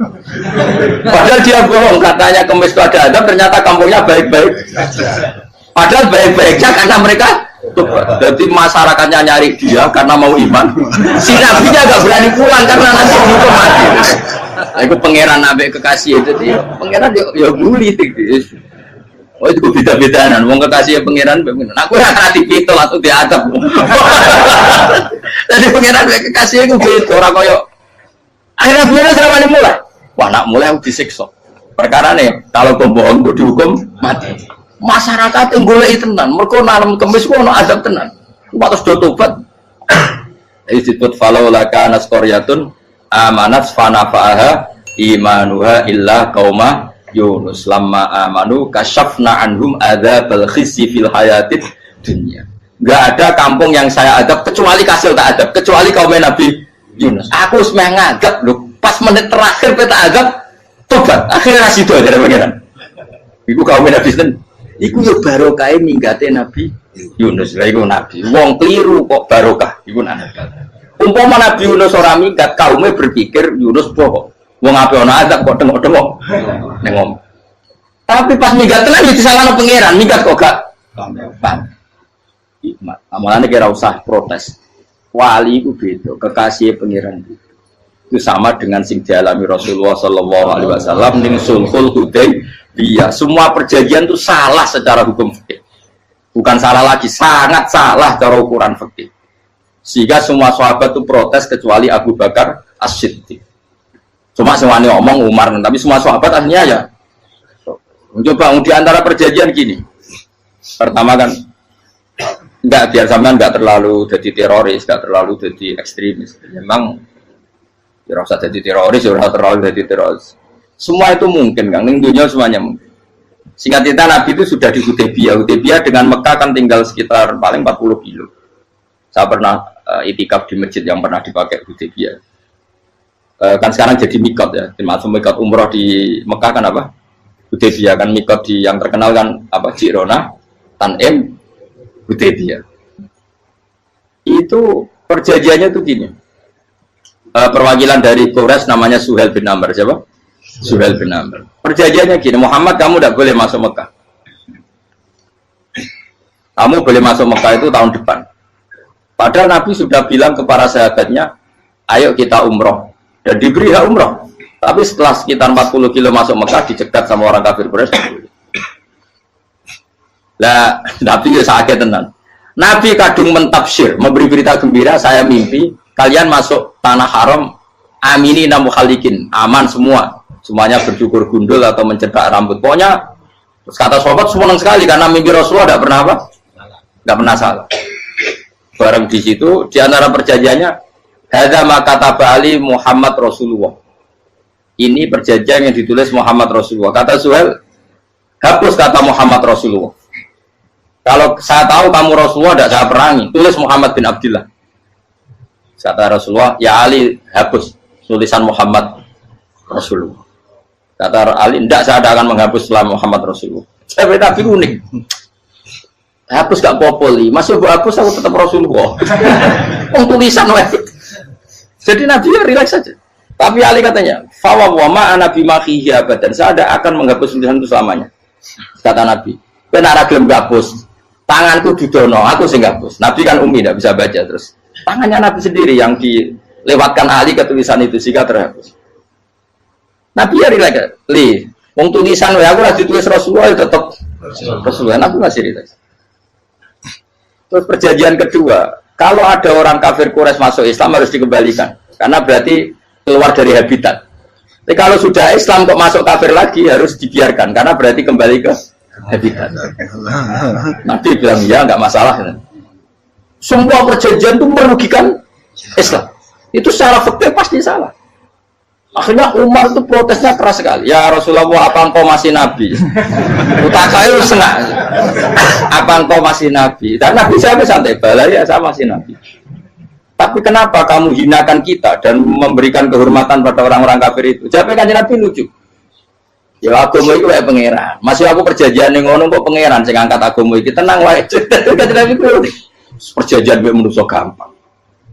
Padahal dia bohong, katanya Kemis itu ada adab, ternyata kampungnya baik-baik. Padahal baik-baiknya karena mereka Jadi masyarakatnya nyari dia karena mau iman. Si nabinya gak berani pulang karena nanti dihukum mati. Aku pangeran nabi kekasih itu dia. Pangeran ya bully gitu. Oh itu beda-bedaan. Wong kekasih pangeran. Aku ora hati pitol atau diadab. Jadi pangeran kekasih itu beda. Orang koyo. Akhirnya pangeran selama mulai. Wah nak mulai aku disiksa. Perkara nih kalau pembohong itu dihukum mati. Masyarakat yang golek tenan, mereka nalam kemis ku ono adab tenan. Terus do tobat. Disebut falau laka nasqaryatun amanat fanafa'aha imanuha illa qauma Yunus lamma amanu kasyafna anhum adzabal khizyi fil hayatid dunya. Enggak ada kampung yang saya adab kecuali Kasil tak adab, kecuali kaum Nabi Yunus. Aku wis meh ngadab lho, pas menit terakhir peta adab tobat. Akhirnya sido ada pangeran. Iku kaum Nabi sinten? Iku yo barokah minggate Nabi Yunus. Lah iku nabi. Wong kliru kok barokah. Iku nabi. Umpama Nabi Yunus ora minggat, kaume berpikir Yunus bohong. Wong ape ana azab kok tengok-tengok. Ning ngomong. Tapi pas minggat tenan yo disalahno pangeran, minggat kok gak paham. Hikmat. Amalane kira usah protes. Wali iku beda, kekasih pangeran itu. Itu sama dengan sing dialami Rasulullah sallallahu alaihi wasallam ning Sulhul Hudaybiyah. Semua perjanjian itu salah secara hukum fikih. Bukan salah lagi, sangat salah cara ukuran fikih. Sehingga semua sahabat itu protes kecuali Abu Bakar As-Siddiq. Cuma semuanya omong Umar, tapi semua sahabat akhirnya ya. Coba di antara perjanjian gini. Pertama kan enggak biar sampean enggak terlalu jadi teroris, enggak terlalu jadi ekstremis. Memang ya rasa jadi teroris, ya rasa terlalu jadi teroris. Semua itu mungkin, Kang. Ning dunia semuanya mungkin. Singkat cerita Nabi itu sudah di Hudaybiyah. Hudaybiyah dengan Mekah kan tinggal sekitar paling 40 kilo. Saya pernah itikaf di masjid yang pernah dipakai Hudaybiyah. Kan sekarang jadi mikot ya. Termasuk mikot umroh di Mekah kan apa? Hudaybiyah kan mikot di yang terkenal kan apa? Jirona, Tanim, Hudaybiyah. Itu perjanjiannya tuh gini. Perwakilan dari Quraisy namanya Suhail bin Amr, siapa? Suhail bin Amr. Perjanjiannya gini, Muhammad kamu tidak boleh masuk Mekah. Kamu boleh masuk Mekah itu tahun depan. Padahal Nabi sudah bilang ke para sahabatnya, ayo kita umroh. Dan diberi hak umroh. Tapi setelah sekitar 40 kilo masuk Mekah, dicegat sama orang kafir Quraisy. Lah, Nabi ya sakit tenan. Nabi kadung mentafsir, memberi berita gembira, saya mimpi kalian masuk tanah haram aminina mukhalikin, aman semua. Semuanya bercukur gundul atau mencetak rambut. Pokoknya kata sahabat senang sekali karena mimpi Rasulullah tidak pernah apa? Tidak pernah salah. Bareng di situ di antara perjanjiannya hadza ma kataba ali Muhammad Rasulullah. Ini perjanjian yang ditulis Muhammad Rasulullah. Kata Suhail, hapus kata Muhammad Rasulullah. Kalau saya tahu kamu Rasulullah tidak saya perangi, tulis Muhammad bin Abdullah. Kata Rasulullah, ya Ali hapus tulisan Muhammad Rasulullah. Kata Ali, tidak saya akan menghapus setelah Muhammad Rasulullah. Saya tapi unik. Hapus gak popoli, masih gue hapus aku tetap Rasulullah. Tulisan jadi Nabi ya relax saja. Tapi Ali katanya, fawwama anabi makihi abadan. Saya tidak akan menghapus tulisan itu selamanya. Kata Nabi, benar gelem hapus. Tanganku didono, aku sing hapus. Nabi kan umi tidak bisa baca terus. Tangannya Nabi sendiri yang dilewatkan Ali ke tulisan itu sehingga terhapus. Nabi ya relax. Wong tulisan ya aku lagi tulis Rasulullah tetap Rasulullah. Nabi masih relax. Terus perjanjian kedua, kalau ada orang kafir Quraisy masuk Islam harus dikembalikan, karena berarti keluar dari habitat. Tapi kalau sudah Islam kok masuk kafir lagi harus dibiarkan, karena berarti kembali ke habitat. Nabi bilang ya nggak masalah. Semua perjanjian itu merugikan Islam. Itu secara fikih pasti salah. Akhirnya Umar itu protesnya keras sekali. Ya Rasulullah, apa engkau masih Nabi? Utakai senang. Apa engkau masih Nabi? Dan Nabi saya santai bala ya saya masih Nabi. Tapi kenapa kamu hinakan kita dan memberikan kehormatan pada orang-orang kafir itu? Jawabnya kan Nabi lucu. Ya agama itu kayak pangeran. Masih aku perjanjian yang ngono kok pangeran sing angkat agama iki tenang wae. Kan Nabi itu perjanjian mek manusa gampang.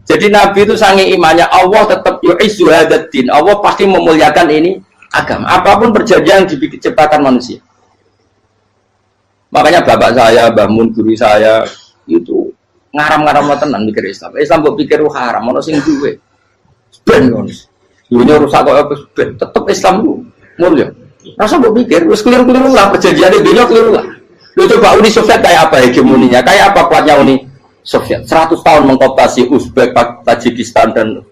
Jadi Nabi itu sange imannya Allah tetap yu'izzu hadzal-din. Allah pasti memuliakan ini agama. Apapun perjanjian yang diciptakan manusia. Makanya bapak saya, Mbah Mun, guru saya itu ngaram-ngaram tenan mikir Islam. Islam mbok pikir haram, ono sing duwe. Ben ngono. Dunya rusak kok ben tetep Islam ku mulya. Rasa mbok pikir wis keliru-keliru lah perjanjiane dunya keliru lah. Lu coba Uni Soviet kayak apa hegemoninya? Kayak apa kuatnya Uni Soviet? 100 tahun mengkoptasi Uzbek, Tajikistan dan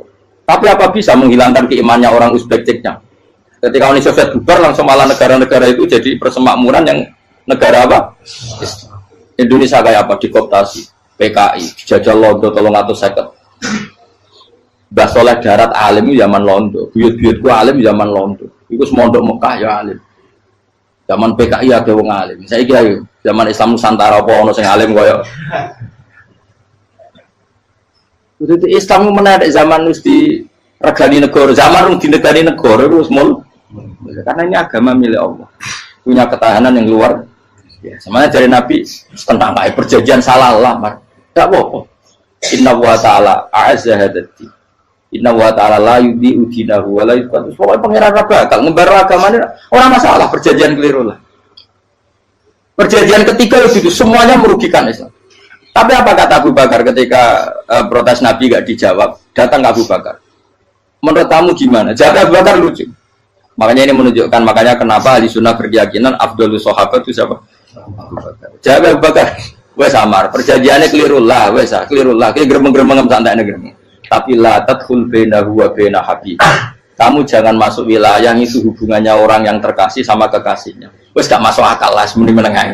tapi apa bisa menghilangkan keimannya orang Uzbek Ceknya? Ketika Uni Soviet bubar langsung malah negara-negara itu jadi persemakmuran yang negara apa? Indonesia kayak apa? Dikoptasi PKI, jajah Londo 350. Mbah Soleh Darat alim zaman Londo, buyut-buyutku alim zaman Londo. Iku semondok Mekah ya alim. Zaman PKI ada wong alim. Saiki ayo zaman Islam Nusantara apa ono sing alim koyo. Itu Islam menarik zaman wis di regani negara, zaman rung dinegani negara wis mul. Karena ini agama milik Allah. Punya ketahanan yang luar biasa. Semuanya dari Nabi tentang perjanjian salah lah, enggak apa-apa. Inna wa ta'ala a'azza hadati. Inna wa ta'ala la yudhi'u dinahu wa la yudhi'u. Pokoknya pangeran bakal ngembar agamanya orang masalah perjanjian keliru lah. Perjanjian ketiga itu semuanya merugikan Islam. Tapi apa kata Abu Bakar ketika protes Nabi gak dijawab? Datang ke Abu Bakar. Menurut kamu gimana? Jawab Abu Bakar lucu. Makanya ini menunjukkan makanya kenapa ahli sunnah berkeyakinan Abdul Sahabat itu siapa? Abu Bakar. Jawab Abu Bakar. Wes samar. Perjanjiannya keliru lah. Wes keliru lah. Kita geremeng-geremeng santai negeri. Tapi la tadkhul bainahu wa baina habib. Kamu jangan masuk wilayah yang itu hubungannya orang yang terkasih sama kekasihnya. Wes gak masuk akal lah semuanya menengah.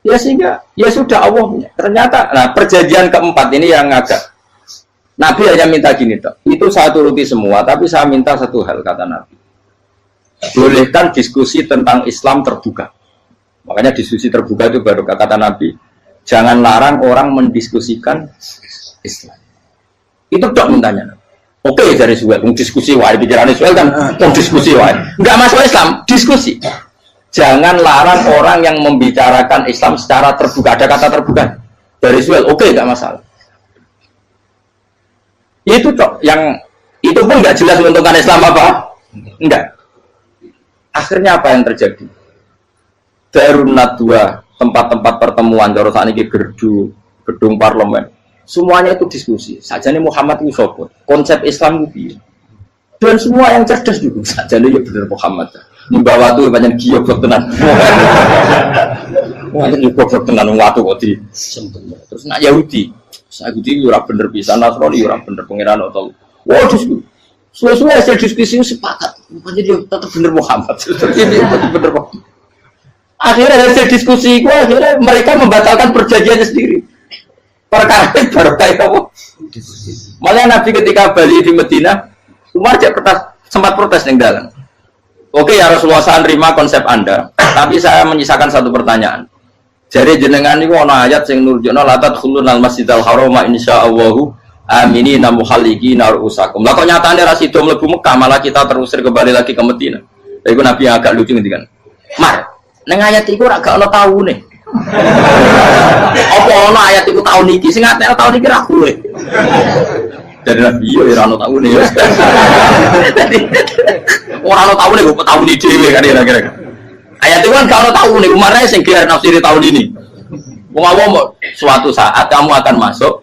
Ya sehingga ya sudah Allah. Ternyata nah perjanjian keempat ini yang agak Nabi hanya minta gini toh. Itu saya turuti semua, tapi saya minta satu hal kata Nabi. Bolehkan diskusi tentang Islam terbuka. Makanya diskusi terbuka itu baru kata Nabi. Jangan larang orang mendiskusikan Islam. Itu dok mintanya. Oke dari Suel, diskusi wae pikirannya Suel kan, diskusi wae. Enggak masuk Islam, diskusi. Jangan larang orang yang membicarakan Islam secara terbuka. Ada kata terbuka dari Suel, oke enggak masalah. Itu dok, yang itu pun enggak jelas menguntungkan Islam apa? Enggak. Akhirnya apa yang terjadi? Darun Nadwa, tempat-tempat pertemuan cara sakniki gerdu, gedung parlemen. Semuanya itu diskusi. Sajane Muhammad itu sapa? Konsep Islam itu. Dan semua yang cerdas juga sajane ya bener Muhammad. Membawa tuh banyak giok tenan. Wah, ini goblok tenan watu kok di. Terus nak Yahudi. Yahudi ora bener pisan, Nasrani ora bener pangeran atau. Wah, diskusi. Suwe-suwe hasil diskusi sepakat. Jadi tetap bener Muhammad. Ini bener kok. Akhirnya hasil diskusi itu akhirnya mereka membatalkan perjanjiannya sendiri. Perkara itu baru kayak apa? Malah Nabi ketika Bali di Medina, Umar sempat protes yang dalam. Oke ya Rasulullah, saya terima konsep Anda, tapi saya menyisakan satu pertanyaan. Jadi jenengan itu ana ayat sing nurjukna la tadkhulunal masjidal harama insyaallahu aminina muhalliqina ru'usakum. Lah kok nyatane ra sida mlebu Mekah malah kita terusir kembali lagi ke Medina. Lha iku Nabi yang agak lucu ngendikan. Mar, ning ayat iku ora gak ana taune. Apa ana ayat iku taun iki sing ngatene taun iki ra kowe. Dari Nabi yo ora ana taune yo. Ora ana taune kok taun iki dhewe kan kira-kira. Ayat itu kan gak ana taune, kemarin sing gelar nafsiri tahun ini. Wong awam suatu saat kamu akan masuk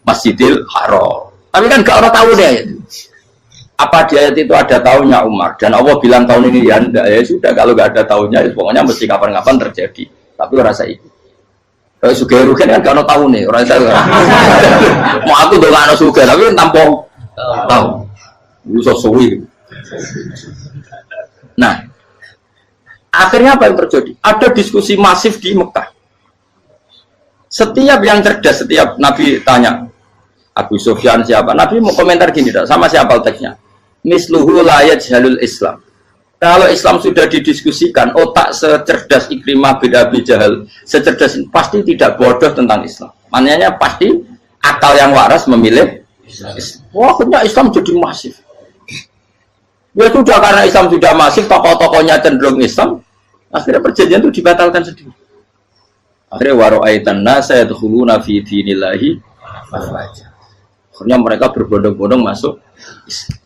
Masjidil Haram. Tapi kan gak ana taune ayat itu. Apa di ayat itu ada tahunnya Umar dan Allah bilang tahun ini ya enggak, ya sudah kalau nggak ada tahunnya ya pokoknya mesti kapan-kapan terjadi tapi rasa itu kalau suka rugen kan nggak ada tahun nih orang saya mau aku udah nggak ada suka tapi tampung tahu usah suwi. Nah akhirnya apa yang terjadi, ada diskusi masif di Mekah. Setiap yang cerdas, setiap Nabi tanya Abu Sufyan siapa, Nabi mau komentar gini sama siapa teksnya, misluhu la yajhalul Islam. Kalau Islam sudah didiskusikan, otak secerdas Ikrimah bin Abi Jahal, secerdas pasti tidak bodoh tentang Islam. Maknanya pasti akal yang waras memilih Islam. Wah, akhirnya Islam jadi masif. Ya sudah, karena Islam sudah masif, tokoh-tokohnya cenderung Islam, akhirnya perjanjian itu dibatalkan sendiri. Akhirnya waro'aitan nasa yadkhuluna fi dinillahi afwaja. Akhirnya mereka berbondong-bondong masuk.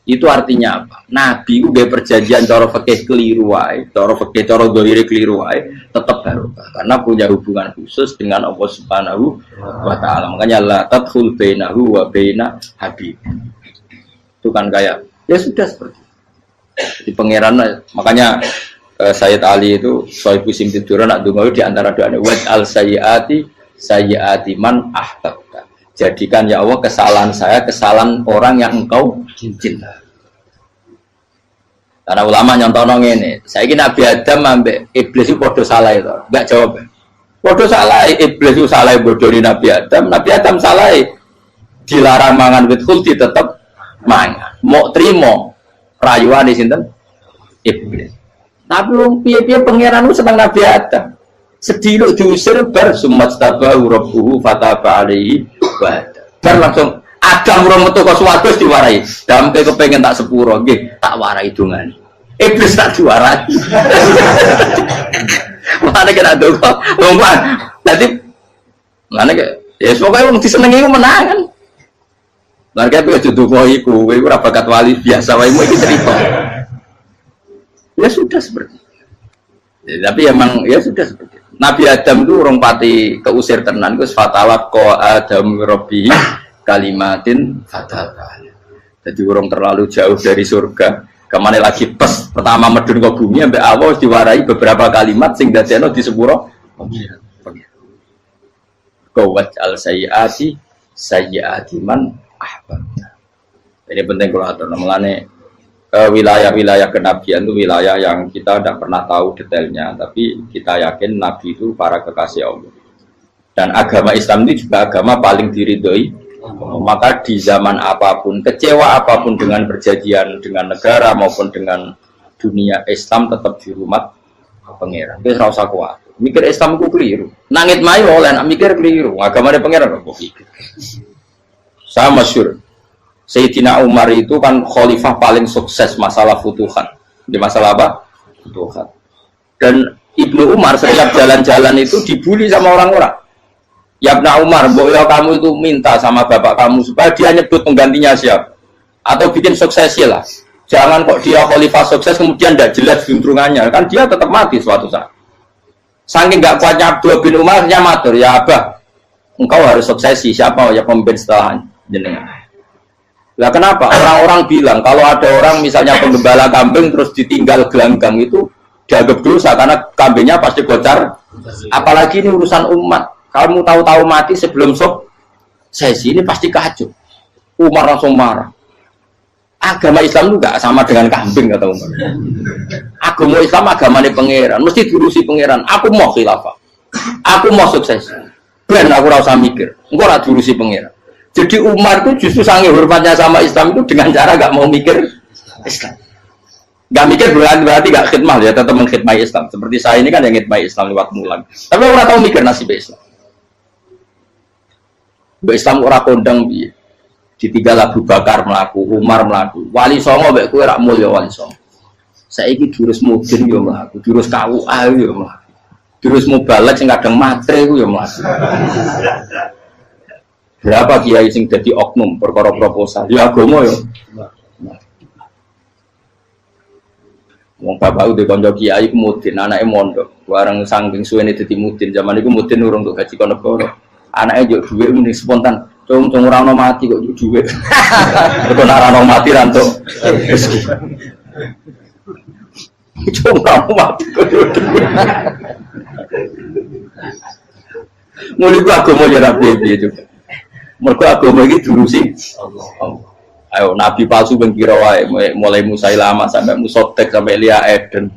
Itu artinya apa? Nabi udah perjanjian cara fikih keliru wae, cara fikih cara dzahire keliru wae, tetap barokah karena punya hubungan khusus dengan Allah Subhanahu wa taala. Makanya la tadkhul bainahu wa baina habib. Itu kan kayak ya sudah seperti itu. Di pangeran makanya Sayyid Ali itu Sohibu Simtiduran nak dungo di antara doanya wa al sayyiati man ahbabta. Jadikan ya Allah kesalahan saya kesalahan orang yang engkau cinta. Karena ulama nyontono ngene, saiki Nabi Adam ambek iblis itu padha salah itu. Enggak jawab. Padha salah, iblis itu salah bodoni Nabi Adam salah. Dilarang mangan wit khuldi tetep mangan. Mau trimo rayuane sinten? Iblis. Tapi wong piye-piye pangeran ku seneng Nabi Adam. Sediluk diusir bar sumat tabahu rabbuhu fataba alaihi wa bar langsung Adam urung metu ka swarga diwarai. Damke kepengin tak sepuro nggih, tak warai dongane. Iblis tak diwarai. Mane kena donga, lompat. Dadi mane ya pokoke wong disenengi ku menangan. Lah kaya kudu donga iku, kowe ora bakat wali biasa wae iki cerita. Ya sudah seperti itu. Ya, tapi emang ya sudah seperti itu. Nabi Adam itu orang pati keusir tenan, itu fatawat ko Adam Robbi kalimatin fatawat. Jadi orang terlalu jauh dari surga. Kemana lagi pas pertama medun ke bumi, sampai awal diwarai beberapa kalimat sing dadekno di sepuro. Kawat al sayyati man ahbabna. Ini penting kalau atur namanya. Wilayah-wilayah kenabian itu wilayah yang kita tidak pernah tahu detailnya, tapi kita yakin Nabi itu para kekasih Allah. Dan agama Islam itu juga agama paling diridhoi. Maka di zaman apapun, kecewa apapun dengan perjanjian dengan negara maupun dengan dunia, Islam tetap di rumah pangeran. Kita harus kuat. Mikir Islam itu keliru. Nangit mayu oleh nak mikir keliru. Agama dari pangeran kok pikir. Saya masyhur. Sayyidina Umar itu kan khalifah paling sukses masalah futuhat. Di masalah apa? Futuhat. Dan Ibnu Umar setiap jalan-jalan itu dibully sama orang-orang. Ya Ibnu Umar, boleh kamu itu minta sama bapak kamu supaya dia nyebut penggantinya siapa. Atau bikin suksesi lah. Jangan kok dia khalifah sukses kemudian tidak jelas juntrungannya. Kan dia tetap mati suatu saat. Saking gak kuatnya Abdullah bin Umar, dia matur, ya Abah, engkau harus suksesi. Siapa ya pemimpin setelah jenengan? Lah kenapa? Orang-orang bilang kalau ada orang misalnya penggembala kambing terus ditinggal gelanggang itu dianggap dosa karena kambingnya pasti bocor. Apalagi ini urusan umat. Kamu tahu-tahu mati sebelum sesi ini pasti kacau. Umar langsung marah. Agama Islam itu gak sama dengan kambing kata Umar. Agama Islam agamanya pangeran, mesti diurusi pangeran. Aku mau khilafah. Aku mau sukses. Ben aku rasa mikir. Engkau ora diurusi pangeran. Jadi Umar itu justru sangat hormatnya sama Islam itu dengan cara gak mau mikir Islam. Gak mikir berarti gak khidmah ya, tetap mengkhidmati Islam. Seperti saya ini kan yang khidmati Islam lewat mulan. Tapi orang tahu mikir nasib Islam. Islam orang kondang ditinggal Abu Bakar melaku, Umar melaku, Wali Songo mbek kowe rak mulya Wali Songo. Saiki jurus mudin yo mlaku, jurus KUA yo mlaku. Jurus mubalek sing kadang matre ku yo mlaku. Berapa kiai sing dadi oknum perkara proposal? Ya agama yo. Wong bapak udah kanca kiai ku mudin, anake mondok. Bareng saking suwene dadi mudin, zaman iku mudin urung untuk gaji kon negara. Anake yo dhuwit muni spontan. Cung ora ono mati kok dhuwit. Kok ora ono mati ra entuk rezeki. Cung ora ono mati kok dhuwit. Mulai agama ya ra piye juga. Mergo agama iki diurusi Allah. Ayo nabi palsu ben kira wae mulai Musailamah sampai Musotek sampai Elia Eden.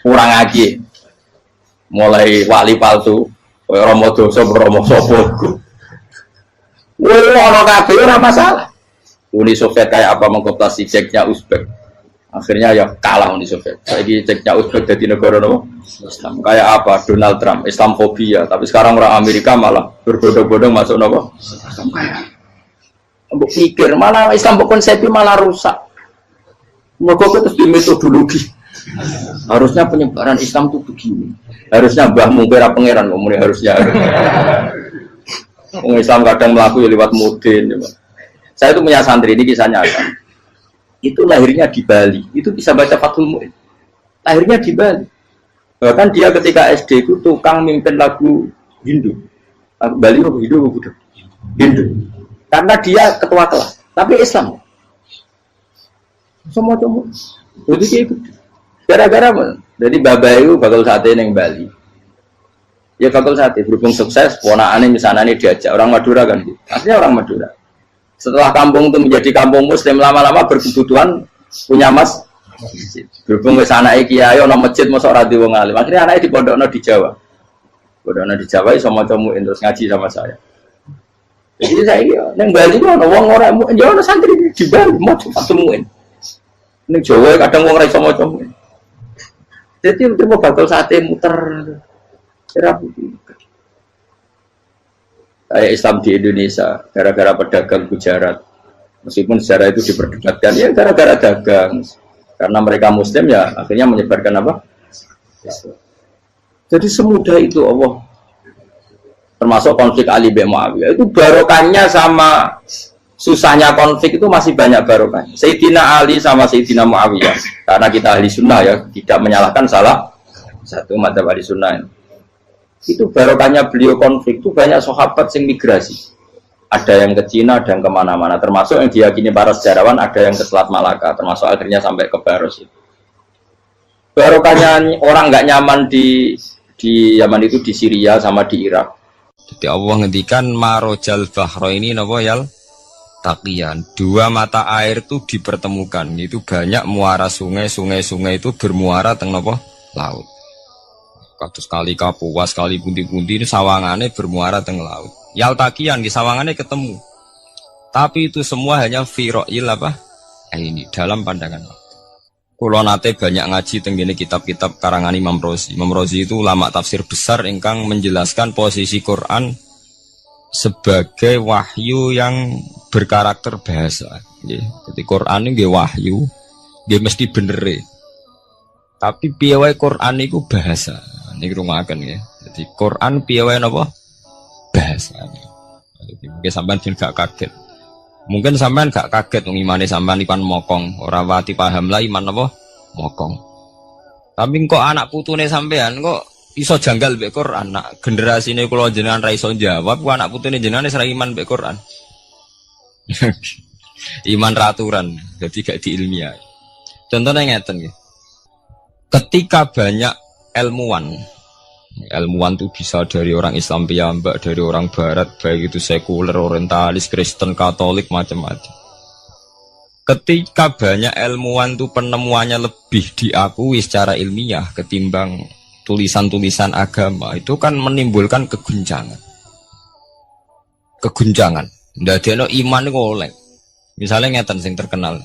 Kurang lagi. Mulai wali palsu, koyo Rama dosa Rama sapa iku. Wong ora kabeh ora masalah. Uni Soviet kayak apa mengkooptasi ceknya Uzbek. Akhirnya ya kalah Uni Soviet. Saiki ceknya Uzbek jadi negara apa? Islam. Kayak apa? Donald Trump, Islamfobia. Tapi sekarang orang Amerika malah berbondong-bondong masuk apa? Islam kaya. Mbok pikir malah Islam konsepnya malah rusak. Mergo terus di metodologi. Harusnya penyebaran Islam itu begini. Harusnya Mbah Mungkira pangeran ngomongnya harusnya. Islam kadang melaku ya lewat mudin. Saya itu punya santri, ini kisahnya apa? Itu lahirnya di Bali, itu bisa baca Fathul Mu'in. Lahirnya di Bali. Bahkan dia ketika SD itu tukang mimpin lagu Hindu. Lagu Bali apa Hindu? Hindu. Karena dia ketua kelas, tapi Islam. Semua cuma. Jadi kayak gitu. Gara-gara jadi bapak itu bakal sate neng Bali. Ya bakal sate berhubung sukses, ponakannya misalnya ini diajak orang Madura kan gitu. Aslinya orang Madura. Setelah kampung itu menjadi kampung Muslim, lama-lama berkebutuhan punya masjid. Berhubung ke sana kiai ono masjid mosok ora di wong alim. Akhirnya anaknya dipondokno di Jawa. Pondokno di Jawa iso maca muin terus ngaji sama saya. Jadi saya neng Bali ku ono wong ora ya ono santri di Bali maca muin. Neng Jawa kadang wong ora iso maca muin. Jadi itu mau bakal sate muter. Kayak Islam di Indonesia gara-gara pedagang Gujarat, meskipun sejarah itu diperdebatkan ya gara-gara dagang, karena mereka Muslim ya akhirnya menyebarkan apa? Jadi semudah itu Allah. Termasuk konflik Ali bin Muawiyah itu barokahnya sama susahnya konflik itu masih banyak barokahnya. Sayyidina Ali sama Sayyidina Muawiyah, karena kita ahli sunnah ya tidak menyalahkan salah satu madzhab ahli sunnah. Itu barokahnya beliau konflik itu banyak sahabat yang migrasi, ada yang ke Cina, ada yang kemana-mana, termasuk yang diyakini para sejarawan ada yang ke Selat Malaka, termasuk akhirnya sampai ke Baros itu. Barokahnya orang nggak nyaman di Yaman itu di Syria sama di Irak. Jadi Allah ngendikan marojal bahro ini napa yal taqiyan, dua mata air itu dipertemukan, itu banyak muara sungai itu bermuara teng napa laut. Kados kali Kapuas, kali pundi-pundi ini sawangannya bermuara teng laut. Yaltakian di sawangannya ketemu. Tapi itu semua hanya firoil apa? Ini dalam pandangan. Kulo nate banyak ngaji tenggene kitab-kitab karangan Imam Rozi. Imam Rozi itu ulama tafsir besar ingkang menjelaskan posisi Quran sebagai wahyu yang berkarakter bahasa. Jadi Quran ini wahyu, dia mesti bener. Tapi piye wae Quran itu bahasa. Ini rumakan ya. Jadi Quran piye wae napa? Bahasa. Jadi mungkin sampean gak kaget. Mungkin sampean gak kaget wong imane sampean ipan mokong, ora wati paham lah iman apa? Mokong. Tapi kok anak putune sampean kok iso janggal mbek Quran. Nak generasine kula jenengan ra iso jawab, kok anak putune jenengan wis ra iman mbek Quran. Iman raturan, jadi gak diilmiah. Contohnya ngeten nggih. Ketika banyak ilmuwan itu bisa dari orang Islam piyambak, dari orang Barat, baik itu sekuler, orientalis, Kristen, Katolik, macam-macam. Ketika banyak ilmuwan itu penemuannya lebih diakui secara ilmiah ketimbang tulisan-tulisan agama, itu kan menimbulkan keguncangan. Ndadekno iman iku oleh. Misalnya ngeten sing terkenal.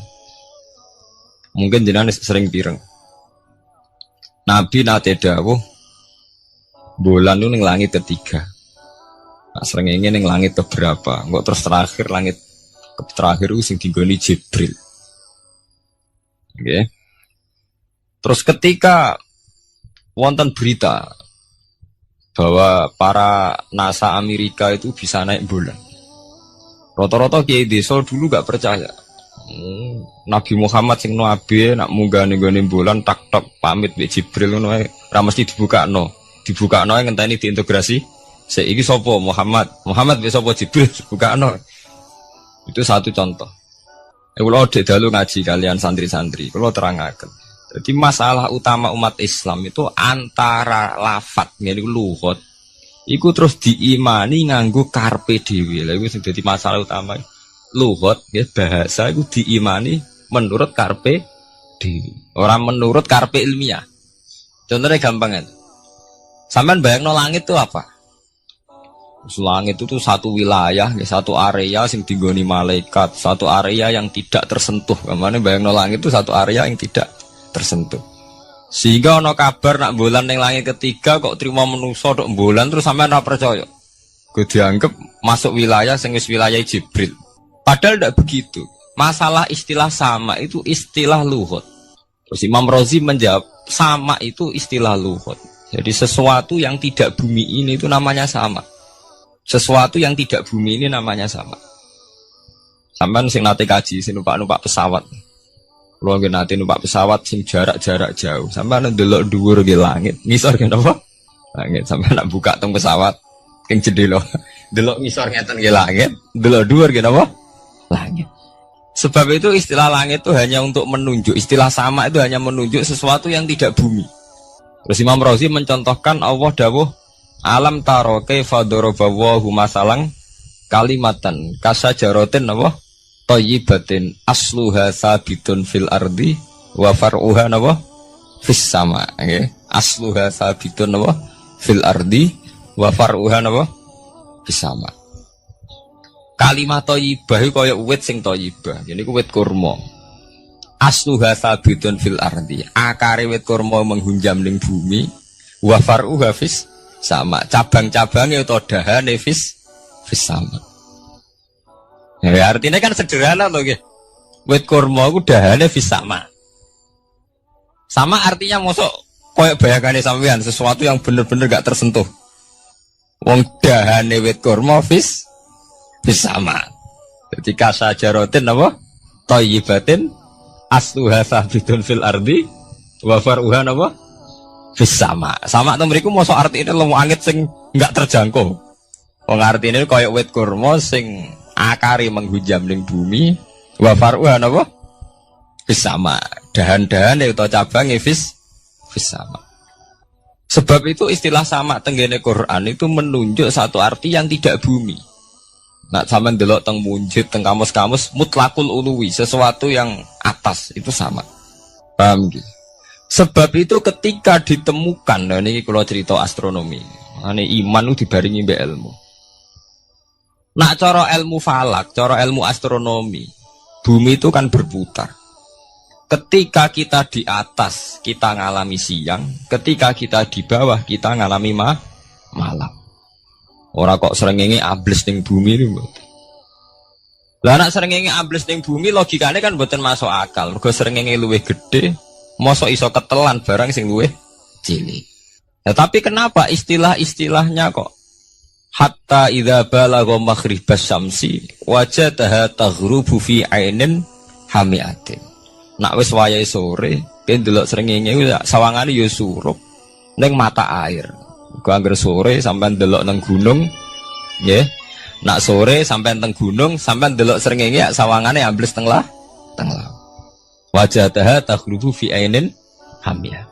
Mungkin jenengan sering pireng. Nabi nate dawuh bulan itu ning langit ketiga. Nah, srengenge ning langit keberapa? Kok terus terakhir langit terakhir itu sing dinggoni Jibril. Oke. Terus ketika wonten berita bahwa para NASA Amerika itu bisa naik bulan. Rata-rata kiai desa dulu gak percaya. Nabi Muhammad sing nabi nak munggah ning gone bulan tak pamit mbek Jibril ngono ae ra mesti dibukakno ngenteni diintegrasi saiki sapa Muhammad mbek sapa Jibril dibukakno. Itu satu contoh. Kula dhek dalu ngaji kalian santri-santri kula terangaken. Jadi masalah utama umat Islam itu antara lafat ngene lugat iku terus diimani nganggo karpe dhewe. Lha iku sing dadi masalah utama. Lugat ya bahasa itu diimani menurut karpe dhewe, orang menurut karpe ilmiah. Contohnya gampang kan. Sampean bayangno langit itu apa? Langit itu satu wilayah, satu area yang digoni malaikat, satu area yang tidak tersentuh. Kemana bayangno langit itu satu area yang tidak tersentuh. Sehingga ono kabar nak bulan ning langit ketiga kok terima manusa tok bulan terus sampean ora percaya. Gue dianggap masuk wilayah sing wis wilayah Jibril. Padahal tidak begitu. Masalah istilah sama itu istilah lughat. Terus Imam Razi menjawab sama itu istilah lughat. Jadi sesuatu yang tidak bumi ini itu namanya sama. Sesuatu yang tidak bumi ini namanya sama. Sampean sing nate kaji sing numpak pesawat. Kulo nggih nate numpak pesawat sing jarak-jarak jauh. Sampean ndelok dhuwur nggih langit. Ngisor nggih napa? Langit. Sampean nak buka teng pesawat king jendela. Delok ngisor ngeten nggih langit, delok dhuwur nggih napa? Langit. Sebab itu istilah langit itu hanya untuk menunjuk, istilah sama itu hanya menunjuk sesuatu yang tidak bumi. Terus Imam Razi mencontohkan Allah dawuh alam taro kaifa daraballahu masalan kalimatan kasajaratin apa thayyibatin asluha sabitun fil ardi wa far'uha apa fis sama nggih asluha sabitun apa fil ardi wa far'uha apa fis sama. Kalimat thayyibah iku kaya wit sing thayyibah. Yen iku wit kurma. Asluha sabitun fil ardi. Akare wit kurma menghunjam ning bumi. Wa far'uha fis sama. Cabang-cabange utawa dahane fis sama. Ya artinya kan sederhana loh nggih. Wit kurma iku dahane fis sama. Sama artinya mosok koyo bayangane sampean sesuatu yang bener-bener gak tersentuh. Wong dahane wit kurma fis sama. Jadi kasajaratin apa? Thayyibatin asluha sabitun fil ardi wa far'uha apa? Fis sama. Sama to mriku mosok artine lemu angit sing enggak terjangkau. Wong artine kaya wit kurma sing akare menghujam ning bumi wa far'uha apa? Fis sama. Dahan-dahane utawa cabange fis sama. Sebab itu istilah sama tenggene Quran itu menunjuk satu arti yang tidak bumi. Nah, sama delok teng munjid, teng kamus-kamus mutlakul uluwi, sesuatu yang atas itu sama. Paham gitu? Sebab itu ketika ditemukan, nah ini kalau cerita astronomi, ini iman itu dibaringi mbek ilmu. Nah, cara ilmu falak, cara ilmu astronomi, bumi itu kan berputar. Ketika kita di atas, kita ngalami siang. Ketika kita di bawah, kita ngalami malam. Orang kok srengenge ambles ning bumi niku. Lah nek srengenge ambles ning bumi logikane kan mboten masuk akal. Mergo srengenge luwih gede, mosok iso ketelan barang sing luwih cilik. Nah, tapi kenapa istilah-istilahnya kok hatta idza balagha maghribas syamsi wajadaha taghrubu fi ainin hamiatin. Nak wis wayahe sore, ben delok srengenge sawangane ya surup ning mata air. Kau anggar sore sampai delok nang gunung, ya. Nak sore sampai teng gunung, sampai delok srengenge sawangane ambles teng laut. Wajadaha taghrubu fi ainin hamiyah.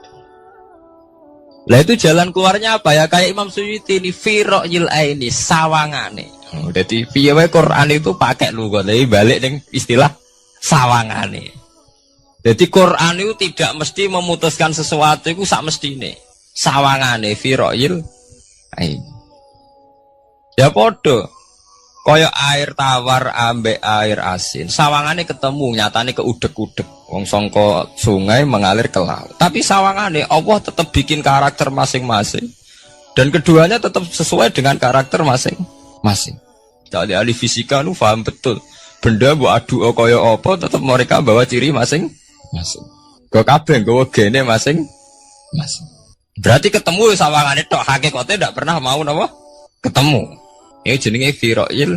Lah itu jalan keluarnya apa ya? Kayak Imam Suyuti ini fi ra'yil aini sawangane. Jadi piye wae Quran itu pakai lugat, tapi balik ning istilah sawangane. Jadi Quran itu tidak mesti memutuskan sesuatu itu sak mestine. Sawangane firoil ain. Ya podo kaya air tawar ambek air asin. Sawangane ketemu nyatane keudek-udek. Wong sangka sungai mengalir ke laut. Tapi sawangane Allah tetap bikin karakter masing-masing. Dan keduanya tetap sesuai dengan karakter masing-masing. Jadi ahli fisika nu paham betul. Benda mbok adu kaya apa tetap mereka bawa ciri masing-masing. Kok kabeh nggawa gene masing-masing. Berarti ketemu sawangane tok hakikate ndak pernah mau napa? Ketemu. Ini jenenge firoil.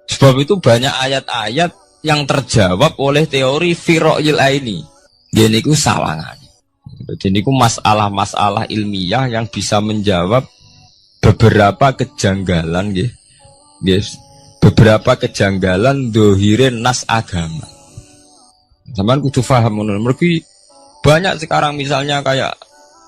Sebab itu banyak ayat-ayat yang terjawab oleh teori firoil ini. Jadi niku sawangane. Jadi niku masalah-masalah ilmiah yang bisa menjawab beberapa kejanggalan nggih. Yes. Beberapa kejanggalan dohirin nas agama. Sampeyan kudu paham ngono. Mergi banyak sekarang misalnya kayak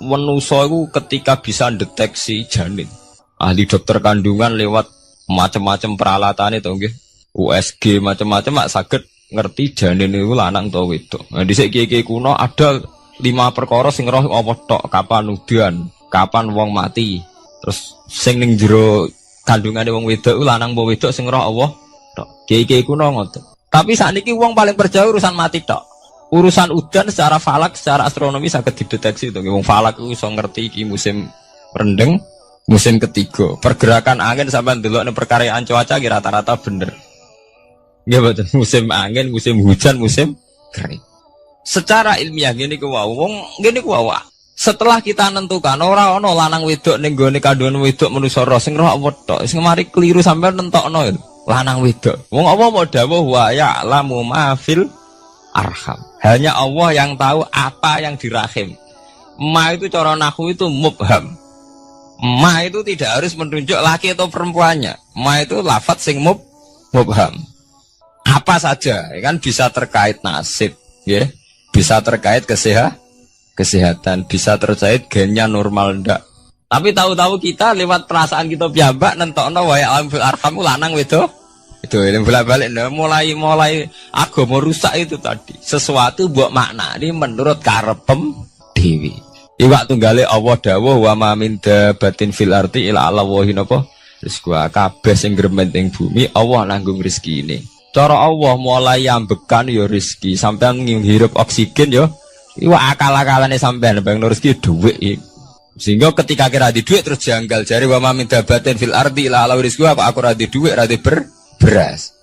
manusia itu ketika bisa deteksi janin, ahli dokter kandungan lewat macam-macam peralatan itu, nggih, USG macam-macam, mak saged ngerti janin itu lanang atau wedok. Nah, dhisik kiye-kiye kuno ada 5 perkara sing roh apa tok, kapan udan, kapan wong mati, terus sing ning jero kandungane wong wedok ku lanang apa wedok sing roh Allah tok. Kiye-kiye kuno ngoten. Tapi sakniki wong paling percaya urusan mati tok. Urusan udan secara falak, secara astronomi sangat dideteksi itu. Wong falak itu bisa ngerti iki musim rendeng, musim ketiga. Pergerakan angin sampai ndelok ning perkaryaan cuaca rata-rata bener. Nggih mboten, musim angin, musim hujan, musim kering. Secara ilmiah gini ku wau, wong ngene ku wau. Setelah kita nentukan ora ana lanang wedok ning gone kandungan wedok manusa roh sing roh apa tok. Sing mari keliru sampean nentokno. lanang wedok. Wong Allah mau dawuh wa ya'lamu ma fil arham. Hanya Allah yang tahu apa yang di rahim. Ma itu cara nahwu itu mubham. Ma itu tidak harus menunjuk laki atau perempuannya. Ma itu lafadz sing mubham. Apa saja, kan bisa terkait nasib, ya. Bisa terkait kesehatan, bisa terkait gennya normal ndak. Tapi tahu-tahu kita lewat perasaan kita piyambak nentokno wa ya'lamu fil arham lanang wedok. Itu yang bolak-balik mulai agama rusak itu tadi. Sesuatu buat makna ini menurut karepem dewi. Iwak tunggale Allah dawuh wa ma min dabatin fil ardi illa ala wahi napa rizqa kabeh sing gremeng bumi Allah nanggung rezeki ini. Cara Allah mulai ambekan ya rezeki sampean ngirup oksigen ya iwak akal-akalane sampean bang rezeki dhuwit iki. Sehingga ketika kira di dhuwit terus janggal jare wa ma min dabatin fil ardi illa ala rizqa apa aku ra di dhuwit ra di beras.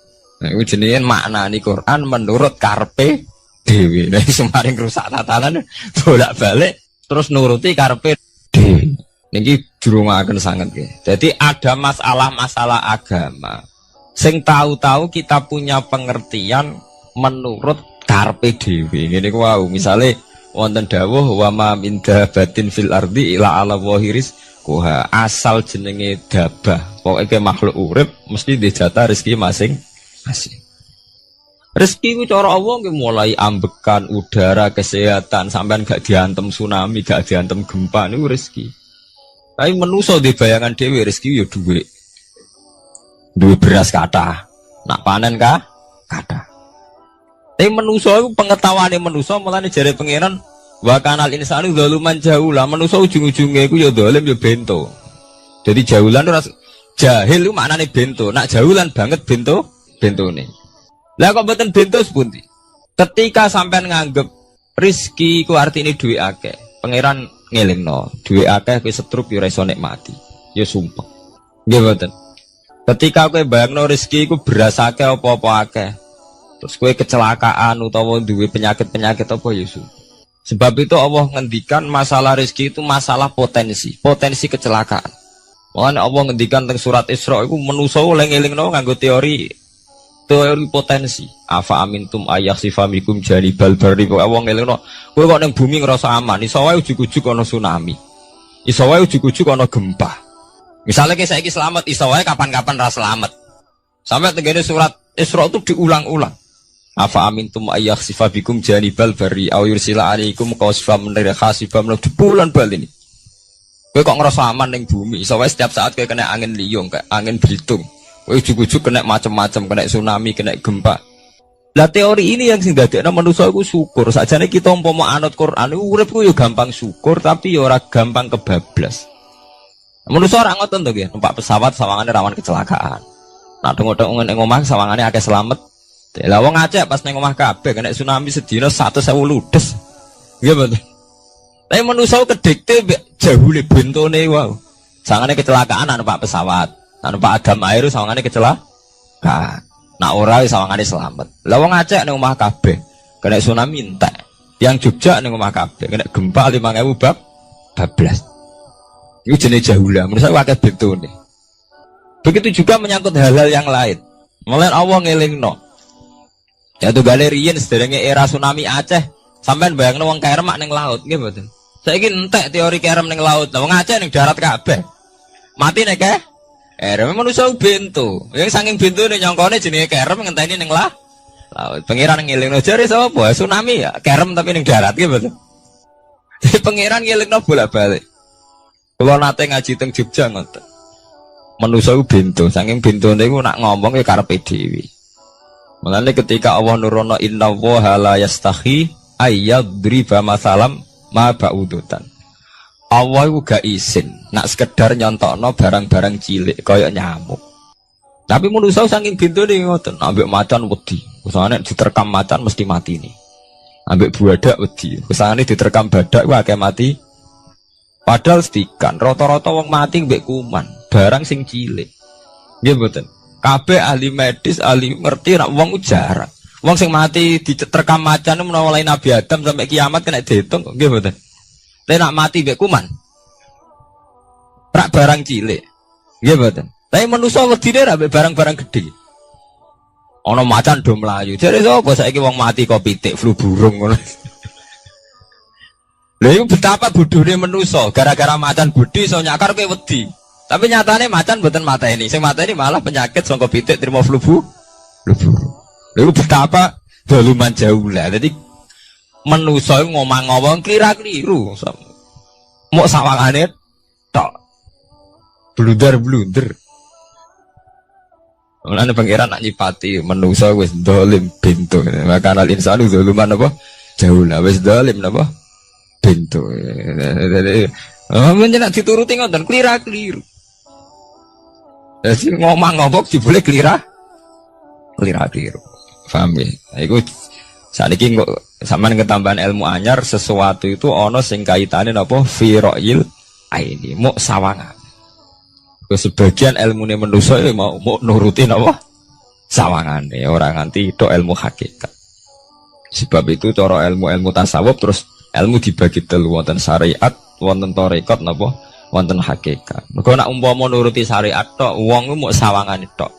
Nah, itu jenenge maknani Quran menurut karpe dewi. Nah, semaring rusak tatanan bolak-balik terus nuruti karpe dewi. Niki jurungaken sanget nggih. Jadi ada masalah-masalah agama. Sing tahu-tahu kita punya pengertian menurut karpe dewi. Ngene ku wau, misale wonten dawuh wa ma min dabatin fil ardi ila ala wahiris kuha asal jenenge dabah pokoknya makhluk urip mesti dijatah rezeki masing-masing. Rezeki ku cara Allah nggih mulai ambekan udara kesehatan sampean gak diantem tsunami gak diantem gempa niku rezeki. Tapi manusa di bayangan dhewe rezeki ya duwe beras kathah nak panen kathah. Tapi manusa iku pengetahuane manusa mulane jare pangeran wa kanal insanu zaluman jahulah manusa ujung-ujunge iku ya zalim ya bento. Jadi jahulan ora jahil itu maknane bento. Nak jahulan banget bentone. Lah kok mboten bento sepundi? Ketika sampean nganggep rezeki ku artine duwe akeh, pangeran ngelingno, duwe akeh kowe setruk ya ora iso nikmati. Ya sumpah. Nggih mboten. Ketika kowe bayangno rezeki ku beras akeh apa-apa akeh. Terus kowe kecelakaan utawa duwe penyakit-penyakit apa ya sumpah. Sebab itu Allah ngendikan masalah rezeki itu masalah potensi kecelakaan. Makanya Allah ngendikan teng surat Isra itu manusa oleh ngelingno nganggo teori potensi. Afa amintum ayakhsifa mikum janibal barri. Allah ngelingno kowe kok ning bumi ngerasa aman, iso wae ujug-ujug ana tsunami. Iso wae ujug-ujug ana gempa. Misalnya kayak saiki selamat, iso wae kapan-kapan ra selamat. Sampai tenggene surat Isra itu diulang-ulang. Afa amintum ayakhsifa bikum janibal barri aw yursila alaikum qasfam min khasifam bulan bal ini. Kowe kok ngerasa aman ning bumi, iso wae setiap saat kowe kena angin liung, kayak angin belitung. Kowe ujug-ujug kena macam-macam, kena tsunami, kena gempa. Lah teori ini yang sing dadekno manusa iku syukur. Sakjane kita umpama anut Quran iku urip ku yo gampang syukur tapi yo ora gampang kebablas. Manusa ora ngoten to nggih, numpak pesawat sawangane rawan kecelakaan. Nah dengok-dengok ning omah sawangane akeh selamat. Lah wong Aceh pas ning omah kabeh kena tsunami sedina 100.000 ludes. Nggih betul. Tapi manusa kedikte jahule bentone wae. Sangane kecelakaan ana numpak pesawat, ana numpak agam air sawangane kecelakaan. Nak ora sawangane selamat. Lah wong Aceh ning omah kabeh kena tsunami entek. Yang Jogja ning omah kabeh kena gempa 5.000 bablas. Iku jenenge jahula. Manusa akeh bentone. Begitu juga menyangkut hal-hal yang lain. Mulai Allah ngelingno. Ya tuh galerian sederenge era tsunami Aceh, sampean bayangno wong kerem ning laut, nggih mboten. Saiki entek teori kerem ning laut. Lah wong Aceh ning darat kabeh. Mati nek kerem manusa bento. Yang saking bentone nyongkone jenenge kerem ngenteni ning laut. Pangeran ngelingno jare sapa? Tsunami ya, kerem tapi ning darat nggih mboten. Jadi pangeran ngelingno bolak-balik. Kula nate ngaji teng Jogja ngoten. Manusa bento, saking bentone iku nak ngomong ya karepe dhewe. Mulane ketika Allah nurono inna woha la yastahi ayyadriba masalam ma ba'udutan. Allah itu gak izin nak sekedar nyontokno barang-barang cilik kaya nyamuk. Tapi manusia saking bintune ngoten, ambek macan wedi. Usane diterkam macan mesti mati nih. Ambek buadak wedi. Usane diterkam badak ku akeh mati. Padahal sedikan rata-rata wong mati mbek kuman, barang sing cilik. Nggih mboten. Kabeh ahli medis, ahli ngerti nak wong jarang. Wong sing mati diterkam macan menawa mulai Nabi Adam sampai kiamat kena diitung nggih mboten. Lek nak mati mbek kuman. Rak barang cilik. Nggih mboten. Tapi manusa wedine ra mbek barang-barang gedhe. Ono macan do mlayu. Jare sapa saiki wong mati kok pitik flu burung ngono. Lha iku betapa bodhone manusa, gara-gara macan bodhi iso nyakar kowe wedi. Tapi nyatane macan mboten mateni. Sing mateni malah penyakit saka pitik terima flu burung. Lha iku betapa doluman jauh lah. Dadi manusa ngomong-ngomong kira-keliru. Mok sawangane tok. Blunder. Mulane pangeran nak nyipati manusa wis dolim bintu. Maka al insanu doluman apa? Jauh lah wis dolim napa? Bintu. Menjenak dituruti ngoten klira-kliru. Jadi ngomong-ngomong dibule klira-kliru. Paham ya? Iku saniki kok sampean ketambahan ilmu anyar sesuatu itu ana sing kaitane napa firoil aini muk sawangan. Sebagian ilmune manusa mau nuruti napa sawangane ora nganti tok ilmu hakikat. Sebab itu cara ilmu tasawuf terus ilmu dibagi telu wonten syariat, wonten tarekat napa wonten hakikat. Mergo nek umpama nuruti syariat tok wong ku muk sawangane tok.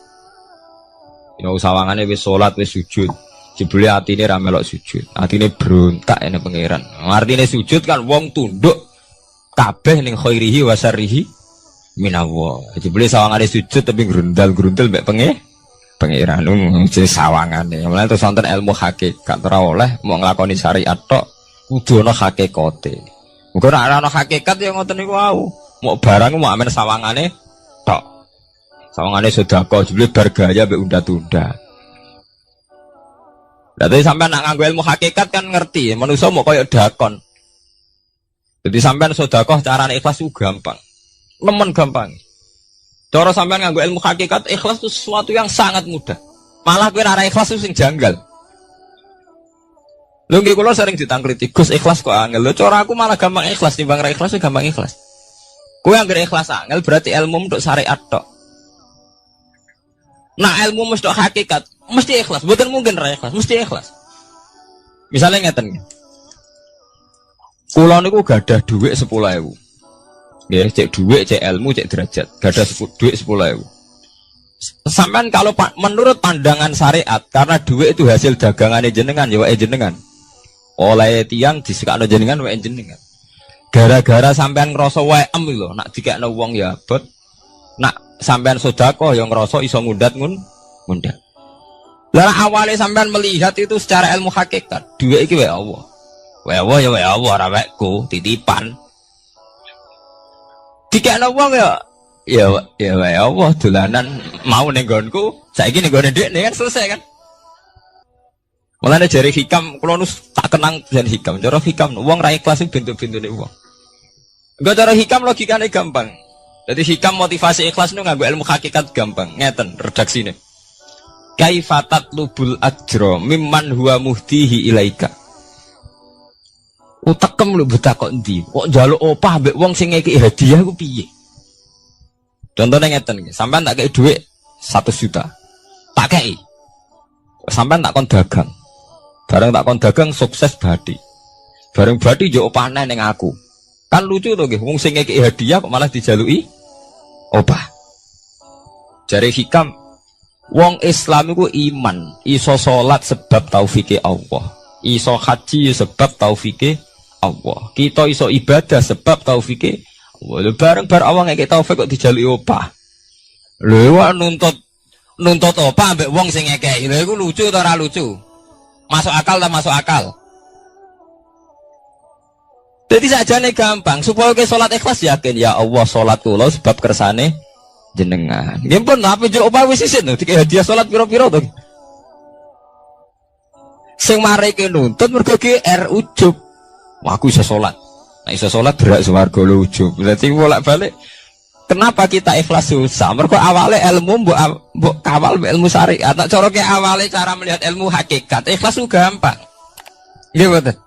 Ya sawangane wis salat wis sujud. Jebule atine ra melok sujud. Atine brontak ene pangeran. Artine sujud kan wong tunduk kabeh ning khairihi wa syarrihi minallah. Jebule sawangane sujud tapi grundal-grundal mek pangeran jenenge sawangane. Mulane terus wonten ilmu hakikat ora oleh mau nglakoni syariat tok kudu ana hakikate. Muga nek ana hakikat ya ngoten niku wau. Mau barang mau amen sawangane tok. Sawangane sedekah jebule bar gaya mek unda-tunda. Tapi sampai nak nganggo ilmu hakikat kan ngerti, manusia mau koyok dakon. Jadi sampai sedekah carane ikhlas itu gampang, nemen gampang. Cara sampai nganggo ilmu hakikat ikhlas itu sesuatu yang sangat mudah. Malah kowe ora ikhlas itu sing janggal. Lho nggih kula sering ditangkliti, Gus ikhlas kok angel. Lho cara aku malah gampang ikhlas timbang ra ikhlas gampang ikhlas. Kowe anggere ikhlas angel berarti ilmu untuk syariat tok. Nah ilmu mesti hakikat mesti ikhlas, bukan mungkin ra ikhlas, mesti ikhlas. Misalnya ngeten. Kula niku gadah dhuwit 10.000. Nggih, cek dhuwit, cek ilmu, cek derajat. Gadah dhuwit 10.000. Sampean kalau menurut pandangan syariat karena dhuwit itu hasil dagangane jenengan ya wae jenengan. Oleh tiyang disekakno jenengan wae jenengan. Gara-gara sampean ngrasa wae lho, nak dikekno wong ya abot. Nak sampean sedekah yang ngerasa iso ngundat ngundat. Lah awalnya sampean melihat itu secara ilmu hakikat, duit iki wae Allah. Wae Allah ya wae Allah ora waeku, titipan. Dikekno wong ya wae Allah dolanan mau ning nggonku, saiki ning nggone dhekne kan selesai kan. Mulane jare hikam kula nu tak kenang jan hikam. Cara hikam wong ra ikhlas bintu-bintune wong. Enggak cara hikam logikane gampang. Jadi hikam motivasi ikhlas itu nganggo ilmu hakikat gampang. Ngeten redaksine. Kaifatat lubul ajro mimman huwa muhtihi ilaika. Utekem lu buta kok endi? Kok njaluk opah mbek wong sing ngeki hadiah ku piye? Contohnya ngeten, sampean tak kei dhuwit 1 juta. Tak kei. Sampean tak kon dagang. Bareng tak kon dagang sukses badi. Bareng badi yo opah ning aku. Kan lucu to nggih, wong sing ngeki hadiah kok malah dijaluki opah. Jare hikam, wong Islam iku iman, iso salat sebab taufike Allah, iso haji sebab taufike Allah. Kita iso ibadah sebab taufike Allah. Lho bareng-bareng awang ngeki taufik kok dijaluki opah. Lho wak nuntut opah ambek wong sing ngekeki. Lho iku lucu ta ora lucu? Masuk akal ta masuk akal? Jadi sajane gampang supaya ke salat ikhlas yakin ya Allah salat kula sebab kersane jenengan. Nggih pun apa jero opah wis isin lho dikek hadiah salat pira-pira to. Sing mareke nuntut mergo GR ujub. Wah aku iso salat. Nek iso salat berak swarga lho ujub. Berarti bolak-balik kenapa kita ikhlas susah? Mergo awale ilmu mbok kawal ilmu syariat. Nek cara ke awale cara melihat ilmu hakikat ikhlas ku gampang. Nggih mboten.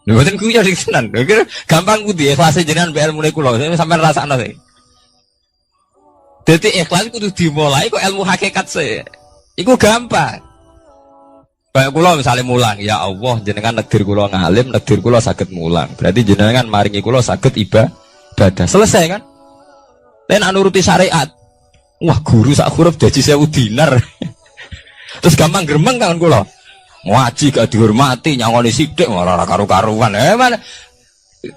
Lho mboten kuwi ya diksenan. Gampang kudu ikhlas jenengan mbek ilmune kula sampean rasakno sih. Dadi ikhlas kudu dimulai kok ilmu hakikat sih. Iku gampang. Kayak kula misalnya mulang, ya Allah jenengan negdir kula ngalim, negdir kula saged mulang. Berarti jenengan maringi kula saged ibadah. Selesai kan? Nek nuruti syariat. Wah, guru sak huruf gaji 1000 dinar. Terus gampang gremeng kan kula. Ngaji gak dihormati, nyangoni sithik ora karu-karuan. Mana?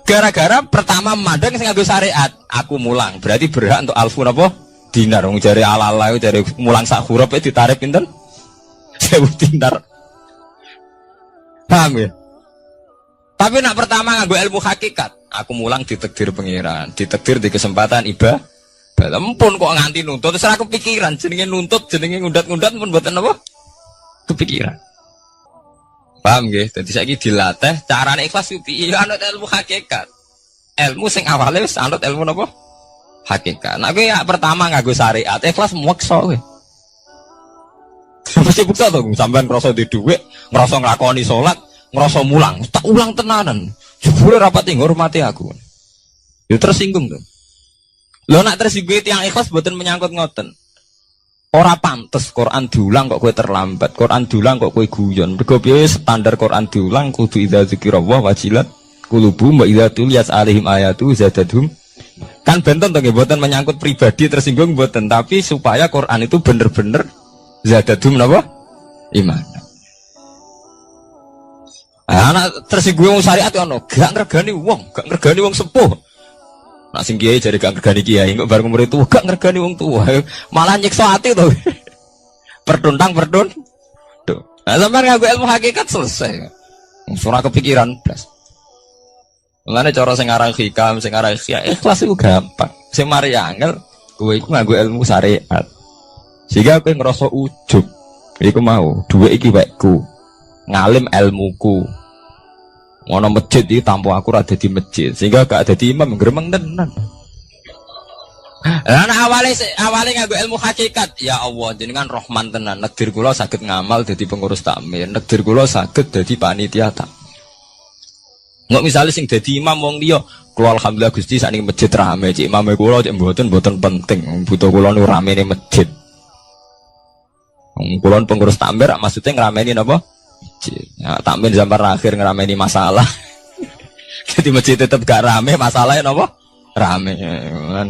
Gara-gara pertama mandang sing nganggo syariat, aku mulang. Berarti berhak untuk alfu napa? Dinar. Wong jare ala-ala jare mulang sak huruf ditarik pinten? 1000 dinar. Paham ya? Tapi nak pertama nganggo ilmu hakikat, aku mulang ditakdir pengiran, ditakdir di kesempatan ibadah. Ampun kok nganti nuntut, terus aku kepikiran jenenge nuntut, jenenge ngundat-ngundat pun mboten apa? Kepikiran. Paham nggih? Dadi saiki dilatih carane ikhlas piye? Anut ilmu hakikat. Ilmu sing awale wis anut ilmu napa? Hakikat. Nah kowe ya pertama nganggo syariat, ikhlas meksa kowe. Mesti bukti to, sampean ngrasa di dhuwit, ngrasa nglakoni salat, ngrasa mulang, tak ulang tenanan. Jebule rapat ngurmati aku. Ya tersinggung tuh. Lho nak tersinggung yang ikhlas mboten menyangkut ngoten. Ora pantes Quran diulang kok kowe terlambat, Quran diulang kok kowe guyon. Mergo piye standar Quran diulang kudu idza dzikrullah wajilat qulubuhum wa idza tuliyat alaihim ayatu zadadhum. Kan benten to nggih mboten menyangkut pribadi tersinggung mboten, tapi supaya Quran itu bener-bener zadadhum napa? Iman. Anak tersinggung syariat ono, gak ngergani wong sepuh. Nak sing kiai jare gak ngergani kiai, kok bareng umur itu gak ngergani wong tua. Malah nyiksa ati to. Perdun. Tuh. Nah, sampeyan nganggo ilmu hakikat selesai. Ora kepikiran blas. Mulane cara sing aran hikam, sing aran ikhlas iku gampang. Sing mari angel kowe iku nganggo ilmu syariat. Sehingga kowe ngerasa ujub. Iku mau, dhuwit iki wekku. Ngalim ilmuku. Ngono masjid iki tanpa aku ora dadi masjid, sehingga gak dadi imam gremeng tenan. Lah awale nganggo ilmu hakikat, ya Allah jenengan Rahman tenan. Negdir kula saged ngamal dadi pengurus takmir, negdir kula saged dadi panitia tak. Nggak misalnya sing dadi imam wong liya, kula alhamdulillah Gusti sakniki masjid rame, cik imame kula cik mboten penting, butuh kula nu ramene masjid. Wong kula pengurus takmir maksudnya ngrameni napa? Ya, takmir zaman akhir ngerameni masalah. Jadi masjid tetap gak rame, masalahnya apa? Rame kan?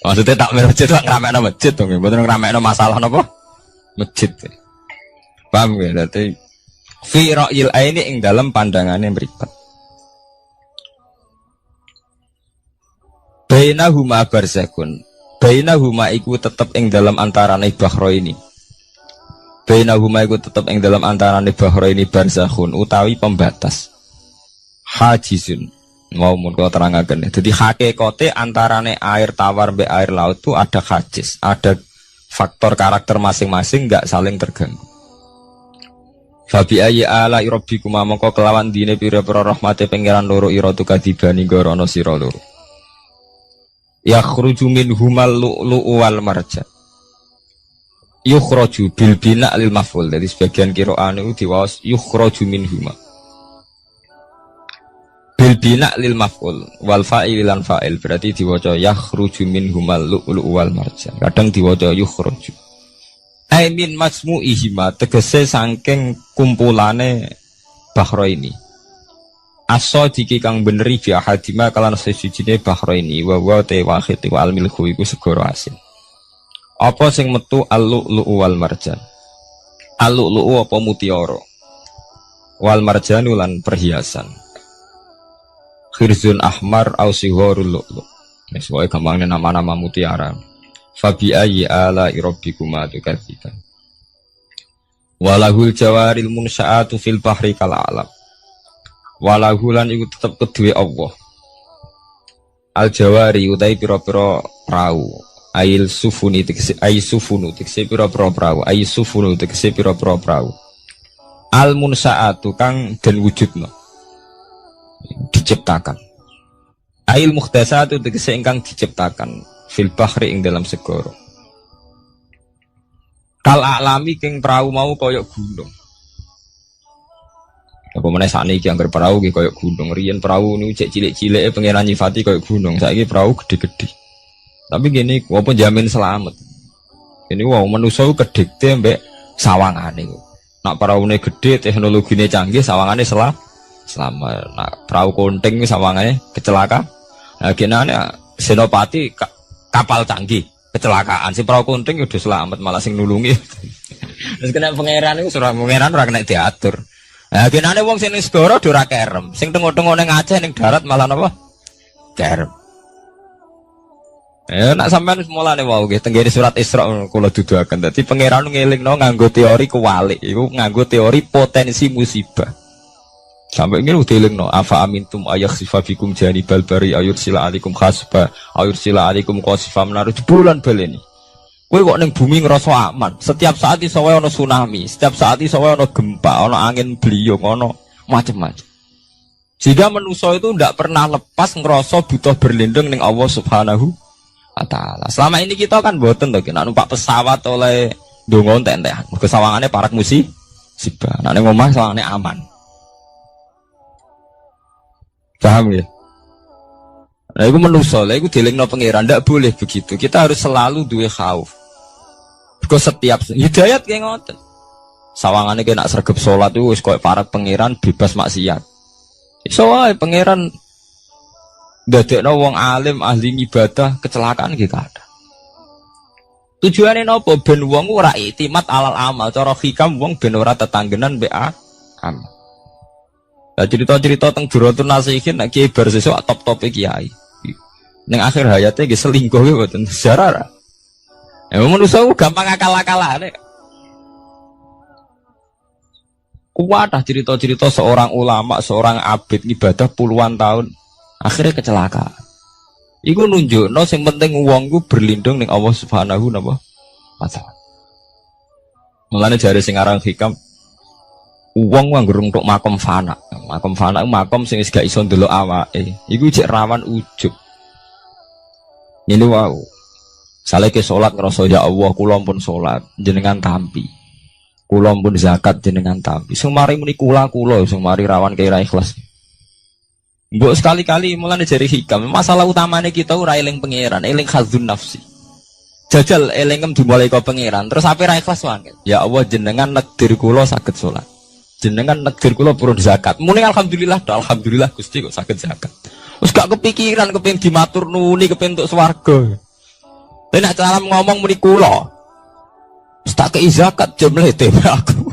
Maksudnya takmir masjid itu ngerameni masjid dong, betul ngerameni masalah apa? Masjid. Paham ya? Jadi fi ra'yil aini ing dalam pandangannya mripat. Bainahuma barzakun. Bainahuma iku tetep ing dalam antarane bahro ini. Bainahuma iku tetep ing dalam antarane bahro ini barzakhun utawi pembatas. Hajizun. Mau mun kula terangaken. Jadi hakikate antarane air tawar mbek air laut itu ada hajiz, ada faktor karakter masing-masing enggak saling terganggu. Fabi ayyi ala rabbikum mongko kelawan dine pira-pira rahmate pangeran loro ira tu kadibani gorono sira loro. Yakhruju minhumal lu'lu'u wal marjan. Yukhraju bil bina' lil maf'ul. Jadi sebagian qira'ane itu diwaos yukhraju minhuma. Bil bina' lil maf'ul wal fa'il lan fa'il berarti diwaca yakhruju minhumal lu'lu'u wal marjan. Kadang diwaca yukhraju. Ai min majmu'ihima tegese saking kumpulane bahro ini. Aso jiki kang beneri bi ahadima kalan sesujine bahro ini wa wa te wahid wa al milku iku segoro asin. Apa sing metu al-lu'lu'u wal marjan? Al-lu'lu'u apa mutiara? Wal marjanu lan perhiasan. Khirzun ahmar au sigharul lu'lu'. Wis wae gampangnya nama-nama mutiara. Fabi ayyi ala rabbikuma tukadziban. Walahul jawaril munsya'atu fil bahri kal alam. Walahulan iku tetep kedue Allah. Al jawari utai pira-pira prau. Ail sufuni tegese ai sufunu tegese pira-pira prau. Ai sufunu tegese pira-pira prau. Al munsaatu kang den wujudna. Diciptakan. Ail mukhtasatu tegese ingkang diciptakan fil bahri ing dalam segara. Kal alami king prau mau kaya gunung. Apa meneh sakniki anggere perahu iki koyo gunung. Riyen perahu niku cek cilik-cilike pengenan nyifati koyo gunung. Saiki perahu gede-gede. Tapi gini, apa jamin selamat. Ini wow manusa ku kedikte mbek sawangane. Nak peraune gede, teknologine canggih, sawangane selamat. Nak perahu konting sawangane kecelakaan. Nah genane Senopati kapal canggih kecelakaan si perahu kunting udah selamat malah sing nulungi. Terus kena pangeran itu surah pangeran ora kena diatur. Nah, genane wong sing ning segara ora kerem, sing tengok-tengok ning Aceh ning darat malah napa? Kerem. Ya nak sampean mulane wau nggih tenggene surat Isra kula duduaken. Dadi pangeran ngelingno nganggo teori kewalik, iku nganggo teori potensi musibah. Sampai ini udah dilingno afa amintum ayakhsifa fikum janibal bari ayursila alaikum khasba ayursila alaikum qasifa menaruh bulan baleni. Kowe kok ning bumi ngerasa aman. Setiap saat iso wae ana tsunami, setiap saat iso wae ana gempa, ana angin beliung, ana macam-macam. Sehingga manusia itu tidak pernah lepas ngerasa butuh berlindung ning Allah Subhanahu wa taala. Selama ini kita kan boten to nek numpak pesawat oleh ndonga entek-entekan. Mergo sawangane parak musibah. Nek ning omah sawangane aman. Paham ya? Nah, itu manusia, itu dilingno pangeran, tidak boleh begitu. Kita harus selalu duwe khauf. Because setiap hidayat kayak ngoten. Sawangannya kayak nak sergap sholat itu, wis koyo para pangeran bebas maksiat. So wae pangeran ndadekno wong alim ahli ibadah kecelakaan gitu ada. Tujuannya nopo ben wong ora iktimat alal amal, cara hikam wong ben ora tetanggenan mbek amal. Nah, cerita-cerita tentang Duratun Nasihin nek kiai bar sesuk top-top kiai. Ning akhir hayate nggih selingkuh nggih mboten sejarah. Ya manusa gampang akal-akalane. Kuatah cerita-cerita seorang ulama, seorang abid ibadah puluhan tahun akhirnya kecelakaan. Iku nunjukno sing penting wong ku berlindung ning Allah Subhanahu wa taala. Mulane jare sing aran hikam wong nganggo untuk makom fana. Makom fana itu makom sing wis gak iso ndelok awake. Iku jek rawan ujub. Ini wow. Sale ke salat ngrasa ya Allah kula pun salat jenengan tampi. Kula pun zakat jenengan tampi. Sing mari muni kula sing mari rawan kira ikhlas. Mbok sekali-kali mulane jari hikam. Masalah utamanya kita ora eling pangeran, eling khazun nafsi. Jajal elingem dimulai kok pangeran, terus ape ra ikhlas wae. Ya Allah jenengan nekdir kula saged salat. Jenengan negir kula purun zakat. Muni alhamdulillah Gusti kok saged zakat. Wis gak kepikiran kepengin dimatur nuni kepengin entuk swarga. Tapi nek cara ngomong muni kula. Wis tak kei zakat jemlete aku.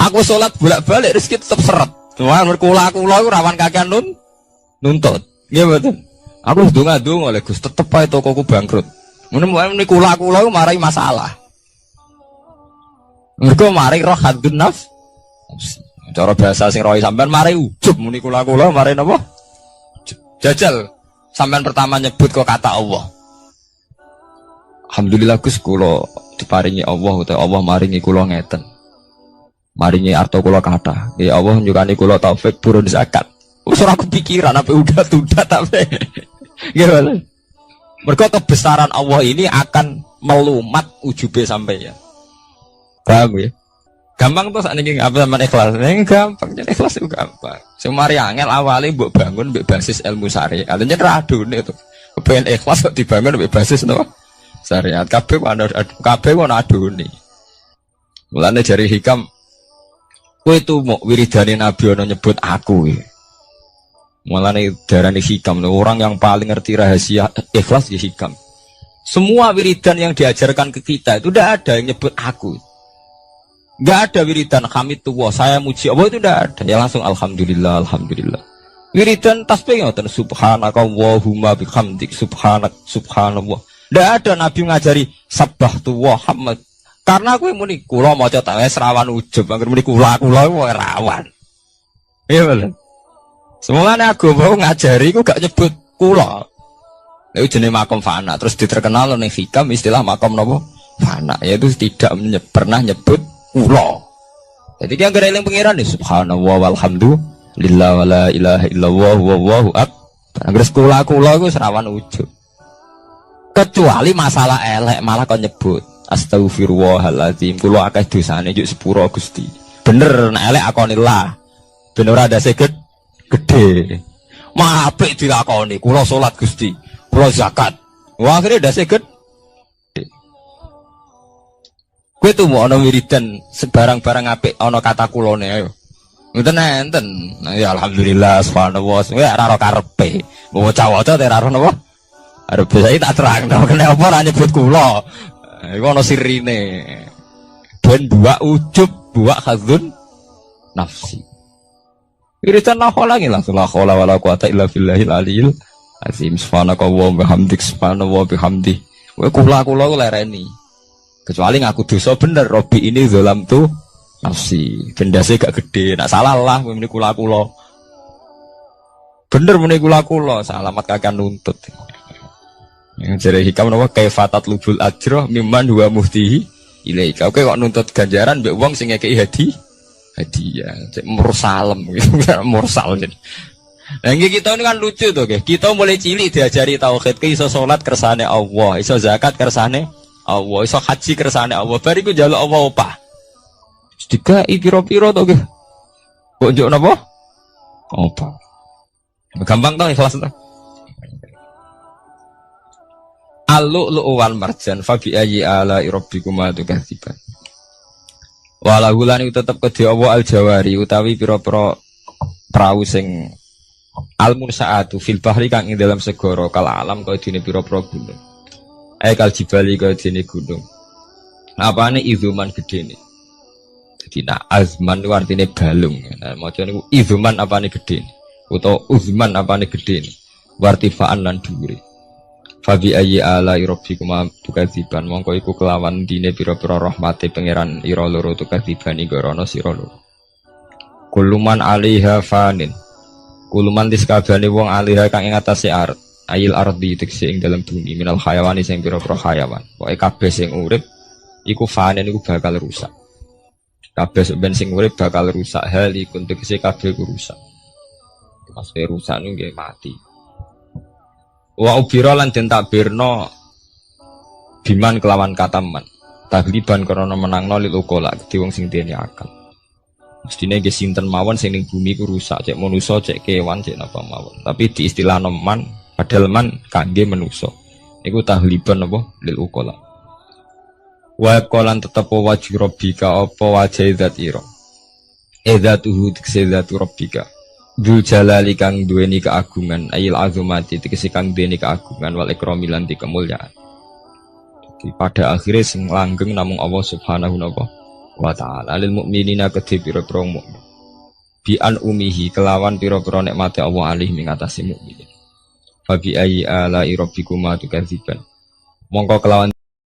Aku salat bolak-balik rezeki tetep seret. Cuma kula iku rawan kakean nuntut. Nggih mboten. Aku wis donga-donga oleh Gus tetep ae tokoku bangkrut. Muni kula marai masalah. Mergo mari roh hadun nafs. Cara bahasa sing rohi sampean mari ujub muni kula mari napa? Jajal sampean pertama nyebut kok kata Allah. Alhamdulillah Gus kula diparingi Allah utawa Allah maringi kula ngeten. Maringi arta kula kathah. Ya Allah nyukani kula taufik purun zakat. Wis ora kepikiran apa udah tapi. Gimana? Mergo kebesaran Allah ini akan melumat ujube sampeyan. Paham ya? Gampang tuh saat ini apa sama ikhlas? Ini gampang, jadi ikhlas itu gampang. Semari angel awalnya buat bangun berbasis ilmu syariat. Artinya radu nih tuh. Kepengen ikhlas kok dibangun berbasis no syariat. Kabeh mana adu nih. Mulanya dari hikam, kue itu mau wiridani Nabi ono nyebut aku. Mulanya darani hikam, orang yang paling ngerti rahasia ikhlas di hikam. Semua wiridan yang diajarkan ke kita itu udah ada yang nyebut aku. Gak ada wiridan hamidullah saya muji Allah itu tidak ada. Ya langsung alhamdulillah. Wiridan tasbih ngoten subhanaka wallahumma bihamdik subhanallah. Tidak ada nabi ngajari sabbahtu wa hamd. Karena aku muni kula maca ta wis rawan ujub angger muni kula wae rawan. Iya bener. Semuanya agama ngajari ku gak nyebut kula. Itu jenis makom fana. Terus diterkenal ning hikam istilah makom napa? Fana. Yaitu tidak pernah nyebut kula. Jadi dia nggak eling pangeran nih subhanallah walhamdulillah wala ilaha illallah wallahu akbar. Angger kula iku serawan ujug. Kecuali masalah elek malah kon nyebut astagfirullahaladzim kula akeh dosane juk sepuro Gusti. Bener nek elek akonillah. Ben ora ada gede. Mah apik dilakoni kula salat Gusti, kula zakat. Wah akhirnya dase gede. Kowe tuh mau ana wiridan sebarang-barang apik ana kata kulone ayo. Ngoten enten. Ya alhamdulillah subhanallah. Ya ora karepe. Mau cawaca teraro napa? Arep biasa tak terangno kena apa ora nyebut kula. Iku ana sirine. Dan dua ujub, dua khadzun nafsi. Iritan la khola lagi langsung la khola wala quwata illa billahil aliyil azim. Subhanaka wa bihamdik subhanahu wa bihamdi. Kowe kula ku lereni. Kecuali ngaku dosa bener, Robi ini zalam tu nafsi. Gendase gak gede, nak salah lah muni kula. Bener muni kula, salamat kakak nuntut. Yang jare hikam napa kaifatat lubul ajroh mimman huwa muhtihi ilaika. Oke kok nuntut ganjaran mbek wong sing ngekeki hadiah. Cek mursalem gitu, mursal jadi. Nah, kita ini kan lucu tuh, kita mulai cilik diajari tauhid, iso salat kersane Allah, iso zakat kersane Allah, iso haji kersane Allah. Bariku njaluk Allah opah. Dikai piro-piro to nggih. Kok njuk napa? Opah. Gampang to ikhlas to. Al-lu'lu' wal marjan fa bi ayyi ala'i rabbikuma tukadziban. Walau lan iku tetep kedhe Allah al-jawari utawi pira-pira prau sing al-munsaatu fil bahri kang ing dalam segara kal alam kaya dene pira-pira gunung. Kal jibali kaya dene gunung. Apane izuman gedene. Dadi nak azman ku artine balung. Nah maca niku izuman apane gedene utawa uzman apane gedene. Wartifaan lan dhuwure. Fabi ayyi ala rabbikuma tukadziban mongko iku kelawan dine pira-pira rahmate pangeran ira loro tukadziban igorono sira loro. Kuluman alaiha fanin. Kuluman diskabane wong alaiha kang ing atase art ayil ardi tekse ing dalam bumi minal hayawani sing pira-pira hayawan. Pokoke kabeh sing urip iku fanin iku bakal rusak. Kabeh sing urip bakal rusak hal iku tekse kabeh ku rusak. Pas rusak niku nggih mati. Wa ubira lan den takbirno biman kelawan kataman tagliban karena menangno lil uqala di wong sing dene akal. Mestine nggih sinten mawon sing ning bumi ku rusak cek manusa cek kewan cek napa mawon. Tapi di istilah man padahal man kangge manusa. Iku tagliban apa lil uqala. Wa qalan tetep wajhi rabbika apa wajhi zat ira. Edzatuhu tikzatu rabbika. Dzul jalali kang duweni keagungan ayil azumati tegese kang duweni keagungan wal ikrami lan kemuliaan. Jadi pada akhirnya sing langgeng namung Allah Subhanahu wa taala lil mukminina kedhe pira-pira mukmin. Bi an umihi kelawan pira-pira nikmate Allah alih ing atase mukmin. Fa bi ayyi ala rabbikuma tukadziban. Mongko kelawan